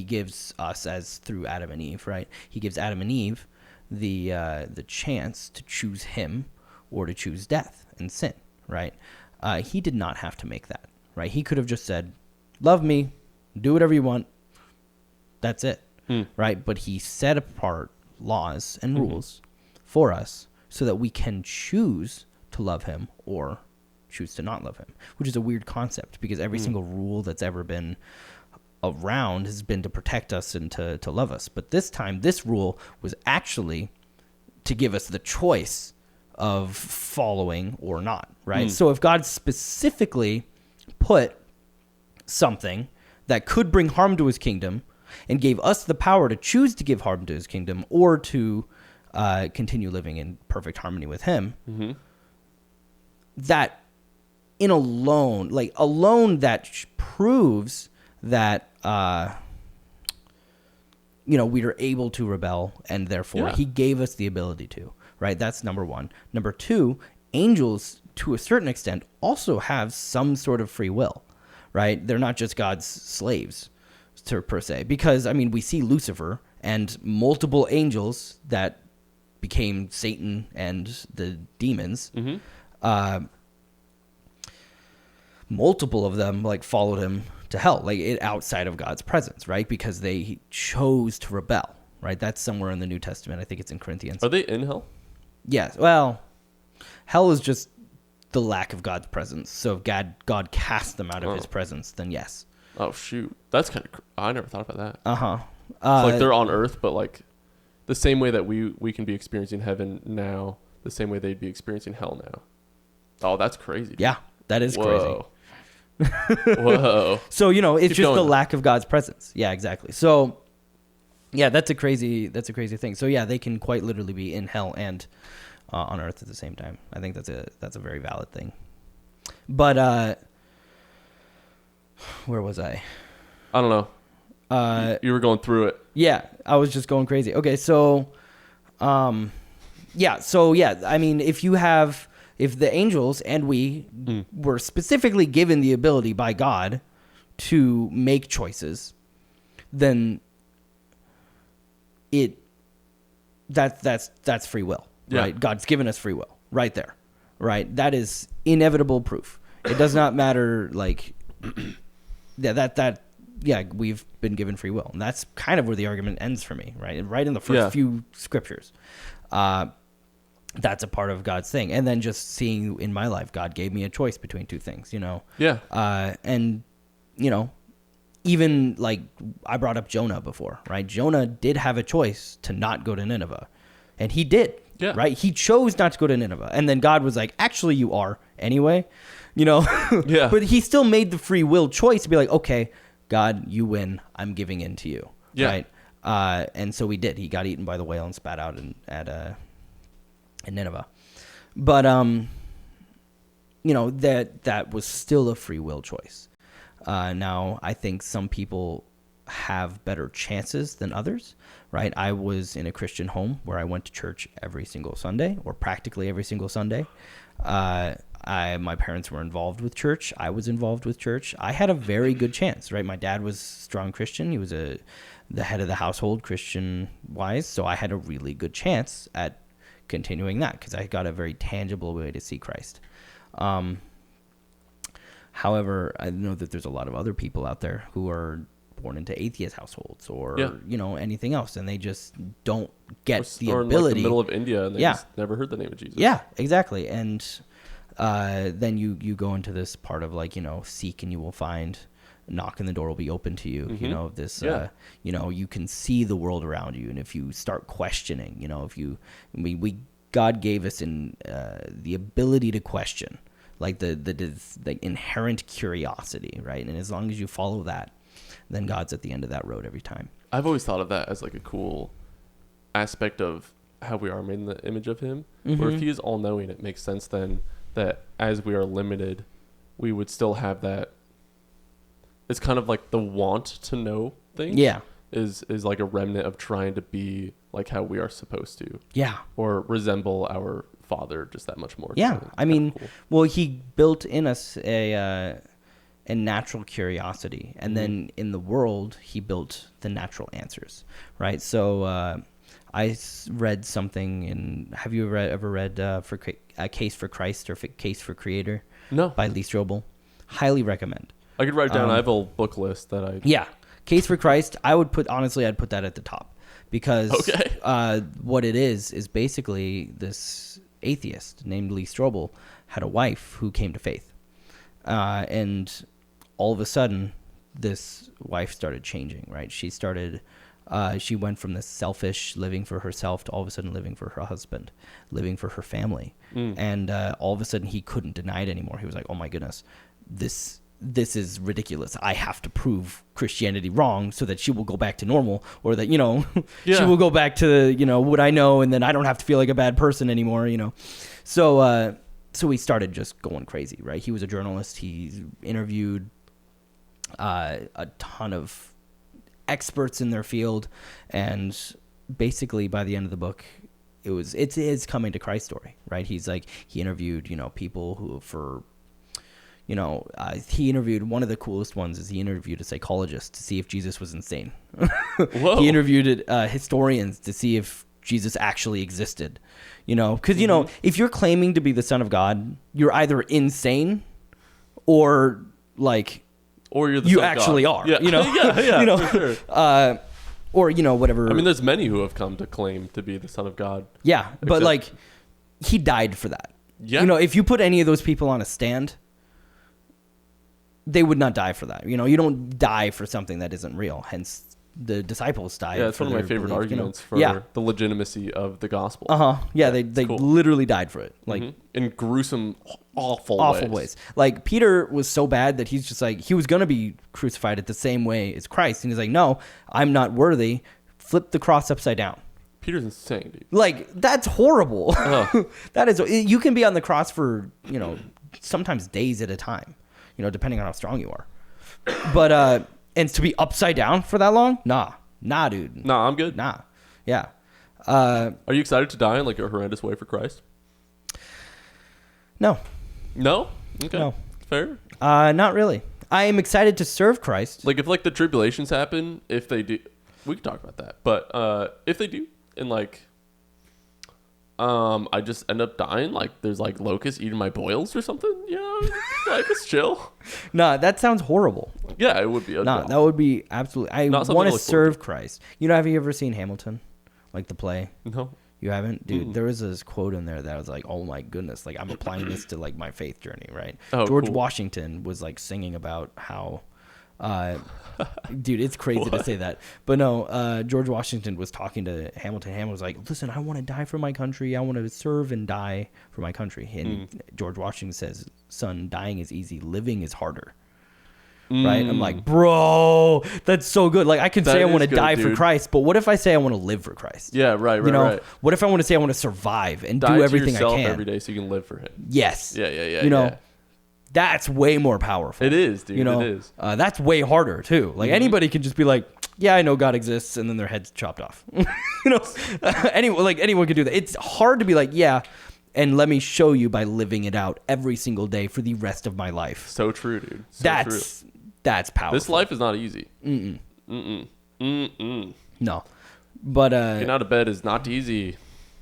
gives us as through Adam and Eve, right? He gives Adam and Eve the chance to choose him or to choose death and sin, right? He did not have to make that, right? He could have just said, love me, do whatever you want. That's it, right? But he set apart laws and rules for us so that we can choose to love him or choose to not love him, which is a weird concept because every single rule that's ever been around has been to protect us and to love us. But this time, this rule was actually to give us the choice of following or not, right? So if God specifically put something that could bring harm to his kingdom and gave us the power to choose to give harm to his kingdom or to continue living in perfect harmony with him, that alone that proves that we are able to rebel, and therefore he gave us the ability to, right? That's number one. Number two, angels to a certain extent also have some sort of free will, right? They're not just God's slaves per se, because we see Lucifer and multiple angels that became Satan and the demons. Multiple of them followed him to hell, outside of God's presence, right? Because they chose to rebel, right? That's somewhere in the New Testament. I think it's in Corinthians. Are they in hell? Yes. Well, hell is just the lack of God's presence. So if God cast them out of his presence, then yes. Oh, shoot. That's kind of... I never thought about that. Uh-huh. So they're on earth, but the same way that we can be experiencing heaven now, the same way they'd be experiencing hell now. Oh, that's crazy. Dude. Yeah, that is crazy. Whoa. So, it's Keep just going. the lack of God's presence. Yeah, exactly. So, yeah, that's a crazy thing. So, yeah, they can quite literally be in hell and on earth at the same time. I think that's a very valid thing. But where was I? I don't know. You were going through it. Yeah, I was just going crazy. Okay, so if the angels and we were specifically given the ability by God to make choices, then that's free will, right? God's given us free will right there, right? That is inevitable proof. It does not matter, we've been given free will. And that's kind of where the argument ends for me, right? Right in the first few scriptures. That's a part of God's thing. And then just seeing in my life, God gave me a choice between two things, Yeah. Even I brought up Jonah before, right? Jonah did have a choice to not go to Nineveh. And he did, right? He chose not to go to Nineveh. And then God was like, actually, you are anyway, Yeah. But he still made the free will choice to be like, okay, God, you win. I'm giving in to you, right? And so we did. He got eaten by the whale and spat out in Nineveh. But, that was still a free will choice. Now, I think some people have better chances than others, right? I was in a Christian home where I went to church every single Sunday, or practically every single Sunday. My parents were involved with church. I was involved with church. I had a very good chance, right? My dad was a strong Christian. He was the head of the household Christian-wise, so I had a really good chance at continuing that because I got a very tangible way to see Christ. However, I know that there's a lot of other people out there who are born into atheist households or, anything else, and they just don't get the or ability. Or in like the middle of India, and they just never heard the name of Jesus. Yeah, exactly. And then you go into this part of like, seek and you will find, knock and the door will be open to you. Mm-hmm. You can see the world around you. And if you start questioning, God gave us the ability to question, like the inherent curiosity, right? And as long as you follow that, then God's at the end of that road every time. I've always thought of that as like a cool aspect of how we are made in the image of him. Mm-hmm. Where if he is all-knowing, it makes sense then that as we are limited, we would still have that. It's kind of like the want to know thing. Yeah. Is like a remnant of trying to be like how we are supposed to. Yeah. Or resemble our Father just that much more. Yeah. So I mean, cool. well, he built in us a natural curiosity. And then in the world, he built the natural answers, right? So I read something have you ever read for A Case for Christ or Case for Creator? No. By Lee Strobel. Highly recommend. I could write down. I have a book list that I. Yeah, Case for Christ. I'd put that at the top because what it is basically this atheist named Lee Strobel had a wife who came to faith, and all of a sudden, this wife started changing. Right, she went from this selfish living for herself to all of a sudden living for her husband, living for her family, and all of a sudden he couldn't deny it anymore. He was like, "Oh my goodness, this is ridiculous. I have to prove Christianity wrong so that she will go back to normal, or that, she will go back to, what I know, and then I don't have to feel like a bad person anymore, So he started just going crazy, right? He was a journalist. He interviewed a ton of experts in their field, and basically by the end of the book, it's his coming to Christ story, right? He's like, he interviewed, people who he interviewed, one of the coolest ones is he interviewed a psychologist to see if Jesus was insane. Whoa. He interviewed historians to see if Jesus actually existed, because, if you're claiming to be the Son of God, you're either insane or like, or you're the you Son actually of God. are, Yeah, for sure. Or, whatever. I mean, there's many who have come to claim to be the Son of God. Yeah. But like, he died for that. Yeah. If you put any of those people on a stand, they would not die for that. You don't die for something that isn't real. Hence, the disciples died. Yeah, it's one of my favorite arguments for the legitimacy of the gospel. Yeah, they cool. literally died for it. Like in gruesome, awful ways. Like Peter was so bad that he's just like, he was gonna be crucified at the same way as Christ, and he's like, no, I'm not worthy. Flip the cross upside down. Peter's insane, dude. Like, that's horrible. That is. You can be on the cross for sometimes days at a time. Depending on how strong you are. But, and to be upside down for that long? Nah, dude. Nah, I'm good. Nah. Yeah. Are you excited to die in like a horrendous way for Christ? No. No? Okay. No. Fair. Not really. I am excited to serve Christ. Like if like the tribulations happen, if they do, we can talk about that. But, if they do, and like, I just end up dying. Like there's like locusts eating my boils or something. Like it's chill. Nah, that sounds horrible. Yeah, it would be. That would be absolutely. I want to serve Christ. Have you ever seen Hamilton, like the play? No, you haven't, dude. There was this quote in there that was like, "Oh my goodness!" Like I'm applying this to like my faith journey, right? George Washington was like singing about how. Dude, it's crazy to say that, but no. George Washington was talking to Hamilton. Hamilton was like, "Listen, I want to die for my country. I want to serve and die for my country." And George Washington says, "Son, dying is easy. Living is harder." Right? I'm like, bro, that's so good. Like, I can say I want to die for Christ, but what if I say I want to live for Christ? Yeah, right. What if I want to say I want to survive and die do everything to yourself I can every day so you can live for Him? Yes. Yeah. That's way more powerful. It is, dude. You know, it is. That's way harder too. Like anybody can just be like, yeah, I know God exists, and then their head's chopped off. You know, anyone could do that. It's hard to be like, yeah, and let me show you by living it out every single day for the rest of my life. So true, dude. So That's powerful. This life is not easy. No, but getting out of bed is not easy.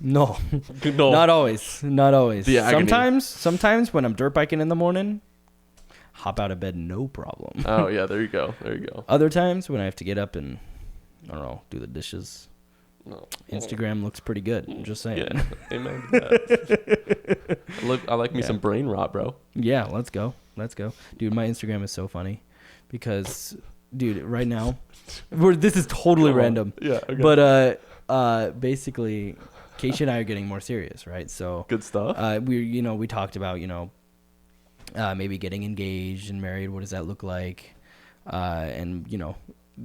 No, No. not always. Not always. The agony. Sometimes when I'm dirt biking in the morning, hop out of bed, no problem. Oh yeah, there you go. There you go. Other times when I have to get up and, I don't know, do the dishes, No. Instagram looks pretty good. I'm just saying. Yeah, amen to that. I like me some brain rot, bro. Yeah, let's go. Dude, my Instagram is so funny because, dude, right now, this is totally random. Yeah, okay. But basically, Casey and I are getting more serious, right? So Good stuff. we talked about, maybe getting engaged and married. What does that look like? And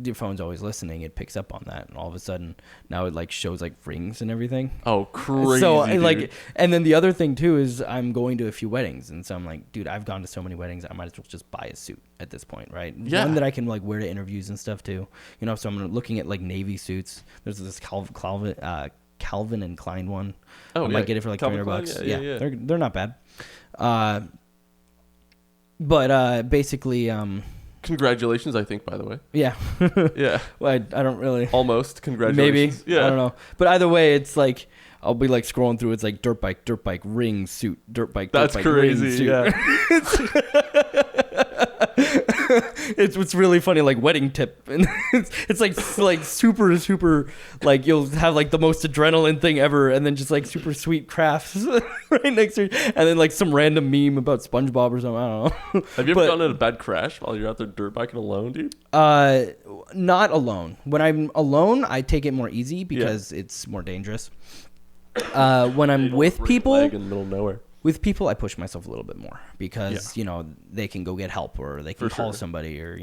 your phone's always listening. It picks up on that, and all of a sudden now it like shows like rings and everything. Oh, crazy! So dude. and then the other thing too is I'm going to a few weddings, and so I'm like, dude, I've gone to so many weddings, I might as well just buy a suit at this point, right? Yeah. One that I can like wear to interviews and stuff too. So I'm looking at like navy suits. There's this Calvin and Klein one. Oh, I might get it for like Calvin $300. Klein? Yeah. They're not bad. But basically, Congratulations, I think, by the way. yeah. Yeah. Well, I don't really. Almost. Maybe. Congratulations. Yeah. I don't know. But either way, it's like I'll be like scrolling through. It's like dirt bike, ring, suit, dirt bike. That's bike, crazy. Ring, suit. Yeah. It's really funny, like wedding tip, and it's like super like you'll have like the most adrenaline thing ever, and then just like super sweet crafts right next to it, and then like some random meme about SpongeBob or something. I don't know. Have you ever gotten in a bad crash while you're out there dirt biking alone, dude? Not alone. When I'm alone, I take it more easy because it's more dangerous. When I'm with people, leg in the middle of nowhere. With people, I push myself a little bit more because they can go get help or they can call somebody or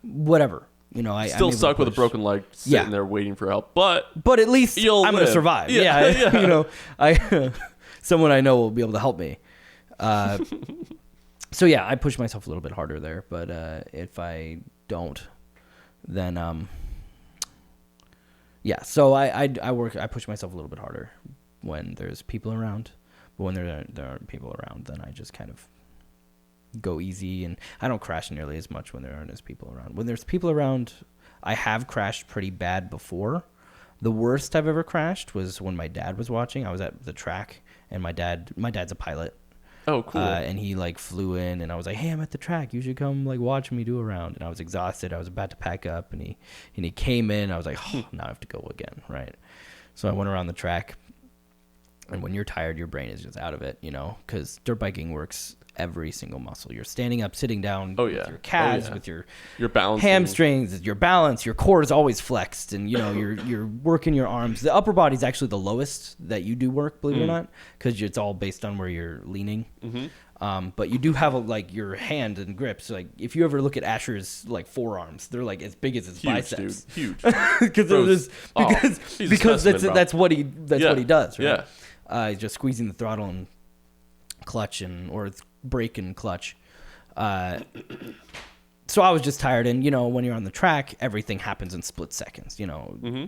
whatever. I still stuck with a broken leg, sitting there waiting for help, but at least I'm gonna survive. Yeah. Someone I know will be able to help me. So yeah, I push myself a little bit harder there, but if I don't, then So I push myself a little bit harder when there's people around. But when there aren't people around, then I just kind of go easy, and I don't crash nearly as much when there aren't as people around. When there's people around, I have crashed pretty bad before. The worst I've ever crashed was when my dad was watching. I was at the track, and my dad's a pilot. Oh, cool. And he like flew in, and I was like, "Hey, I'm at the track. You should come like watch me do a round." And I was exhausted. I was about to pack up, and he came in. I was like, "Oh, now I have to go again." Right. So I went around the track. And when you're tired, your brain is just out of it, because dirt biking works every single muscle. You're standing up, sitting down with your calves, with your hamstrings, your balance, your core is always flexed, and you're working your arms. The upper body is actually the lowest that you do work, believe it or not, because it's all based on where you're leaning. Mm-hmm. But you do have your hand and grips. Like if you ever look at Asher's like forearms, they're like as big as his biceps. Dude. Huge. because that's what he does. Right? Yeah. Just squeezing the throttle and clutch or brake and clutch. So I was just tired, and when you're on the track, everything happens in split seconds. Mm-hmm.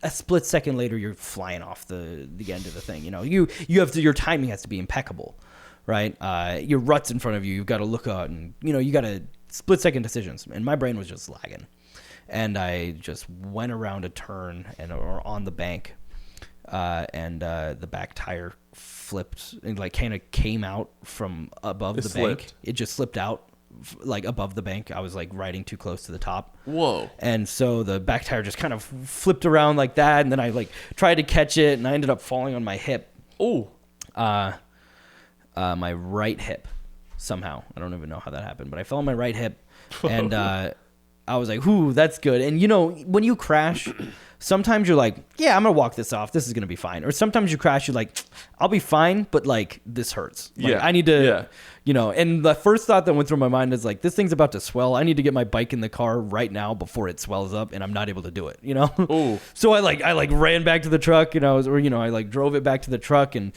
A split second later, you're flying off the end of the thing. You have to, your timing has to be impeccable, right? Your rut's in front of you. You've got to look out, and you got to split second decisions. And my brain was just lagging, and I just went around a turn or on the bank. And the back tire flipped and kind of came out from above the bank. It just slipped out above the bank. I was riding too close to the top. Whoa. And so the back tire just kind of flipped around like that. And then I tried to catch it, and I ended up falling on my hip. Oh. My right hip somehow. I don't even know how that happened, but I fell on my right hip, and I was like, "Ooh, that's good." And you know, when you crash, sometimes you're like, "Yeah, I'm gonna walk this off. This is gonna be fine." Or sometimes you crash, you're like, "I'll be fine," but like this hurts. Like, I need to, you know. And the first thought that went through my mind is like, "This thing's about to swell. I need to get my bike in the car right now before it swells up, and I'm not able to do it." You know. Ooh. So I ran back to the truck, and I like drove it back to the truck and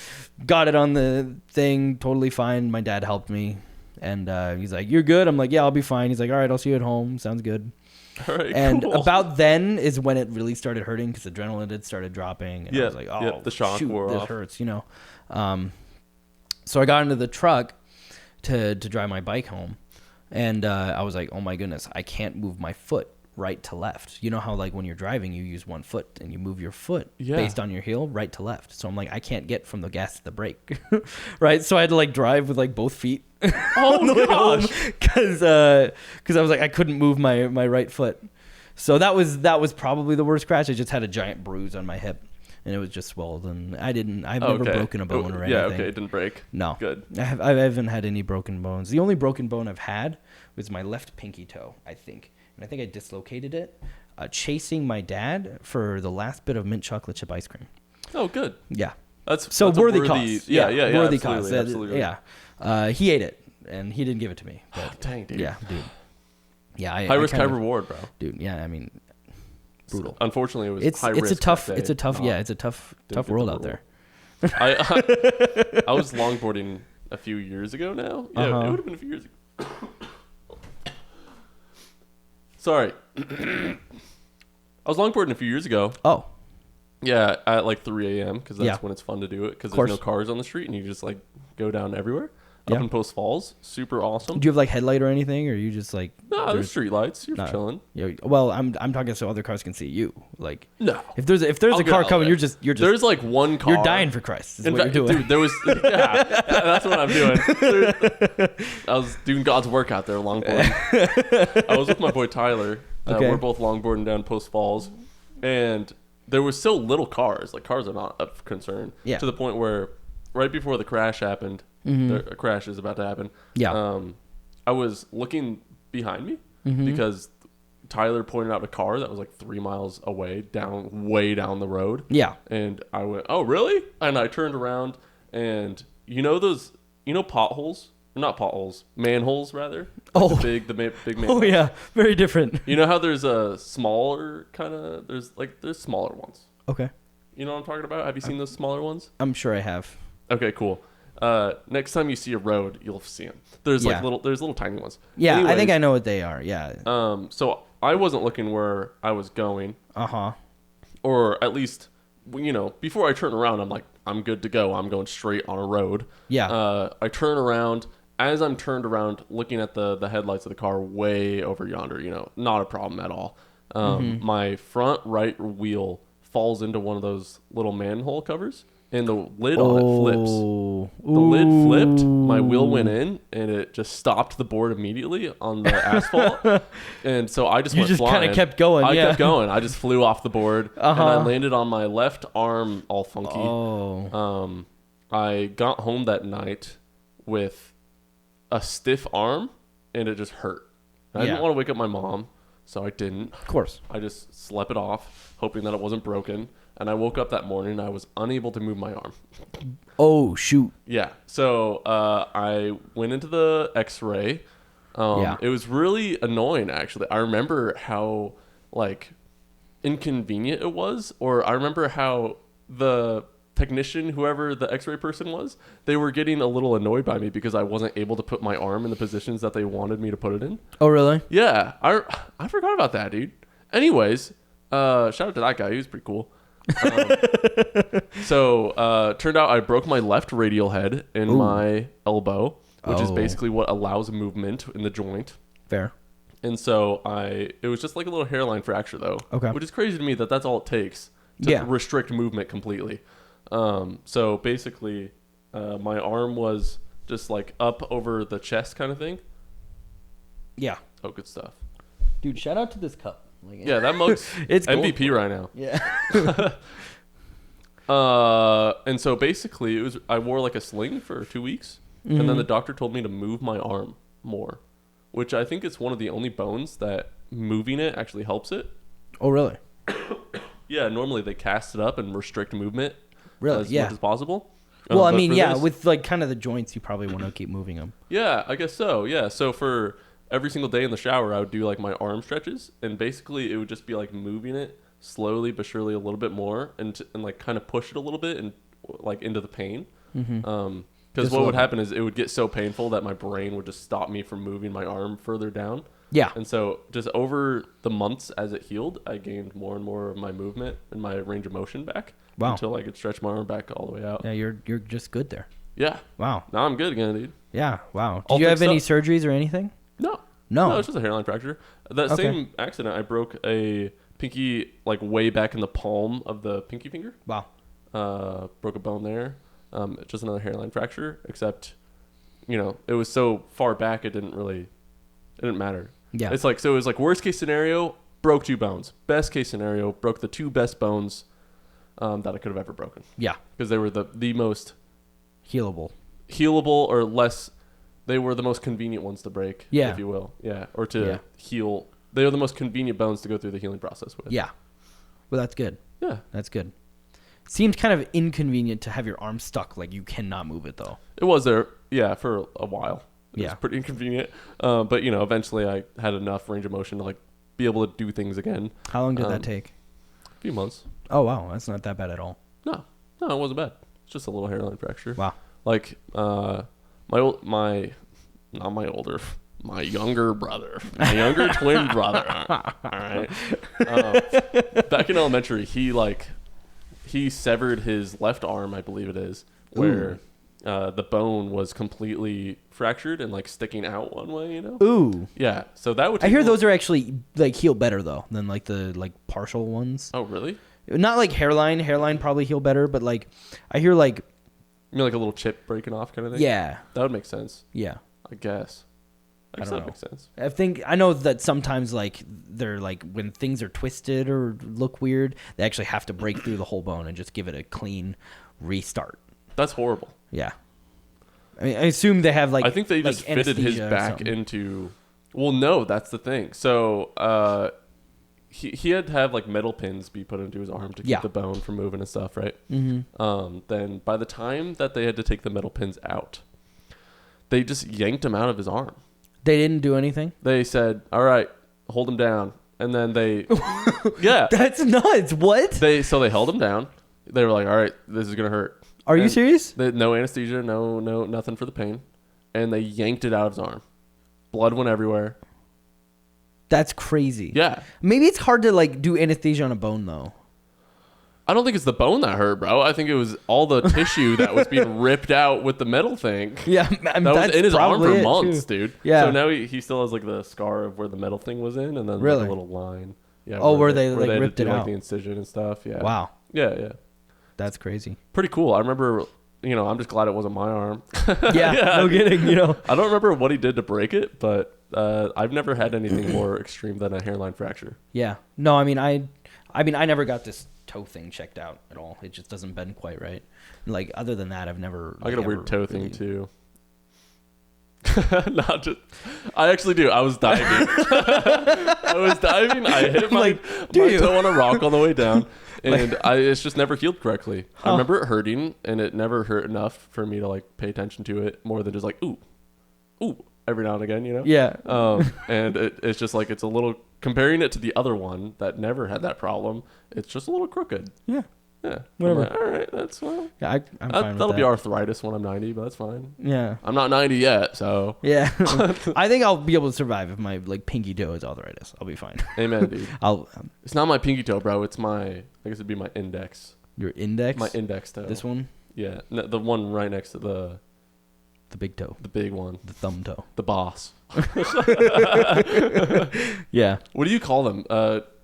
got it on the thing, totally fine. My dad helped me. And he's like, "You're good?" I'm like, "Yeah, I'll be fine." He's like, "All right, I'll see you at home. Sounds good." All right, and cool. about then is when it really started hurting because adrenaline had started dropping. And I was like, "Oh, the shock wore this off. hurts," you know. So I got into the truck to drive my bike home, and I was like, "Oh my goodness, I can't move my foot right to left." You know how like when you're driving, you use one foot and you move your foot based on your heel right to left. So I'm like, I can't get from the gas to the brake, right? So I had to like drive with like both feet. Oh gosh! Because I was like, I couldn't move my right foot. So that was probably the worst crash. I just had a giant bruise on my hip, and it was just swelled. And I've never broken a bone or anything. Yeah, okay, it didn't break. No, good. I haven't had any broken bones. The only broken bone I've had was my left pinky toe, I think. And I think I dislocated it chasing my dad for the last bit of mint chocolate chip ice cream. Oh, good. Yeah. That's worthy a cause. Yeah, worthy absolutely, cause. Absolutely. Yeah. He ate it, and he didn't give it to me. But, Oh, dang, dude. yeah, dude. Yeah, high risk, high reward, bro. Dude, yeah, I mean, brutal. Unfortunately, it was It's high risk. a tough world out there. I was longboarding a few years ago now. Yeah, it would have been a few years ago. Sorry. I was longboarding a few years ago. Oh. Yeah, at like 3 a.m. because that's Yeah. when it's fun to do it because there's no cars on the street and you just like go down everywhere. Yeah. Up in Post Falls. Super awesome. Do you have like headlight or anything, or you just like? No, there's street lights. You're No. chilling. Well, I'm talking so other cars can see you. Like, No. if there's I'll a get car out coming, there. you're just There's like one car. you're dying for Christ. Is In what fact, you're doing. dude, there was that's what I'm doing. I was doing God's work out there longboarding. I was with my boy Tyler. Okay. We're both longboarding down Post Falls, and there was so little cars. Like cars are not of concern. Yeah. To the point where, right before the crash happened, a crash is about to happen. Yeah. I was looking behind me because Tyler pointed out a car that was like 3 miles away, way down the road. Yeah. And I went, "Oh, really?" And I turned around, and potholes? Not potholes, manholes rather. Like the big manholes. Oh yeah, very different. You know how there's a smaller there's smaller ones. Okay. You know what I'm talking about? Have you seen those smaller ones? I'm sure I have. Okay, cool. Next time you see a road, you'll see them. There's little tiny ones. Yeah, Anyways, I think I know what they are. Yeah. So I wasn't looking where I was going. Or at least, before I turn around, I'm like, I'm good to go. I'm going straight on a road. Yeah. I turn around. As I'm turned around, looking at the headlights of the car way over yonder, not a problem at all. My front right wheel falls into one of those little manhole covers, and the lid on it flips. The lid flipped, my wheel went in, and it just stopped the board immediately on the asphalt. And so I just went flying. kind of kept going. I kept going. I just flew off the board, and I landed on my left arm all funky. I got home that night with a stiff arm, and it just hurt. And I didn't want to wake up my mom, so I didn't. Of course. I just slept it off, hoping that it wasn't broken. And I woke up that morning, and I was unable to move my arm. Oh, shoot. Yeah. So I went into the x-ray. It was really annoying, actually. I remember how, inconvenient it was. Or I remember how the technician, whoever the x-ray person was, they were getting a little annoyed by me because I wasn't able to put my arm in the positions that they wanted me to put it in. Oh, really? Yeah. I forgot about that, dude. Anyways, shout out to that guy. He was pretty cool. So turned out I broke my left radial head in my elbow, which is basically what allows movement in the joint. Fair. And so it was just like a little hairline fracture, though. Okay. Which is crazy to me that that's all it takes to restrict movement completely. So basically, my arm was just like up over the chest kind of thing. Yeah. Oh, good stuff. Dude, shout out to this cup. Yeah, that mug's it's MVP right now. Yeah. And so basically, I wore like a sling for 2 weeks, and then the doctor told me to move my arm more, which I think is one of the only bones that moving it actually helps it. Oh, really? Yeah, normally they cast it up and restrict movement Really? as Yeah. much as possible. Well, I But mean, for yeah, this- with like kind of the joints, you probably want to keep moving them. Yeah, I guess so. Yeah, so for every single day in the shower, I would do like my arm stretches, and basically it would just be like moving it slowly but surely a little bit more, and like kind of push it a little bit and like into the pain. Because what would happen is it would get so painful that my brain would just stop me from moving my arm further down. Yeah. And so just over the months as it healed, I gained more and more of my movement and my range of motion back. Wow. Until I could stretch my arm back all the way out. Yeah, you're just good there. Yeah. Wow. Now I'm good again, dude. Yeah. Wow. All Did you have fixed any up. surgeries or anything? No. No. No, it's just a hairline fracture. That Okay. same accident, I broke a pinky like way back in the palm of the pinky finger. Wow. Broke a bone there. Just another hairline fracture, except, it was so far back it didn't matter. Yeah. It's like, so it was like worst case scenario, broke 2 bones. Best case scenario, broke the 2 best bones that I could have ever broken. Yeah. Because they were the most Healable. healable or less, they were the most convenient ones to break, Yeah. if you will. Yeah. Or to Yeah. heal. They are the most convenient bones to go through the healing process with. Yeah. Well, that's good. Yeah. That's good. Seems kind of inconvenient to have your arm stuck, like you cannot move it though. It was there, for a while. It Yeah. was pretty inconvenient. But, eventually I had enough range of motion to, like, be able to do things again. How long did that take? A few months. Oh wow, that's not that bad at all. No, it wasn't bad. It's just a little hairline fracture. Wow. Like, my younger brother, my younger twin brother. All right. Back in elementary, he severed his left arm, I believe it is, where the bone was completely fractured and like sticking out one way. Ooh. Yeah. So that would. I hear those are actually like heal better though than like the like partial ones. Oh really? Not like hairline. Hairline probably heal better, but like I hear like You mean like a little chip breaking off kind of thing? yeah. That would make sense. Yeah. I guess. I guess don't that know. makes sense. I know that sometimes like they're like when things are twisted or look weird, they actually have to break through the whole bone and just give it a clean restart. That's horrible. Yeah. I mean, I assume they have like I think they just fitted his anesthesia or back something. into. Well, no, that's the thing. So he had to have like metal pins be put into his arm to keep Yeah. the bone from moving and stuff, right? Mm-hmm. Then by the time that they had to take the metal pins out, they just yanked him out of his arm. They didn't do anything? They said, "All right, hold him down," and then they, yeah, That's nuts. What? they held him down. They were like, "All right, this is gonna hurt." Are you And serious? no anesthesia, no nothing for the pain, and they yanked it out of his arm. Blood went everywhere. That's crazy. Yeah, Maybe it's hard to like do anesthesia on a bone though. I don't think it's the bone that hurt, bro. I think it was all the tissue that was being ripped out with the metal thing. Yeah, That was in his arm for months, dude. Yeah. So now he still has like the scar of where the metal thing was in, and then Really? like a little line. Yeah. Oh, where they, like, had to ripped do, it like, out. the incision and stuff. Yeah. Wow, Yeah. that's crazy. Pretty cool. I remember. I'm just glad it wasn't my arm. Yeah, Yeah. no kidding. I don't remember what he did to break it, but I've never had anything more extreme than a hairline fracture. Yeah. No, I mean, I never got this toe thing checked out at all. It just doesn't bend quite right. Like other than that, I've never. I got a ever weird toe really- thing too. Not just. I actually do. I was diving. I hit my toe on a rock on the way down, and it's just never healed correctly. I remember it hurting, and it never hurt enough for me to like pay attention to it more than just like ooh every now and again, Yeah. And it's just like it's a little comparing it to the other one that never had that problem. It's just a little crooked. Yeah. Yeah. Whatever. I'm like, all right, that's well. Yeah, I'm fine with That'll that. be arthritis when I'm 90, but that's fine. Yeah. I'm not 90 yet, so Yeah. I think I'll be able to survive if my like pinky toe is arthritis. I'll be fine. amen, dude. I'll It's not my pinky toe, bro. It's I guess it'd be my index. your index. My index toe. This one, Yeah, no, the one right next to the big toe, big one, the thumb toe. the boss. Yeah. What do you call them?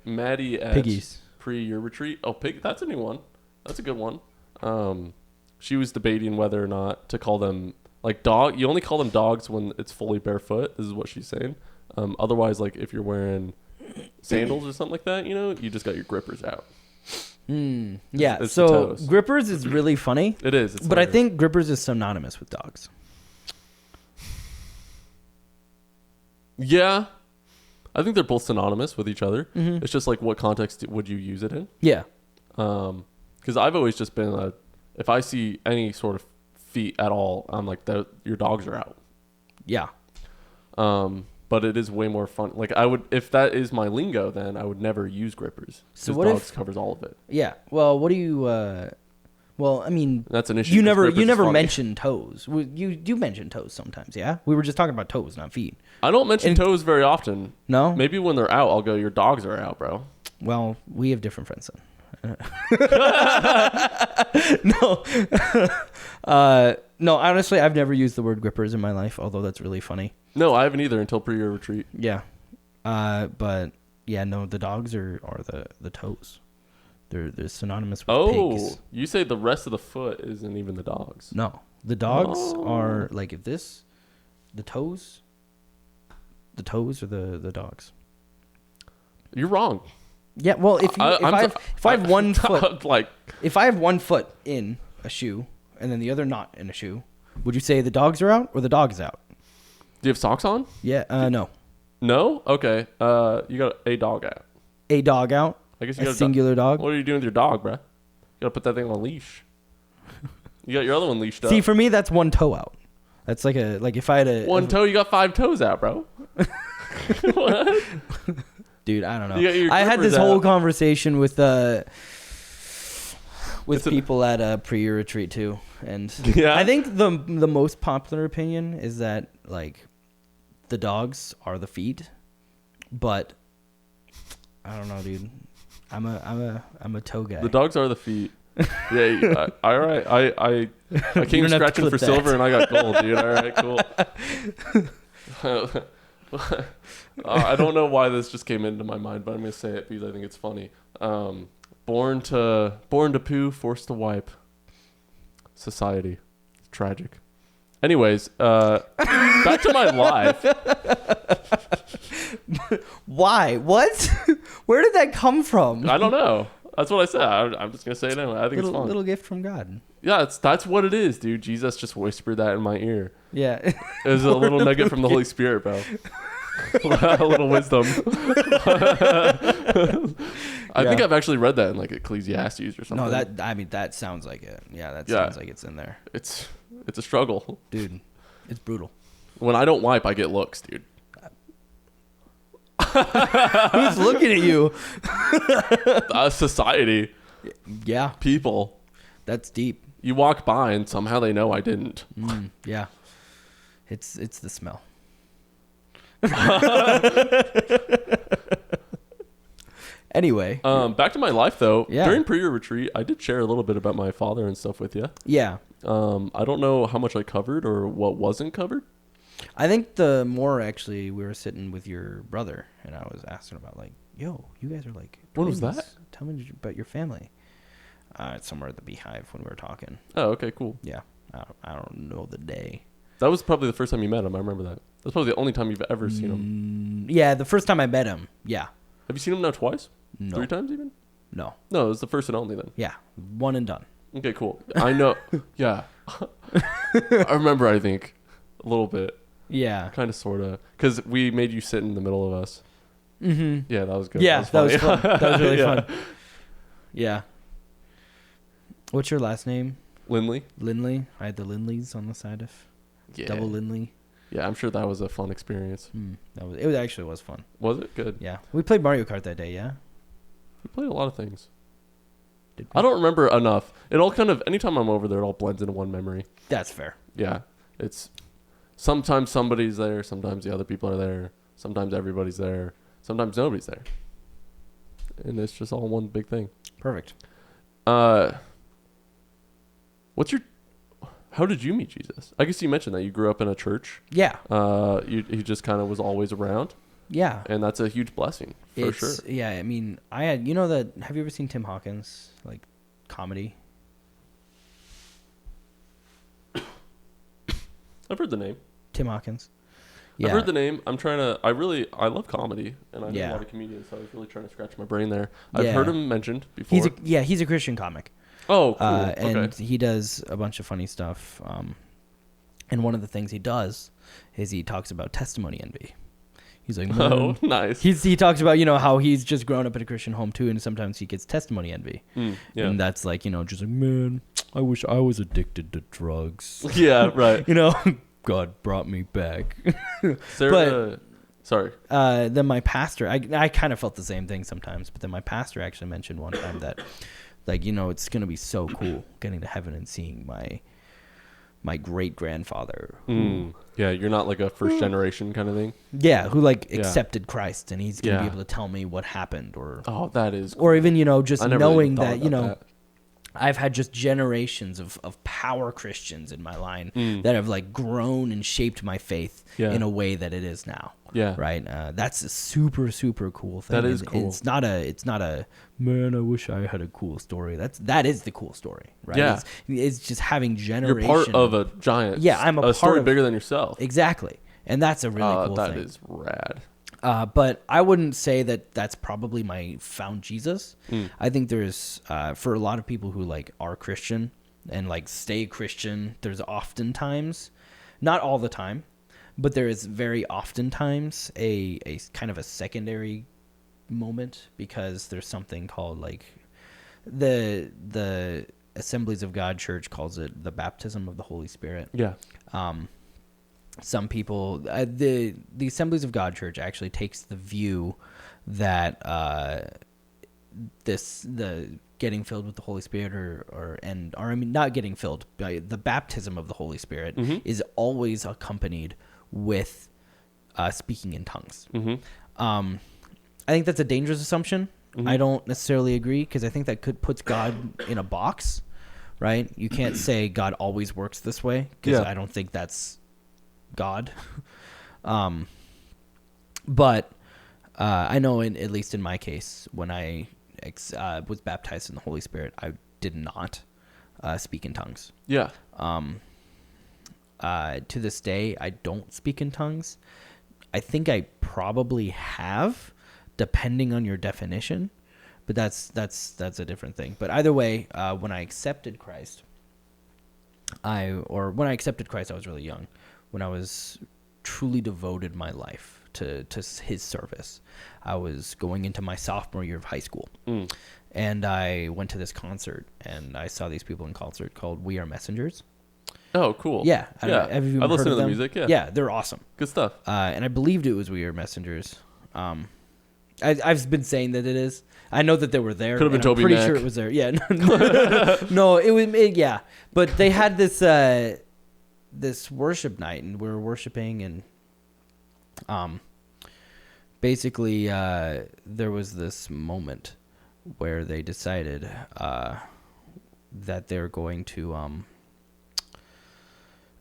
Maddie at Piggies. Your retreat. Oh, pig. That's a new one. That's a good one. She was debating whether or not to call them like dog. You only call them dogs when it's fully barefoot. This is what she's saying. Otherwise, like if you're wearing sandals or something like that, you just got your grippers out. Yeah. It's the So toes. grippers is really funny. It is. It's But I hilarious. think grippers is synonymous with dogs. Yeah. I think they're both synonymous with each other. Mm-hmm. It's just like what context would you use it in? Yeah. Because I've always just been if I see any sort of feet at all, I'm like, your dogs are out. Yeah. But it is way more fun. Like I would, if that is my lingo, then I would never use grippers. So because what dogs if covers all of it. Yeah. Well, what do you? Well, I mean, That's an issue. You 'cause never grippers is funny. mention toes. You do mention toes sometimes, yeah. We were just talking about toes, not feet. I don't mention toes very often. No. Maybe when they're out, I'll go, your dogs are out, bro. Well, we have different friends then. No. No, honestly, I've never used the word grippers in my life, although that's really funny. No, I haven't either until pre-year retreat. Yeah. But yeah, no, the dogs are the toes. They're synonymous with pigs. You say the rest of the foot isn't even the dogs. No. The dogs are like the toes are the dogs. You're wrong. Yeah, well, if I have one foot, like, if I have one foot in a shoe and then the other not in a shoe, would you say the dogs are out or the dog is out? do you have socks on? Yeah, no. No? Okay. You got a dog out. A dog out. I guess you A got singular dog. What are you doing with your dog, bruh? You gotta put that thing on a leash. You got your other one leashed up. See, for me, that's one toe out. That's like if I had one toe, you got 5 toes out, bro. What? Dude, I don't know. You got your I had grippers this whole out. conversation with people at a pre-year retreat too, and Yeah? I think the most popular opinion is that like the dogs are the feet, but I don't know, dude. I'm a toe guy. The dogs are the feet. Yeah, all right. I came don't have to scratching clip for that. silver and I got gold, dude. All right, cool. I don't know why this just came into my mind, but I'm gonna say it because I think it's funny. Born to poo, forced to wipe. Society, tragic. Anyways, back to my life. Why? What? Where did that come from? I don't know. That's what I said. I'm just gonna say it anyway. I think it's fun. Little gift from God. Yeah, that's what it is, dude. Jesus just whispered that in my ear. Yeah. It was a little nugget from the Holy Spirit, bro. A little wisdom. I think I've actually read that in like Ecclesiastes or something. No, that sounds like it. Yeah, that sounds like it's in there. It's a struggle, Dude, it's brutal. When I don't wipe, I get looks, dude. Who's looking at you? Society, Yeah, people. that's deep. You walk by and somehow they know I didn't. Yeah. It's the smell. Anyway. Back to my life though. Yeah. During pre-year retreat, I did share a little bit about my father and stuff with you. Yeah. I don't know how much I covered or what wasn't covered. I think the more actually we were sitting with your brother and I was asking about like, yo, you guys are like When was twins. that? Tell me about your family. It's somewhere at the Beehive when we were talking. Oh, okay, cool. Yeah. I don't know the day. That was probably the first time you met him. I remember that. That's probably the only time you've ever seen him. Yeah, the first time I met him. Yeah. Have you seen him now twice? No. 3 times even? No. No, it was the first and only then. Yeah. One and done. Okay, cool. I know. Yeah. I remember, I think, a little bit. Yeah. Kind of, sort of. Because we made you sit in the middle of us. Mm-hmm. Yeah, that was good. Yeah, that was funny. fun. That was really Yeah. fun. Yeah. What's your last name? Lindley? Lindley. I had the Lindleys on the side of Yeah. double Lindley. Yeah, I'm sure that was a fun experience. It actually was fun. Was it? Good. Yeah. We played Mario Kart that day, yeah? We played a lot of things. Did we? I don't remember enough. It all kind of, anytime I'm over there, it all blends into one memory. That's fair. Yeah. It's sometimes somebody's there, sometimes the other people are there, sometimes everybody's there, sometimes nobody's there. And it's just all one big thing. Perfect. How did you meet Jesus? I guess you mentioned that you grew up in a church. Yeah. He just kind of was always around, Yeah. and that's a huge blessing for sure. Yeah, I mean, have you ever seen Tim Hawkins, like, comedy? I've heard the name. Tim Hawkins? Yeah. I've heard the name. I love comedy, and I know Yeah. a lot of comedians, so I was really trying to scratch my brain there. I've Yeah. heard him mentioned before. He's a Christian comic. Oh, cool. And Okay. he does a bunch of funny stuff. And one of the things he does is he talks about testimony envy. He's like, man. Oh, nice. He talks about, you know, how he's just grown up in a Christian home too, and sometimes he gets testimony envy. Yeah. And that's like, you know, just like, man, I wish I was addicted to drugs. Yeah, right. You know, God brought me back. Sorry. Then my pastor, I kind of felt the same thing sometimes, but then my pastor actually mentioned one time that, like, you know, it's going to be so cool getting to heaven and seeing my great-grandfather. Yeah, you're not like a first generation kind of thing. Yeah, who like accepted Christ, and he's going to Yeah. be able to tell me what happened, or that is cool. or even, you know, just I never knowing even thought that, you about know, that. I've had just generations of power Christians in my line that have like grown and shaped my faith in a way that it is now. Yeah. Right. That's a super, super cool thing. That is And cool. It's not a man, I wish I had a cool story. That is the cool story. Right. Yeah. It's just having You're generation. part of a giant. Yeah, I'm a part story of- bigger than yourself. Exactly. And that's a really cool thing. That is rad. But I wouldn't say that that's probably my found Jesus. I think there's, for a lot of people who like are Christian and like stay Christian, there's oftentimes, not all the time, but there is very oftentimes a kind of a secondary moment, because there's something called like the Assemblies of God Church calls it the baptism of the Holy Spirit. Yeah. Some people, the Assemblies of God Church actually takes the view that the getting filled with the Holy Spirit, or I mean not getting filled, the baptism of the Holy Spirit is always accompanied with speaking in tongues. I think that's a dangerous assumption. I don't necessarily agree, because I think that puts God in a box, right? You can't say God always works this way, because I don't think that's God. But I know at least in my case, when I was baptized in the Holy Spirit, I did not speak in tongues. Yeah. To this day, I don't speak in tongues. I think I probably have, depending on your definition, but that's a different thing. But either way, when I accepted Christ, I was really young. When I was truly devoted my life to his service, I was going into my sophomore year of high school, and I went to this concert, and I saw these people in concert called We Are Messengers. Oh, cool. Yeah, Yeah. Have you I ever listen heard of to the them? music. Yeah. Yeah, they're awesome. Good stuff. And I believed it was We Are Messengers. I've been saying that it is. I know that they were there. Could have been Toby I'm pretty Mac. sure it was there. Yeah. No, it was. Yeah, but they had this this worship night, and we were worshiping, and basically there was this moment where they decided that they're going to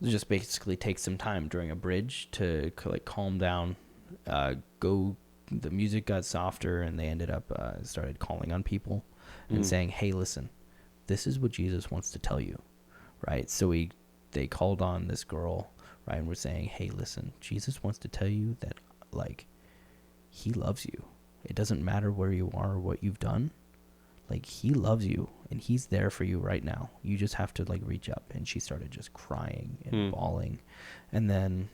just basically take some time during a bridge to like calm down, the music got softer, and they ended up started calling on people and saying, hey, listen, this is what Jesus wants to tell you, right? So they called on this girl, right, and we're saying, hey, listen, Jesus wants to tell you that, like, he loves you. It doesn't matter where you are or what you've done. Like, he loves you, and he's there for you right now. You just have to, like, reach up. And she started just crying and bawling. And then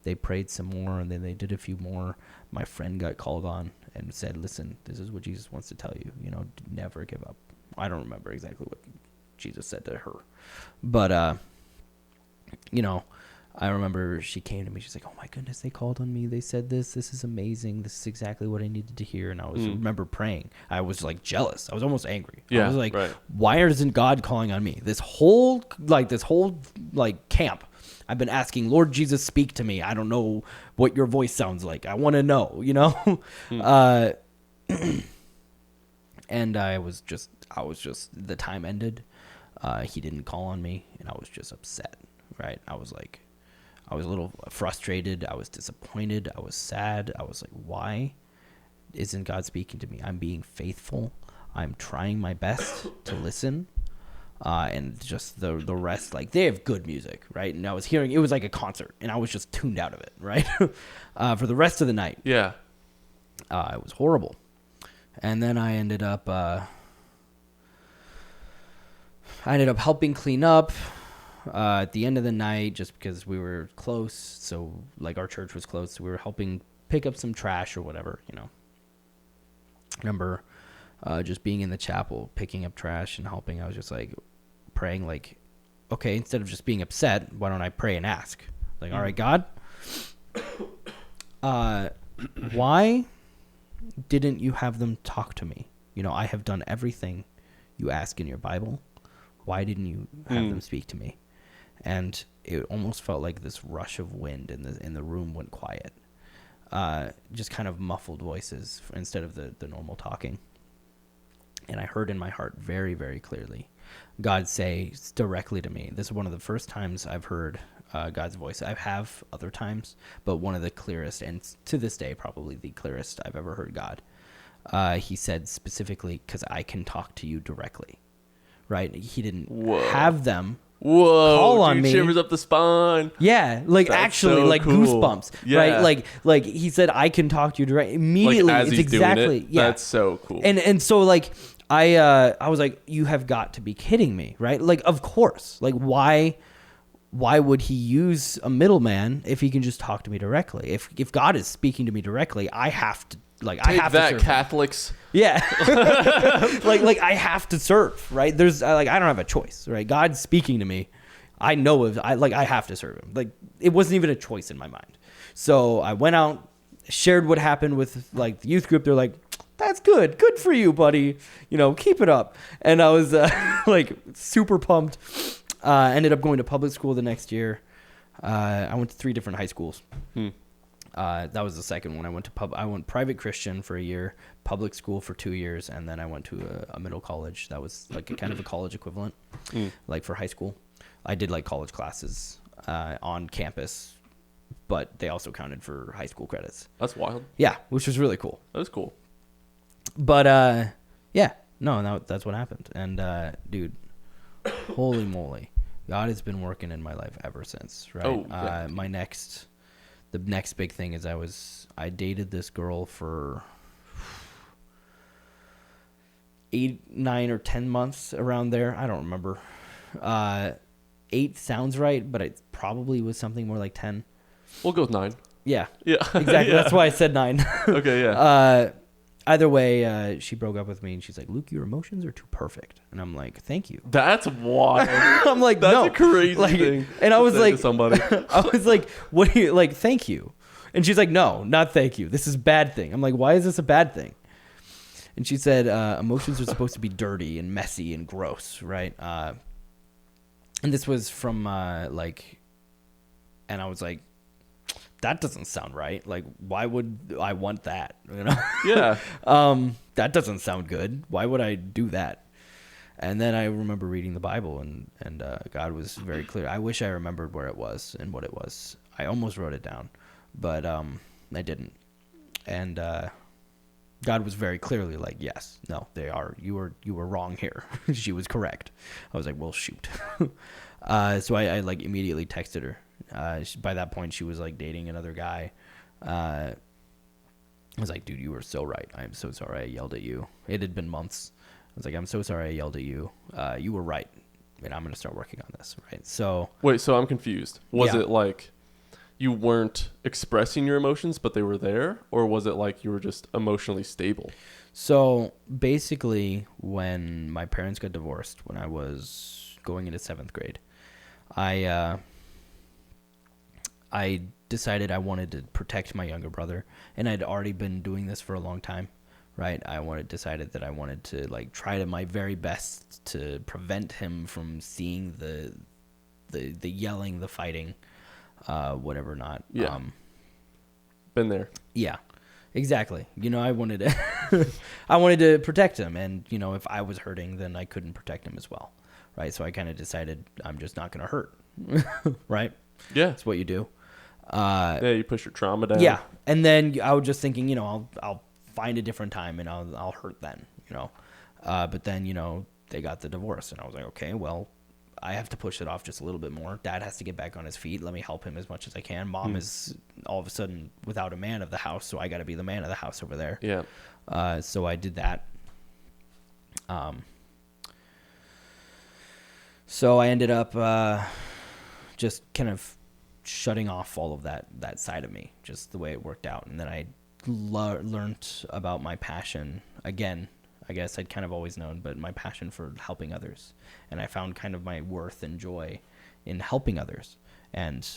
they prayed some more, and then they did a few more. My friend got called on and said, listen, this is what Jesus wants to tell you. You know, never give up. I don't remember exactly what Jesus said to her. But, you know, I remember she came to me. She's like, oh, my goodness, they called on me. They said this. This is amazing. This is exactly what I needed to hear. And I remember praying. I was, like, jealous. I was almost angry. Yeah, I was like, right. why isn't God calling on me? This whole camp, I've been asking, Lord Jesus, speak to me. I don't know what your voice sounds like. I want to know, you know? And I was just, the time ended. He didn't call on me, and I was just upset, right? I was a little frustrated. I was disappointed. I was sad. I was like, why isn't God speaking to me? I'm being faithful. I'm trying my best to listen. And just the rest, like, they have good music, right? And I was hearing, it was like a concert, and I was just tuned out of it, right? For the rest of the night. Yeah. It was horrible. And then I ended up helping clean up. at the end of the night, just because we were close, so like our church was close, so we were helping pick up some trash or whatever, you know. I remember just being in the chapel, picking up trash and helping. I was just like praying, like, okay, instead of just being upset, why don't I pray and ask? Like, all right, God, why didn't you have them talk to me? You know, I have done everything you ask in your Bible. Why didn't you have them speak to me? And it almost felt like this rush of wind in the room went quiet. Just kind of muffled voices instead of the normal talking. And I heard in my heart very, very clearly God say directly to me. This is one of the first times I've heard God's voice. I have other times, but one of the clearest, and to this day probably the clearest I've ever heard God. He said specifically, because I can talk to you directly. Right? He didn't have them call on me. Shivers up the spine. Yeah, like That's actually, so like cool. goosebumps. Yeah. Right? Like he said, I can talk to you directly. Immediately, Like, as it's he's exactly doing it. yeah. That's so cool. And so like I was like, you have got to be kidding me, right? Like, of course. Like, why would he use a middleman if he can just talk to me directly? If God is speaking to me directly, I have to Take I have that, to serve Catholics. him. Yeah. like I have to serve, right? There's I don't have a choice, right? God's speaking to me. I know I have to serve him. Like, it wasn't even a choice in my mind. So I went out, shared what happened with like the youth group. They're like, that's good for you, buddy, you know, keep it up. And I was like super pumped. Ended up going to public school the next year. I went to 3 different high schools. That was the second one. I went private Christian for a year, public school for 2 years, and then I went to a middle college. That was like a kind of a college equivalent, like for high school. I did like college classes on campus, but they also counted for high school credits. That's wild. Yeah, which was really cool. That was cool. But yeah, no, that's what happened. And dude, holy moly, God has been working in my life ever since. Right. Oh, yeah. The next big thing is I dated this girl for 8, 9, or 10 months, around there. I don't remember. 8 sounds right, but it probably was something more like 10. We'll go with 9. Yeah. Yeah. Exactly. Yeah. That's why I said 9. Okay, yeah. Either way, she broke up with me, and she's like, Luke, your emotions are too perfect. And I'm like, thank you. That's wild. I'm like, That's no. a crazy Like, thing. and I was to say like, to somebody. I was like, what are you, like, thank you. And she's like, no, not thank you. This is a bad thing. I'm like, why is this a bad thing? And she said, emotions are supposed to be dirty and messy and gross, right? And this was from, and I was like, that doesn't sound right. Like, why would I want that? You know? Yeah. That doesn't sound good. Why would I do that? And then I remember reading the Bible, and God was very clear. I wish I remembered where it was and what it was. I almost wrote it down, but I didn't. And God was very clearly like, yes, no, they are. You were wrong here. She was correct. I was like, well, shoot. So I like immediately texted her. By that point, she was like dating another guy. I was like, dude, you were so right. I'm so sorry I yelled at you. It had been months. I was like, I'm so sorry I yelled at you. You were right. And I'm going to start working on this. Right. So Wait, so I'm confused. Was Yeah. it like you weren't expressing your emotions, but they were there? Or was it like you were just emotionally stable? So basically, when my parents got divorced, when I was going into 7th grade, I decided I wanted to protect my younger brother, and I'd already been doing this for a long time, right? Decided that I wanted to like try to my very best to prevent him from seeing the yelling, the fighting, whatever not. Yeah. Been there. Yeah, exactly. You know, I wanted to protect him, and you know, if I was hurting, then I couldn't protect him as well, right? So I kind of decided I'm just not going to hurt, right? Yeah. That's what you do. Yeah, you push your trauma down. Yeah, and then I was just thinking, you know, I'll find a different time and I'll hurt then, you know. But then, you know, they got the divorce, and I was like, okay, well, I have to push it off just a little bit more. Dad has to get back on his feet. Let me help him as much as I can. Mom is all of a sudden without a man of the house, so I got to be the man of the house over there. Yeah. So I did that. So I ended up just kind of shutting off all of that side of me, just the way it worked out. And then I learned about my passion again. I guess I'd kind of always known, but my passion for helping others. And I found kind of my worth and joy in helping others. And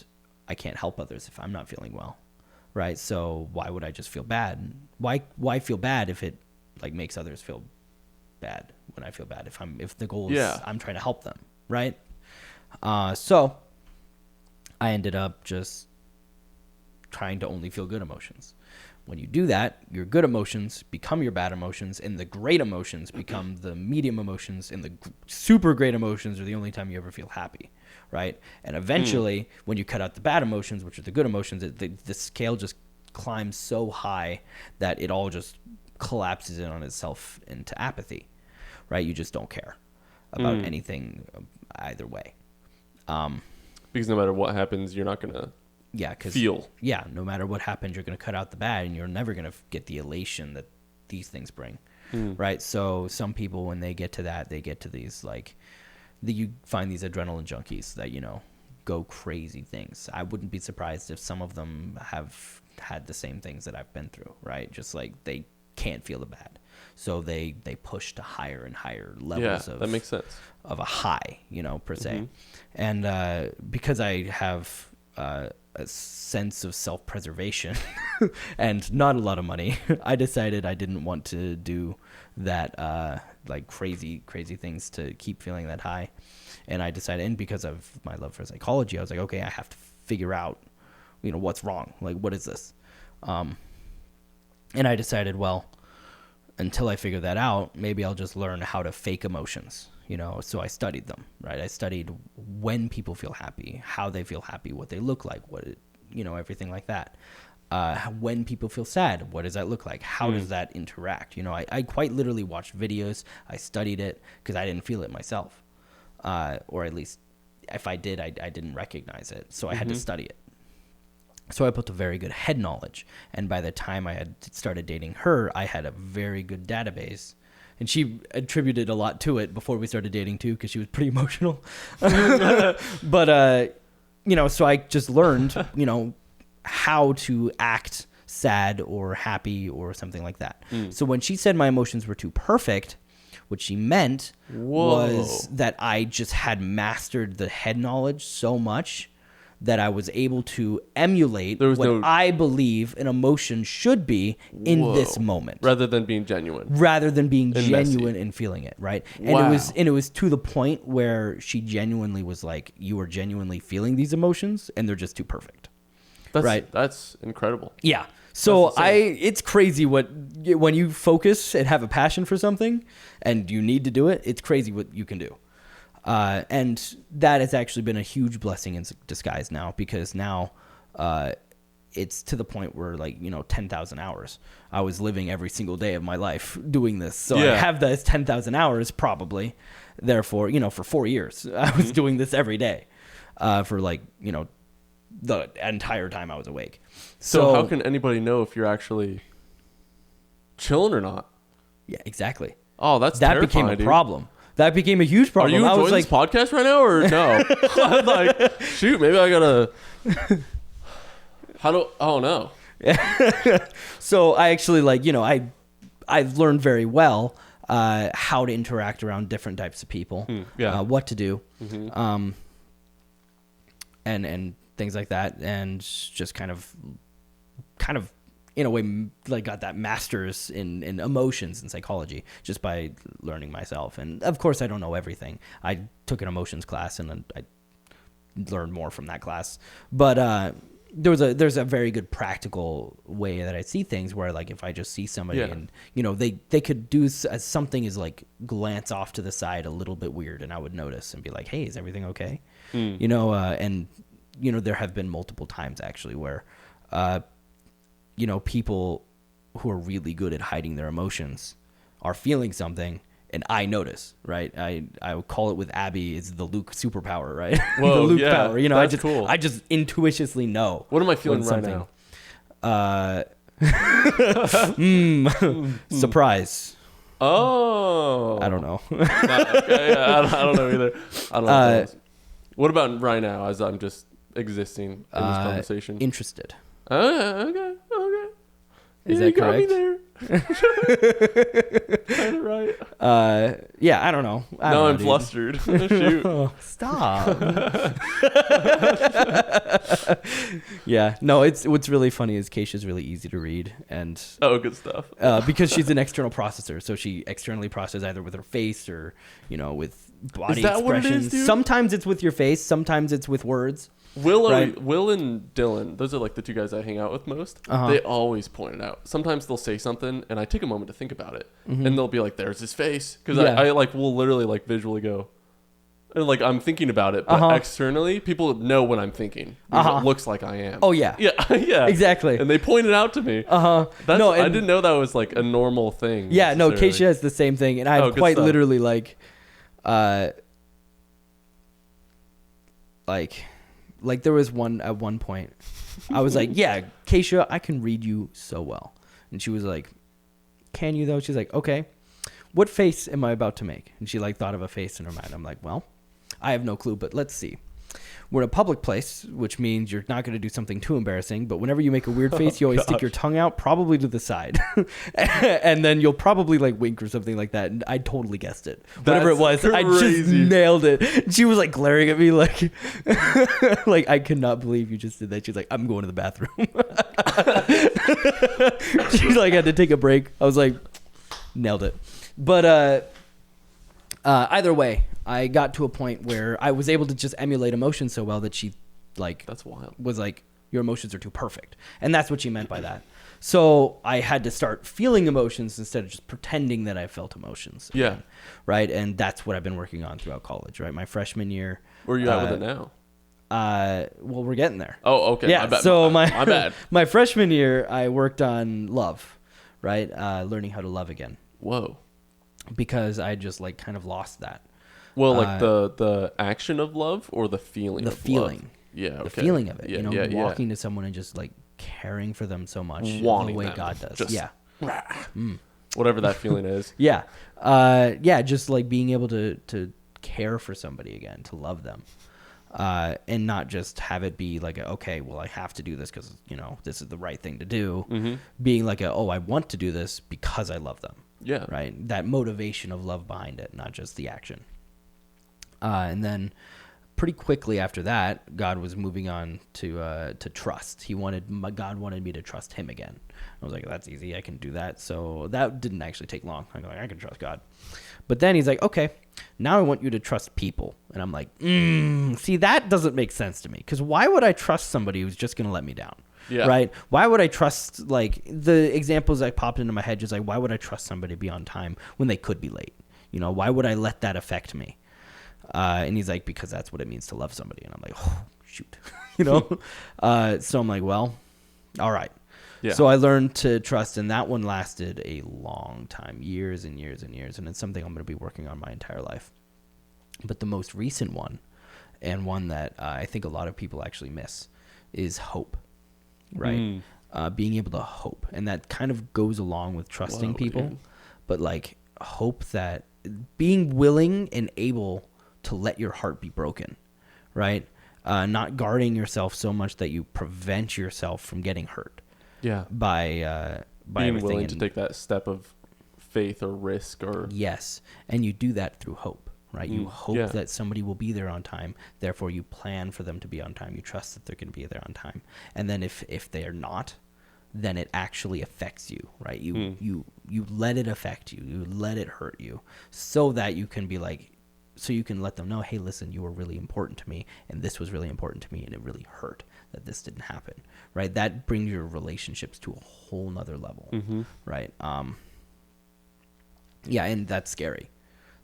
I can't help others if I'm not feeling well, right? So why would I just feel bad? Why feel bad if it like makes others feel bad when I feel bad? If the goal is I'm trying to help them, right? So I ended up just trying to only feel good emotions. When you do that, your good emotions become your bad emotions, and the great emotions become the medium emotions, and the super great emotions are the only time you ever feel happy, right? And eventually, when you cut out the bad emotions, which are the good emotions, the scale just climbs so high that it all just collapses in on itself into apathy, right? You just don't care about anything either way. Because no matter what happens, you're not going to feel. Yeah, no matter what happens, you're going to cut out the bad, and you're never going to get the elation that these things bring, right? So some people, when they get to that, they get to these, like, you find these adrenaline junkies that, you know, go crazy things. I wouldn't be surprised if some of them have had the same things that I've been through, right? Just like they can't feel the bad. So they push to higher and higher levels of that makes sense. Of a high, you know, per se. And because I have a sense of self-preservation and not a lot of money, I decided I didn't want to do that like crazy things to keep feeling that high. And I decided, and because of my love for psychology, I was like, okay, I have to figure out, you know, what's wrong. Like, what is this? And I decided, well, until I figure that out, maybe I'll just learn how to fake emotions, you know. So I studied them, right? I studied when people feel happy, how they feel happy, what they look like, you know, everything like that. When people feel sad, what does that look like? How does that interact? You know, I quite literally watched videos. I studied it because I didn't feel it myself. Or at least if I did, I didn't recognize it. So I had to study it. So I built a very good head knowledge. And by the time I had started dating her, I had a very good database. And she attributed a lot to it before we started dating too, because she was pretty emotional. But, you know, so I just learned, you know, how to act sad or happy or something like that. So when she said my emotions were too perfect, what she meant was that I just had mastered the head knowledge so much that I was able to emulate what I believe an emotion should be in this moment, rather than being genuine, and feeling it, right? And it was to the point where she genuinely was like, "You are genuinely feeling these emotions, and they're just too perfect." That's incredible. Yeah. So it's crazy when you focus and have a passion for something, and you need to do it. It's crazy what you can do. And that has actually been a huge blessing in disguise now, because now it's to the point where, like, you know, 10,000 hours. I was living every single day of my life doing this. So I have those 10,000 hours probably. Therefore, you know, for 4 years, I was doing this every day for, like, you know, the entire time I was awake. So how can anybody know if you're actually chilling or not? Yeah, exactly. Oh, that became a problem. That became a huge problem. Are you enjoying this podcast right now or no? I'm like, shoot, maybe I gotta. Oh no. So I actually, like, you know, I've learned very well how to interact around different types of people, what to do, and things like that, and just kind of in a way, like, got that master's in emotions and psychology just by learning myself. And of course I don't know everything. I took an emotions class and then I learned more from that class, but there's a very good practical way that I see things, where, like, if I just see somebody and, you know, they could do something is like glance off to the side a little bit weird, and I would notice and be like, hey, is everything okay? You know, and, you know, there have been multiple times actually where you know, people who are really good at hiding their emotions are feeling something, and I notice, right? I would call it with Abby is the Luke superpower, right? Whoa, the Luke power. You know, I just intuitiously know. What am I feeling right now? Surprise. Oh. I don't know. Okay, yeah, I don't know either. I don't know. What about right now, as I'm just existing in this conversation? Interested. Okay. Is Yeah, that you got me correct? there. Kind of right. Yeah, I don't know. Now I'm dude. flustered. Shoot. Oh, stop. Yeah, no, what's really funny is Keisha's really easy to read, and Oh, good stuff. because she's an external processor, so she externally processes either with her face or with body Is that what it expressions. is, dude? Sometimes it's with your face, sometimes it's with words. Will Right. and Dylan, those are like the two guys I hang out with most. Uh-huh. They always point it out. Sometimes they'll say something, and I take a moment to think about it, and they'll be like, "There's his face," because Yeah. I like will literally like visually go, and like I'm thinking about it, but Uh-huh. externally, people know what I'm thinking because Uh-huh. it looks like I am. Oh yeah, yeah, yeah, exactly. And they point it out to me. No, I and- didn't know that was like a normal thing. Yeah, no, necessarily. Keisha has the same thing, and I Oh, good quite stuff. literally like there was at one point, I was like, yeah, Keisha, I can read you so well, and she was like, can you though? She's like, okay, what face am I about to make? And she like thought of a face in her mind. I'm like, well, I have no clue, but let's see. We're in a public place, which means you're not going to do something too embarrassing. But whenever you make a weird face, you always stick your tongue out, probably to the side. And then you'll probably like wink or something like that. And I totally guessed it. Whatever it was, That's I just crazy. nailed it. She was like glaring at me like, like, I cannot believe you just did that. She's like, I'm going to the bathroom. She's like, had to take a break. I was like, nailed it. But either way, I got to a point where I was able to just emulate emotions so well that she like That's wild. was like, your emotions are too perfect. And that's what she meant by that. So I had to start feeling emotions instead of just pretending that I felt emotions. Yeah. Right. And that's what I've been working on throughout college, right? My freshman year. Where are you at with it now? Well, we're getting there. Oh, okay. Yeah. My bad. So my bad. my freshman year, I worked on love, right? Learning how to love again, Whoa. because I just like kind of lost that. Well, like the action of love or the feeling The of feeling. love? Yeah, okay. The feeling of it, Yeah, walking to someone and just like caring for them so much Wanting the way them. God does. Just- Yeah. Whatever that feeling is. Yeah. Just like being able to care for somebody again, to love them. And not just have it be like, okay, well, I have to do this because, this is the right thing to do. Mm-hmm. Being like, I want to do this because I love them. Yeah. Right. That motivation of love behind it, not just the action. And then pretty quickly after that, God was moving on to trust. God wanted me to trust him again. I was like, that's easy. I can do that. So that didn't actually take long. I'm like, I can trust God. But then he's like, okay, now I want you to trust people. And I'm like, see, that doesn't make sense to me. Because why would I trust somebody who's just going to let me down? Yeah. Right? Why would I trust, like, the examples that popped into my head, just like, why would I trust somebody to be on time when they could be late? Why would I let that affect me? And he's like, because that's what it means to love somebody. And I'm like, oh, shoot. So I'm like, well, all right. Yeah. So I learned to trust, and that one lasted a long time, years and years and years. And it's something I'm going to be working on my entire life. But the most recent one, and one that I think a lot of people actually miss, is hope, right? Being able to hope. And that kind of goes along with trusting people. Dude. But like hope that being willing and able to let your heart be broken, right? Not guarding yourself so much that you prevent yourself from getting hurt. Yeah. By Being everything. willing to take that step of faith or risk or Yes, and you do that through hope, right? You hope yeah. that somebody will be there on time. Therefore, you plan for them to be on time. You trust that they're going to be there on time. And then if they are not, then it actually affects you, right? You let it affect you. You let it hurt you, so that you can be like, so you can let them know, hey, listen, you were really important to me, and this was really important to me, and it really hurt that this didn't happen, right? That brings your relationships to a whole nother level, right? Yeah, and that's scary.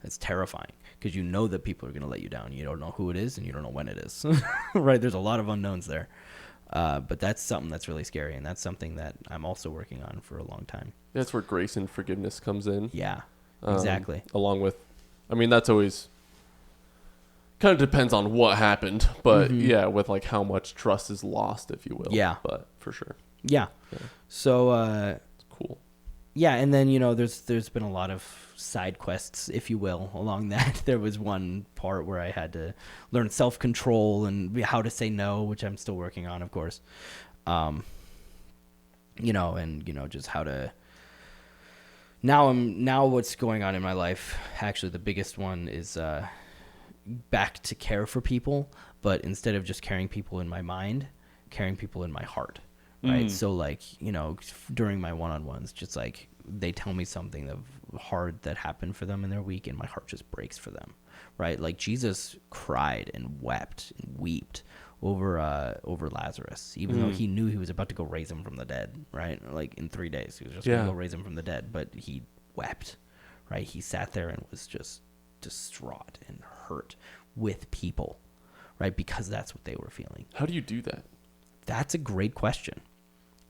That's terrifying, because you know that people are going to let you down. You don't know who it is, and you don't know when it is, right? There's a lot of unknowns there. But that's something that's really scary, and that's something that I'm also working on for a long time. that's where grace and forgiveness comes in. Yeah, exactly. Along with, that's always kind of depends on what happened, but yeah, with like how much trust is lost, if you will. Yeah. But for sure. Yeah. So, It's cool. Yeah, and then there's been a lot of side quests, if you will, along that. There was one part where I had to learn self-control and how to say no, which I'm still working on, of course. And just how to. Now what's going on in my life? Actually, the biggest one is back to care for people, but instead of just caring people in my mind, caring people in my heart. Right. So during my one-on-ones, just like they tell me something hard that happened for them in their week, and my heart just breaks for them. Right. Like Jesus cried and wept and wept over Lazarus, even though he knew he was about to go raise him from the dead. Right. Like in 3 days, he was just going to go raise him from the dead. But he wept. Right. He sat there and was just distraught and hurt with people. Right. Because that's what they were feeling. How do you do that? That's a great question.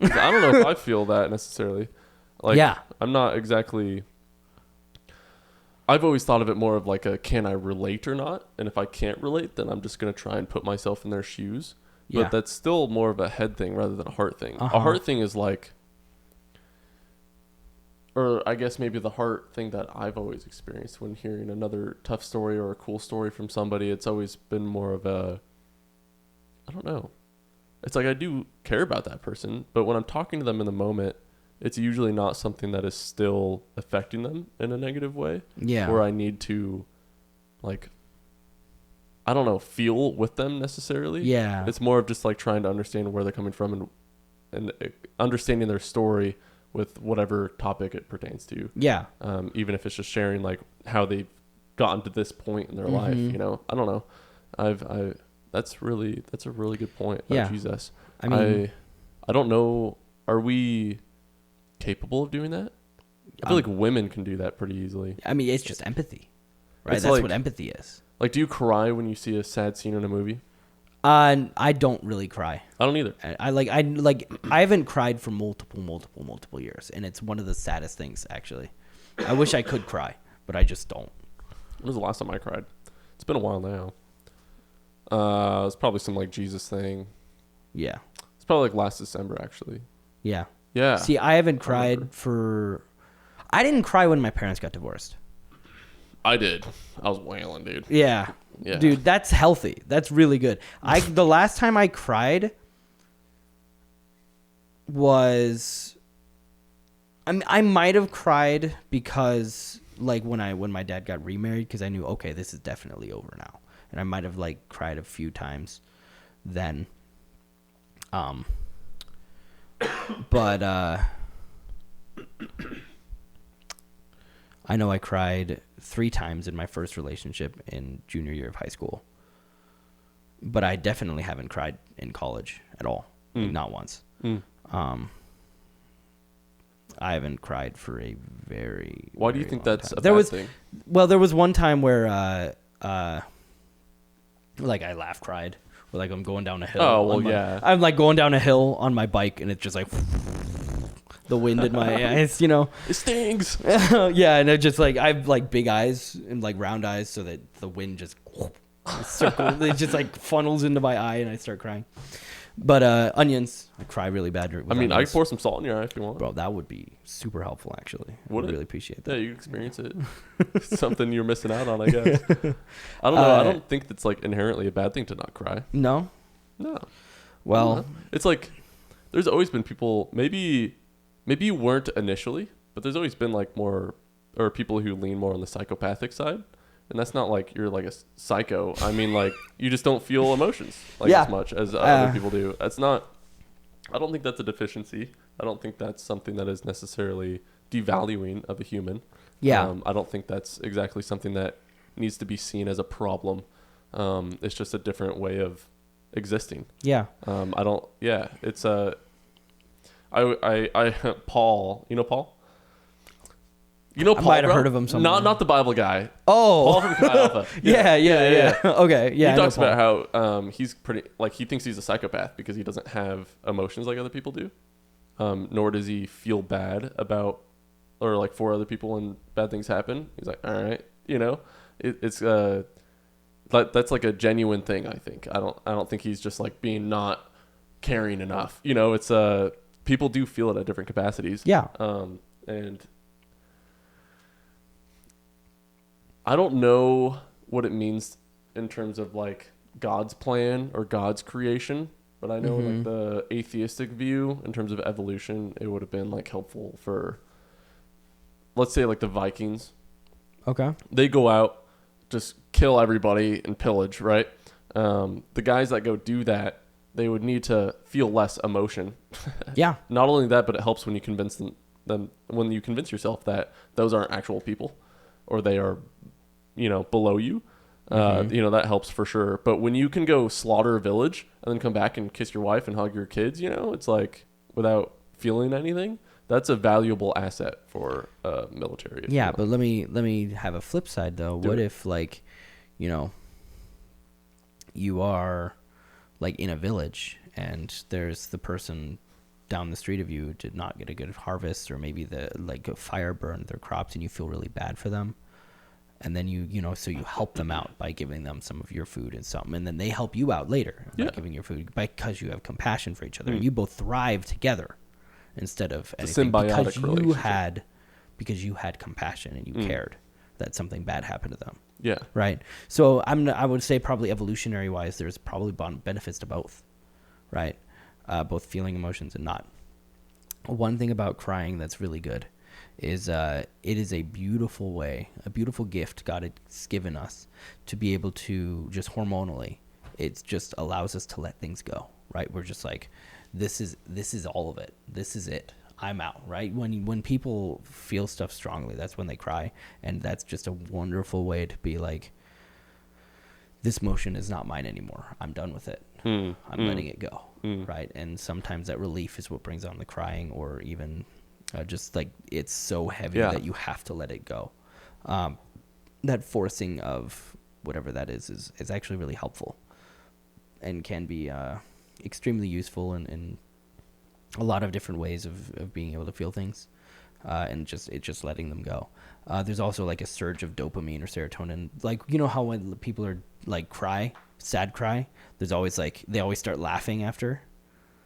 I don't know if I feel that necessarily. Like, yeah. I'm not exactly. I've always thought of it more of like a can I relate or not? And if I can't relate, then I'm just going to try and put myself in their shoes. Yeah. But that's still more of a head thing rather than a heart thing. Uh-huh. A heart thing is like, or I guess maybe the heart thing that I've always experienced when hearing another tough story or a cool story from somebody, it's always been more of a, I don't know. It's like I do care about that person, but when I'm talking to them in the moment, it's usually not something that is still affecting them in a negative way. Yeah. Where I need to, like, I don't know, feel with them necessarily. Yeah. It's more of just like trying to understand where they're coming from and understanding their story with whatever topic it pertains to. Yeah. Even if it's just sharing like how they've gotten to this point in their life, I don't know. That's a really good point about Jesus. I mean, I don't know. Are we capable of doing that? I feel like women can do that pretty easily. I mean, it's just empathy, right? That's like, what empathy is. Like, do you cry when you see a sad scene in a movie? I don't really cry. I don't either. I haven't cried for multiple years, and it's one of the saddest things, actually. I wish I could cry, but I just don't. When was the last time I cried? It's been a while now. It's probably some like Jesus thing. Yeah. It's probably like last December, actually. Yeah. Yeah. See, I haven't cried I didn't cry when my parents got divorced. I did. I was wailing, dude. Yeah. Yeah. Dude, that's healthy. That's really good. The last time I cried was, I might have cried because like when my dad got remarried, because I knew, okay, this is definitely over now. And I might have like cried a few times then. But I know I cried 3 times in my first relationship in junior year of high school. But I definitely haven't cried in college at all. Like, not once. I haven't cried for a very Why do you think that's time. a bad thing? Well, there was one time where like I laugh cried, or like I'm going down a hill. Oh, well, yeah. I'm like going down a hill on my bike, and it's just like the wind in my eyes, It stings. Yeah, and it just like I have like big eyes and like round eyes, so that the wind just it just like funnels into my eye, and I start crying. But onions, I cry really bad. With I mean, I onions. can pour some salt in your eye if you want. Bro, that would be super helpful, actually. Would I it? really appreciate that. Yeah, you experience it. Something you're missing out on, I guess. I don't know. I don't think that's like inherently a bad thing to not cry. No? No. Well, it's like there's always been people, maybe you weren't initially, but there's always been like more, or people who lean more on the psychopathic side. And that's not like you're like a psycho. I mean, like you just don't feel emotions like as much as other people do. That's not. I don't think that's a deficiency. I don't think that's something that is necessarily devaluing of a human. Yeah. I don't think that's exactly something that needs to be seen as a problem. It's just a different way of existing. Yeah. I don't. Yeah. It's I Paul. You know Paul? You know, Paul, I might have heard of him somewhere. Not the Bible guy. Oh, Paul from Chi Alpha. Yeah. Okay, yeah. He talks about how he's pretty like he thinks he's a psychopath because he doesn't have emotions like other people do. Nor does he feel bad about or like for other people when bad things happen. He's like, all right, it's that's like a genuine thing. I think I don't think he's just like being not caring enough. It's people do feel it at different capacities. Yeah. And I don't know what it means in terms of like God's plan or God's creation, but I know like the atheistic view in terms of evolution, it would have been like helpful for, let's say like the Vikings. Okay. They go out, just kill everybody and pillage, right? The guys that go do that, they would need to feel less emotion. Yeah. Not only that, but it helps when you convince them when you convince yourself that those aren't actual people or they are, below you. That helps for sure. But when you can go slaughter a village and then come back and kiss your wife and hug your kids, it's like without feeling anything, that's a valuable asset for military. Yeah, but let me have a flip side though. What if like, you are like in a village and there's the person down the street of you did not get a good harvest, or maybe a fire burned their crops and you feel really bad for them. And then so you help them out by giving them some of your food and something, and then they help you out later by giving your food because you have compassion for each other, and you both thrive together instead of anything symbiotic relationship. Because you had compassion and you cared that something bad happened to them. Yeah. Right. So I would say probably evolutionary wise, there's probably benefits to both, right? Both feeling emotions and not. One thing about crying that's really good is it is a beautiful way, a beautiful gift God has given us to be able to just hormonally, it just allows us to let things go, right? We're just like, this is all of it. This is it. I'm out, right? When people feel stuff strongly, that's when they cry. And that's just a wonderful way to be like, this motion is not mine anymore. I'm done with it. I'm letting it go, right? And sometimes that relief is what brings on the crying, or even just like it's so heavy that you have to let it go. That forcing of whatever that is actually really helpful and can be extremely useful in a lot of different ways of being able to feel things, and just letting them go. There's also like a surge of dopamine or serotonin. Like, how when people are like sad cry, there's always like, they always start laughing after.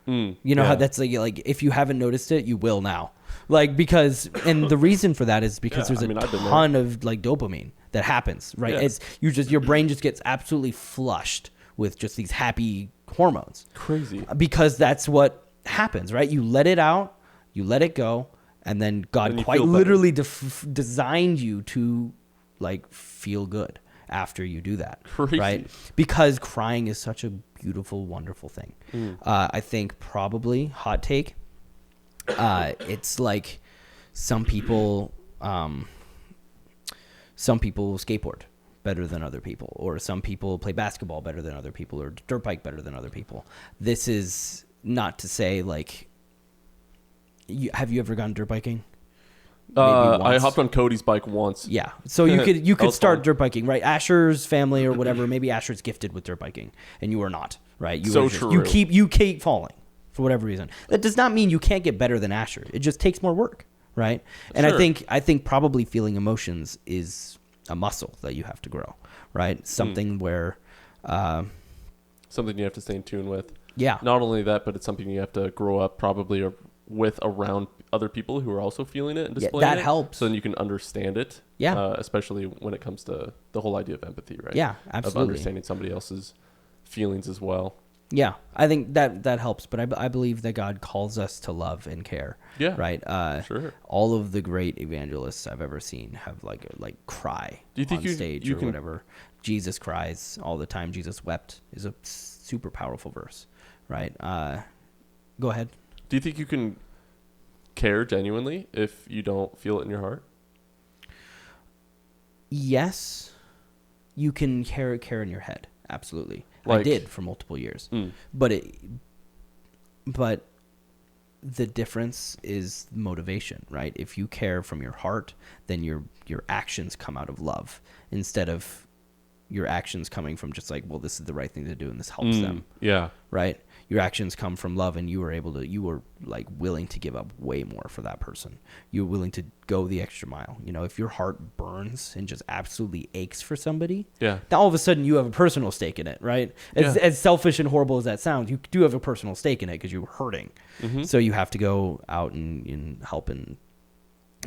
How that's like if you haven't noticed it, you will now. Like, because, and the reason for that is because there's a ton of like dopamine that happens, right? Yeah. It's your brain just gets absolutely flushed with just these happy hormones. Crazy. Because that's what happens, right? You let it out, you let it go, and then God quite literally designed you to like feel good after you do that. Crazy. Right? Because crying is such a beautiful, wonderful thing. I think probably hot take. It's like some people skateboard better than other people, or some people play basketball better than other people, or dirt bike better than other people. This is not to say like, have you ever gone dirt biking? I hopped on Cody's bike once. Yeah, so you could start dirt biking, right? Asher's family or whatever. Maybe Asher's gifted with dirt biking, and you are not, right? You keep falling for whatever reason. That does not mean you can't get better than Asher. It just takes more work, right? And I think probably feeling emotions is a muscle that you have to grow, right? Something where something you have to stay in tune with. Yeah. Not only that, but it's something you have to grow up probably with around other people who are also feeling it and displaying it. That helps. So then you can understand it. Yeah. Especially when it comes to the whole idea of empathy, right? Yeah, absolutely. Of understanding somebody else's feelings as well. Yeah, I think that helps. But I believe that God calls us to love and care. Yeah. Right. Sure. All of the great evangelists I've ever seen have like cry Do you think on stage or whatever. Jesus cries all the time. Jesus wept is a super powerful verse. Right. Go ahead. Do you think you can care genuinely if you don't feel it in your heart? Yes, you can care in your head. Absolutely. Like, I did for multiple years. But the difference is motivation, right? If you care from your heart, then your actions come out of love instead of your actions coming from just like, well, this is the right thing to do and this helps them. Yeah. Right? Your actions come from love, and you were like willing to give up way more for that person. You were willing to go the extra mile. If your heart burns and just absolutely aches for somebody, now all of a sudden you have a personal stake in it, right? As selfish and horrible as that sounds, you do have a personal stake in it because you're hurting. So you have to go out and help and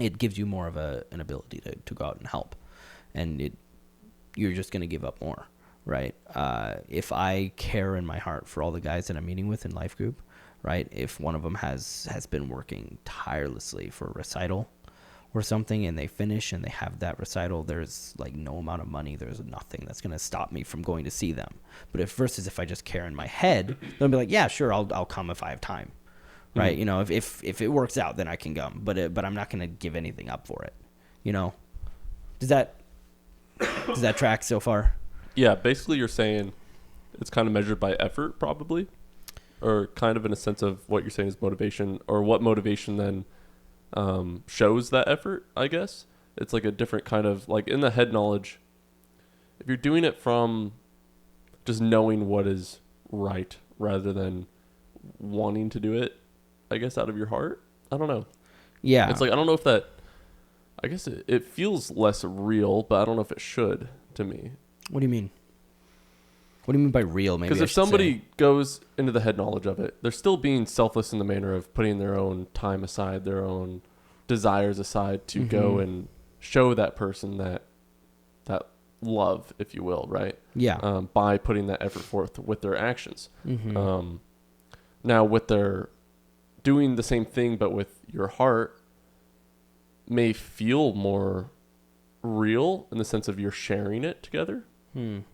it gives you more of an ability to go out and help, and you're just going to give up more, right? If I care in my heart for all the guys that I'm meeting with in life group, right? If one of them has been working tirelessly for a recital or something, and they finish and they have that recital, there's like no amount of money, there's nothing that's going to stop me from going to see them. But versus if I just care in my head, then I'll be like, yeah, sure, I'll come if I have time. Right, you know, if it works out, then I can come, but I'm not gonna give anything up for it, you know. Does that track so far? Yeah, basically you're saying it's kind of measured by effort, probably, or kind of in a sense of what you're saying is motivation, or what motivation then shows that effort. I guess it's like a different kind of, like, in the head knowledge. If you're doing it from just knowing what is right rather than wanting to do it, I guess, out of your heart. I don't know. Yeah. It's like, I don't know if that, I guess it feels less real, but I don't know if it should to me. What do you mean? What do you mean by real? Maybe because if somebody goes into the head knowledge of it, they're still being selfless in the manner of putting their own time aside, their own desires aside to go and show that person that love, if you will, right? Yeah. By putting that effort forth with their actions. Now, with their doing the same thing but with your heart may feel more real in the sense of you're sharing it together. I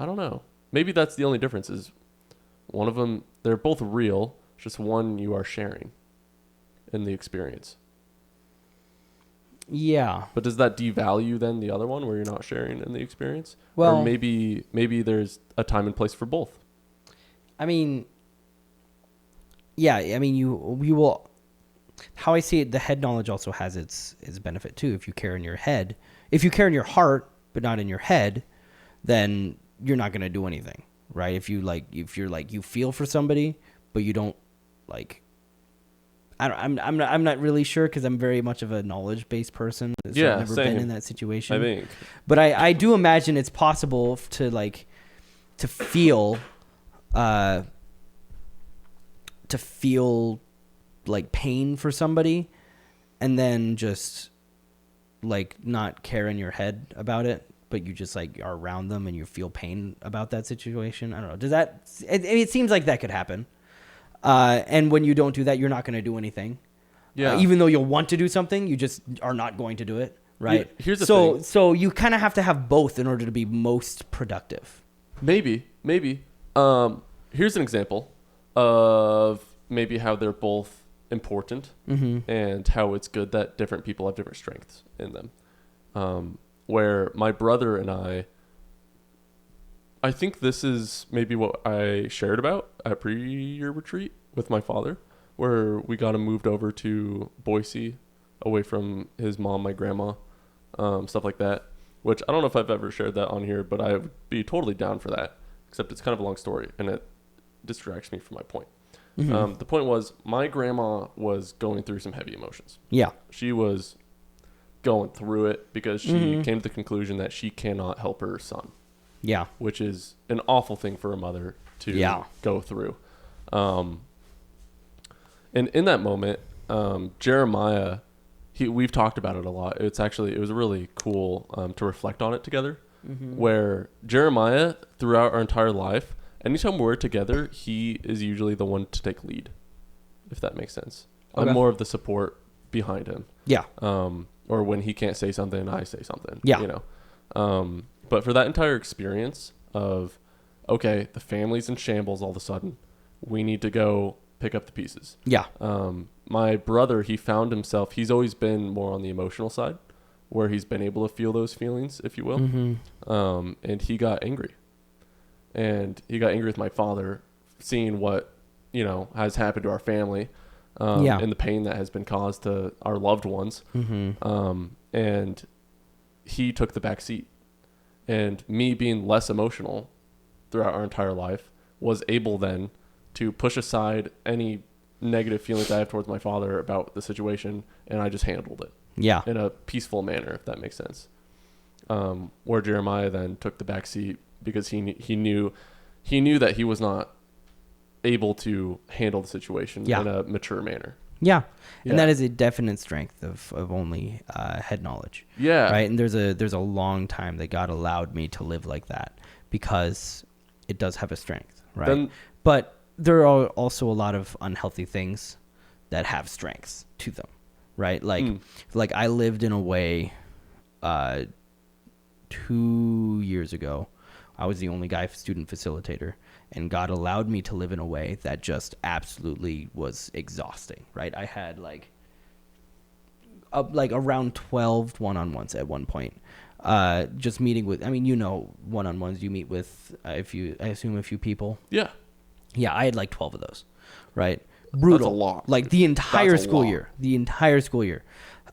don't know. Maybe that's the only difference, is one of them, they're both real, just one you are sharing in the experience. Yeah. But does that devalue then the other one where you're not sharing in the experience? Well, or maybe there's a time and place for both. I mean, yeah, I mean, you will, how I see it, the head knowledge also has its benefit too. If you care in your head, if you care in your heart, but not in your head, then you're not going to do anything, right? If you feel for somebody, but you don't like, I'm not really sure, because I'm very much of a knowledge-based person. So Yeah, I've never same. been in that situation. I think. But I do imagine it's possible to feel like pain for somebody, and then just like not care in your head about it, but you just like are around them and you feel pain about that situation. I don't know. Does that? It seems like that could happen. And when you don't do that, you're not going to do anything. Yeah. Even though you'll want to do something, you just are not going to do it. Right. Here's the thing. So you kind of have to have both in order to be most productive. Maybe. Here's an example of maybe how they're both important and how it's good that different people have different strengths in them. Where my brother and I think this is maybe what I shared about at pre-year retreat with my father, where we got him moved over to Boise, away from his mom, my grandma, stuff like that, which I don't know if I've ever shared that on here, but I would be totally down for that, except it's kind of a long story and it distracts me from my point. The point was, my grandma was going through some heavy emotions. Yeah. She was going through it because she came to the conclusion that she cannot help her son. Yeah. Which is an awful thing for a mother to go through. And in that moment, Jeremiah, we've talked about it a lot. It was really cool to reflect on it together, where Jeremiah, throughout our entire life, anytime we're together, he is usually the one to take lead, if that makes sense. Okay. I'm more of the support behind him. Yeah. Or when he can't say something, I say something. Yeah. You know. But for that entire experience of, okay, the family's in shambles all of a sudden, we need to go pick up the pieces. Yeah. My brother, he found himself, he's always been more on the emotional side, where he's been able to feel those feelings, if you will. And he got angry. And he got angry with my father, seeing what, has happened to our family, and the pain that has been caused to our loved ones. And he took the back seat. And me being less emotional throughout our entire life was able then to push aside any negative feelings I have towards my father about the situation, and I just handled it. Yeah. In a peaceful manner, if that makes sense. Where Jeremiah then took the back seat because he knew that he was not able to handle the situation in a mature manner. Yeah. Yeah. And that is a definite strength of only head knowledge. Yeah. Right. And there's a long time that God allowed me to live like that because it does have a strength. Right. But there are also a lot of unhealthy things that have strengths to them. Right. Like I lived in a way 2 years ago. I was the only guy student facilitator, and God allowed me to live in a way that just absolutely was exhausting, right? I had like around 12 one-on-ones at one point. Just meeting with, one-on-ones you meet with, I assume a few people. Yeah. Yeah, I had like 12 of those, right? Brutal. That's a lot. Like the entire That's a school lot. year. The entire school year.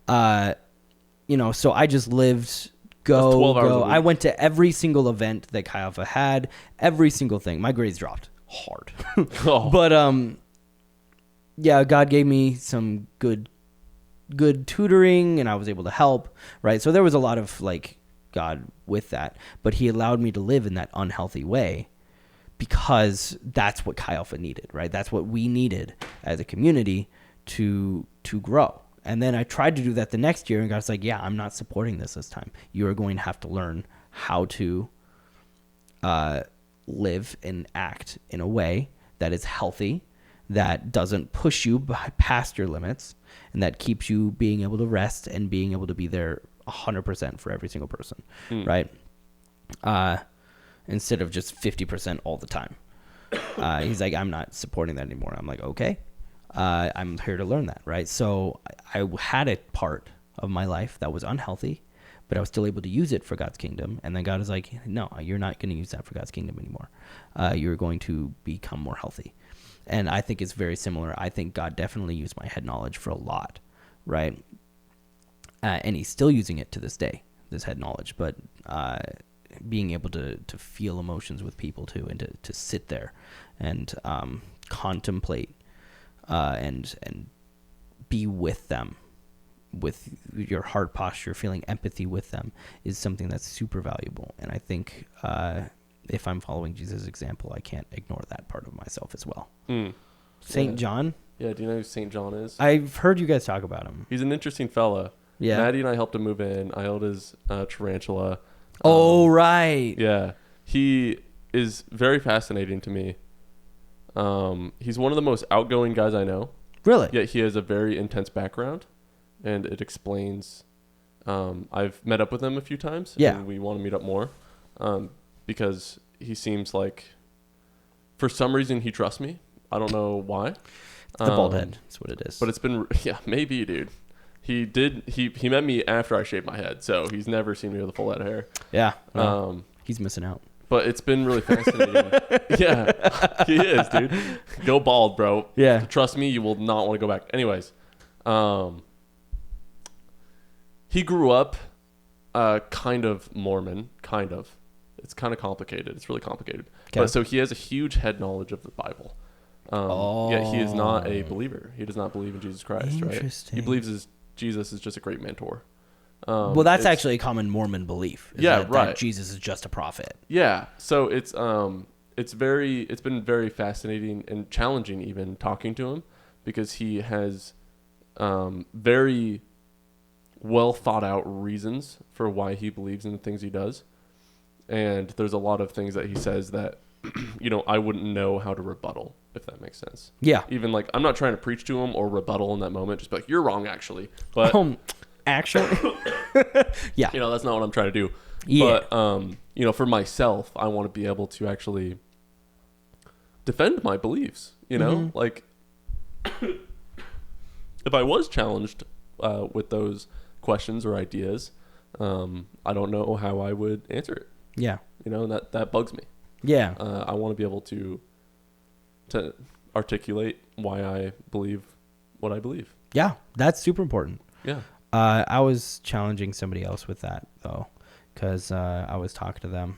So I just lived That's 12 hours a go. week. I went to every single event that Chi Alpha had, every single thing. My grades dropped hard. Oh. But yeah, God gave me some good tutoring and I was able to help, right? So there was a lot of like God with that, but he allowed me to live in that unhealthy way because that's what Chi Alpha needed, right? That's what we needed as a community to grow. And then I tried to do that the next year, and God's like, yeah, I'm not supporting this time. You are going to have to learn how to live and act in a way that is healthy, that doesn't push you past your limits, and that keeps you being able to rest and being able to be there 100% for every single person, right? Instead of just 50% all the time. He's like, I'm not supporting that anymore. I'm like, okay. I'm here to learn that, right? So I had a part of my life that was unhealthy, but I was still able to use it for God's kingdom. And then God is like, no, you're not going to use that for God's kingdom anymore. You're going to become more healthy. And I think it's very similar. I think God definitely used my head knowledge for a lot, right? And he's still using it to this day, this head knowledge, but being able to feel emotions with people too, and to sit there and contemplate and be with them, with your heart posture, feeling empathy with them is something that's super valuable. And I think if I'm following Jesus' example, I can't ignore that part of myself as well. St. John? Yeah, do you know who St. John is? I've heard you guys talk about him. He's an interesting fella. Yeah. Maddie and I helped him move in. I held his tarantula. Oh, right. Yeah. He is very fascinating to me. He's one of the most outgoing guys I know. Really? Yet he has a very intense background, and it explains. I've met up with him a few times. Yeah. And we want to meet up more, because he seems like, for some reason, he trusts me. I don't know why. It's the bald head. That's what it is. But it's been, yeah, maybe, dude. He met me after I shaved my head, so he's never seen me with a full head of hair. Yeah. Well, he's missing out. But it's been really fascinating. Yeah, he is, dude. Go bald, bro. Yeah. Trust me, you will not want to go back. Anyways, he grew up kind of Mormon, kind of. It's kind of complicated. It's really complicated. Okay. But so he has a huge head knowledge of the Bible. Yet he is not a believer. He does not believe in Jesus Christ, right? Interesting. He believes Jesus is just a great mentor. Well, that's actually a common Mormon belief. That Jesus is just a prophet. Yeah. So it's been very fascinating and challenging even talking to him, because he has very well thought out reasons for why he believes in the things he does. And there's a lot of things that he says that, I wouldn't know how to rebuttal, if that makes sense. Yeah. Even like, I'm not trying to preach to him or rebuttal in that moment. Just be like, you're wrong, actually. But actually, yeah. that's not what I'm trying to do. Yeah. But, for myself, I want to be able to actually defend my beliefs, like if I was challenged with those questions or ideas, I don't know how I would answer it. Yeah. That bugs me. Yeah. I want to be able to articulate why I believe what I believe. Yeah. That's super important. Yeah. I was challenging somebody else with that, though, because I was talking to them,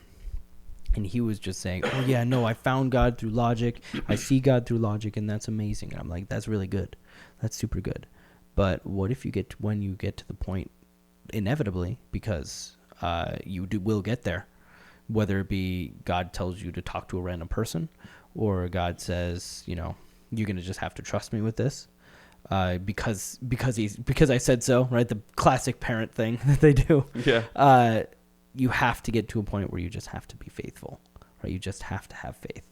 and he was just saying, oh, yeah, no, I found God through logic. I see God through logic, and that's amazing. And I'm like, that's really good. That's super good. But what if when you get to the point, inevitably, because you will get there, whether it be God tells you to talk to a random person, or God says, you're going to just have to trust me with this. because I said so, right? The classic parent thing that they do. Yeah. You have to get to a point where you just have to be faithful, right? You just have to have faith.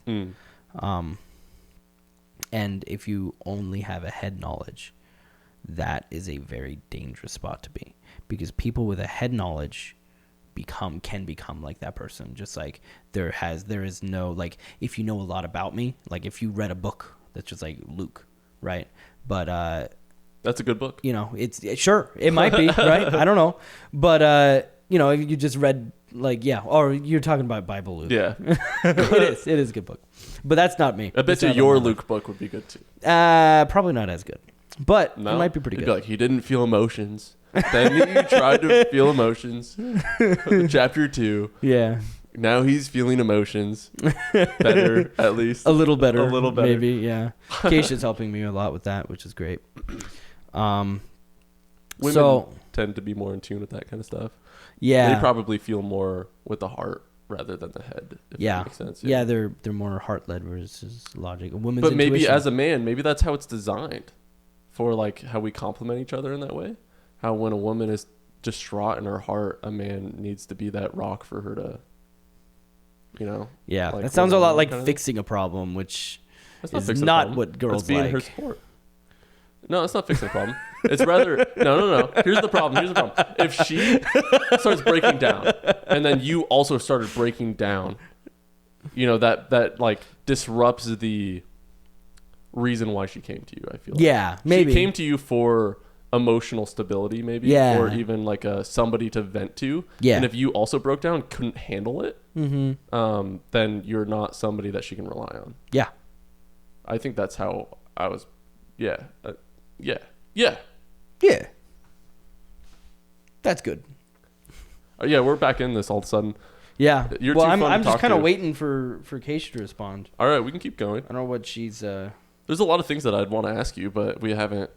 And if you only have a head knowledge, that is a very dangerous spot to be, because people with a head knowledge can become like that person. Just like there is no, like, if you know a lot about me, like if you read a book that's just like Luke, right? But that's a good book. You know, sure, it might be, right? I don't know. But you know, if you just read, like, yeah, or you're talking about Bible Luke. Yeah. It is a good book. But that's not me. I bet you your Luke book would be good too. Probably not as good. But it might be pretty good. Be like, he didn't feel emotions. Then he tried to feel emotions. Chapter 2. Yeah. Now he's feeling emotions. Better, at least. A little better. A little better. Maybe, yeah. Keisha's helping me a lot with that, which is great. Women tend to be more in tune with that kind of stuff. Yeah. They probably feel more with the heart rather than the head. If that makes sense. Yeah, they're more heart-led versus logic. Women's But maybe intuition. as a man, maybe that's how it's designed. For like how we complement each other in that way. How when a woman is distraught in her heart, a man needs to be that rock for her to, you know. Yeah, like, that sounds a lot like kind of fixing a problem, which is not what girls that's being like. her sport. No, it's not fixing a problem. It's rather no. Here's the problem. If she starts breaking down, and then you also started breaking down, you know, that like disrupts the reason why she came to you. I feel. Yeah, maybe she came to you for emotional stability, maybe. Yeah. Or even like somebody to vent to. Yeah. And if you also broke down, couldn't handle it, then you're not somebody that she can rely on. Yeah. I think that's how I was. Yeah. Yeah. That's good. Yeah, we're back in this all of a sudden. Yeah. You're well, too fun I'm to just talk kind of to. waiting for Keisha to respond. All right, we can keep going. I don't know what she's. There's a lot of things that I'd want to ask you, but we haven't.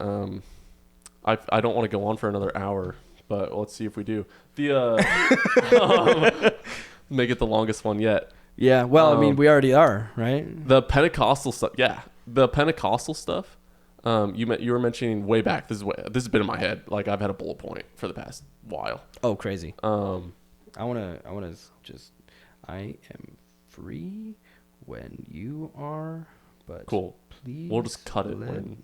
I don't want to go on for another hour, but let's see if we do. Make it the longest one yet. Yeah. Well, I mean, we already are, right? The Pentecostal stuff. Yeah, the Pentecostal stuff. You were mentioning way back. This has been in my head. Like I've had a bullet point for the past while. Oh, crazy. I wanna just. I am free when you are. But cool. Please, we'll just cut it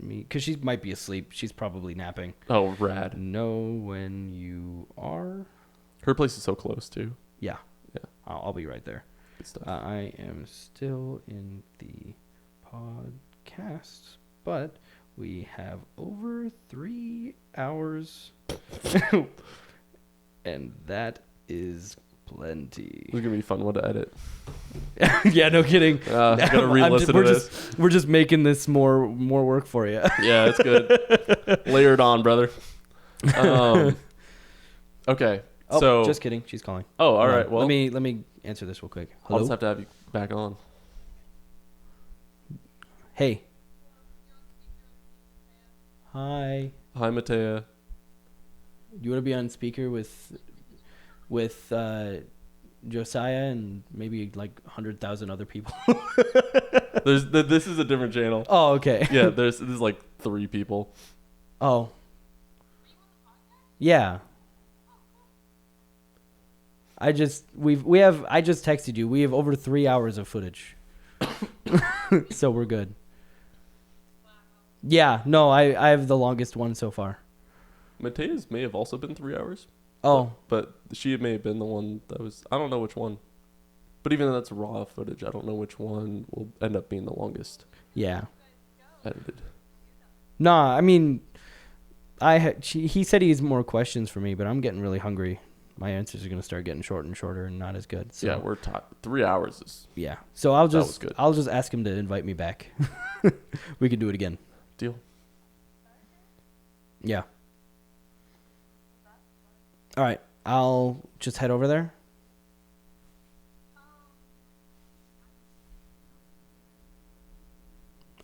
because she might be asleep. She's probably napping. Oh, rad. Know when you are. Her place is so close too. Yeah. I'll be right there. Good stuff. I am still in the podcast, but we have over 3 hours, and that is plenty. This is gonna be a fun one to edit. Yeah, no kidding. Gotta re-listen to this. We're just making this more work for you. Yeah, it's good. Layer it on, brother. Okay. Oh, so just kidding. She's calling. Oh, all right. Well, let me answer this real quick. Hello? I'll just have to have you back on. Hey. Hi. Hi, Matea. You want to be on speaker with Josiah and maybe like 100,000 other people? This is a different channel. Oh, okay. Yeah, there's like 3 people. Oh. Yeah. I just texted you. We have over 3 hours of footage. So we're good. Yeah, no, I have the longest one so far. Matea's may have also been 3 hours. Oh. But she may have been the one that was, I don't know which one. But even though that's raw footage, I don't know which one will end up being the longest. Yeah. Edited. Nah, I mean, he said he has more questions for me, but I'm getting really hungry. My answers are going to start getting shorter and shorter and not as good. So. Yeah, we're 3 hours is. Yeah. So I'll just good. I'll just ask him to invite me back. We can do it again. Deal. Yeah. All right. I'll just head over there.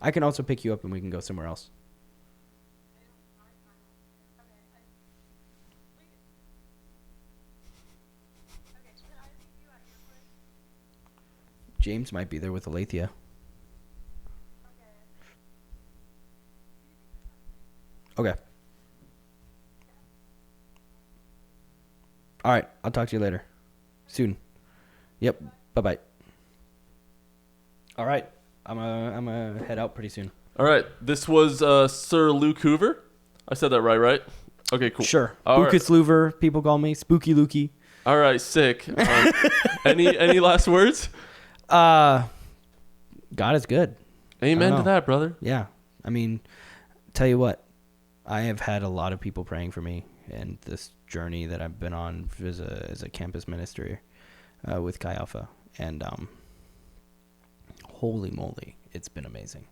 I can also pick you up and we can go somewhere else. James might be there with Alethea. Okay. All right. I'll talk to you later. Soon. Yep. Bye-bye. All right. I'm gonna head out pretty soon. All right. This was Sir Luke Hoover. I said that right? Okay, cool. Sure. All Lucas Louver, people call me. Spooky Lukey. All right, sick. Any last words? God is good. Amen to that, brother. Yeah. I mean, tell you what, I have had a lot of people praying for me and this journey that I've been on as a campus minister with Chi Alpha. And holy moly, it's been amazing.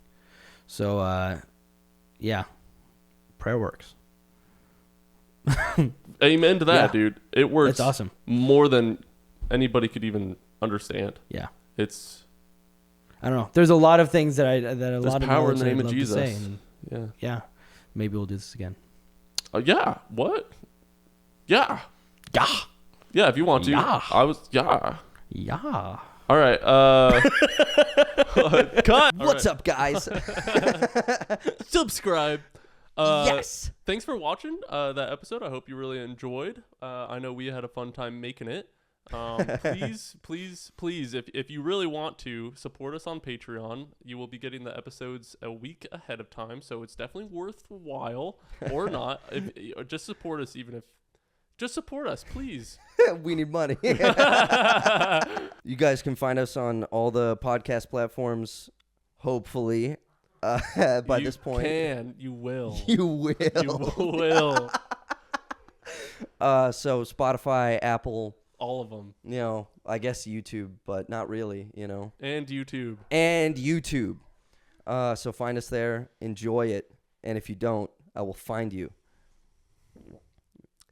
So, yeah, prayer works. Amen to that, Yeah. dude. It works. It's awesome. More than anybody could even understand. Yeah. It's I don't know. There's a lot of things that a there's lot of power in knowledge the I'd name of love to Jesus. say, and Yeah. yeah, maybe we'll do this again. Yeah. What? Yeah. Yeah. Yeah. If you want to. Yeah. Yeah. Yeah. All right. Cut. What's up, guys? Subscribe. Yes. Thanks for watching that episode. I hope you really enjoyed. I know we had a fun time making it. Please, if you really want to support us on Patreon, you will be getting the episodes a week ahead of time. So it's definitely worthwhile, or not. Just support us, just support us, please. We need money. You guys can find us on all the podcast platforms, hopefully. By this point, You will. you will. You will. So Spotify, Apple, All of them. I guess YouTube, but not really, And YouTube. And YouTube. So find us there, enjoy it, and if you don't, I will find you.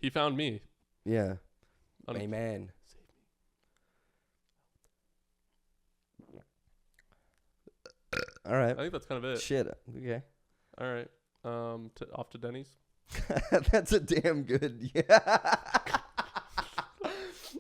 He found me. Yeah. Amen. All right. I think that's kind of it. Shit. Okay. All right. Off to Denny's. That's a damn good. Yeah.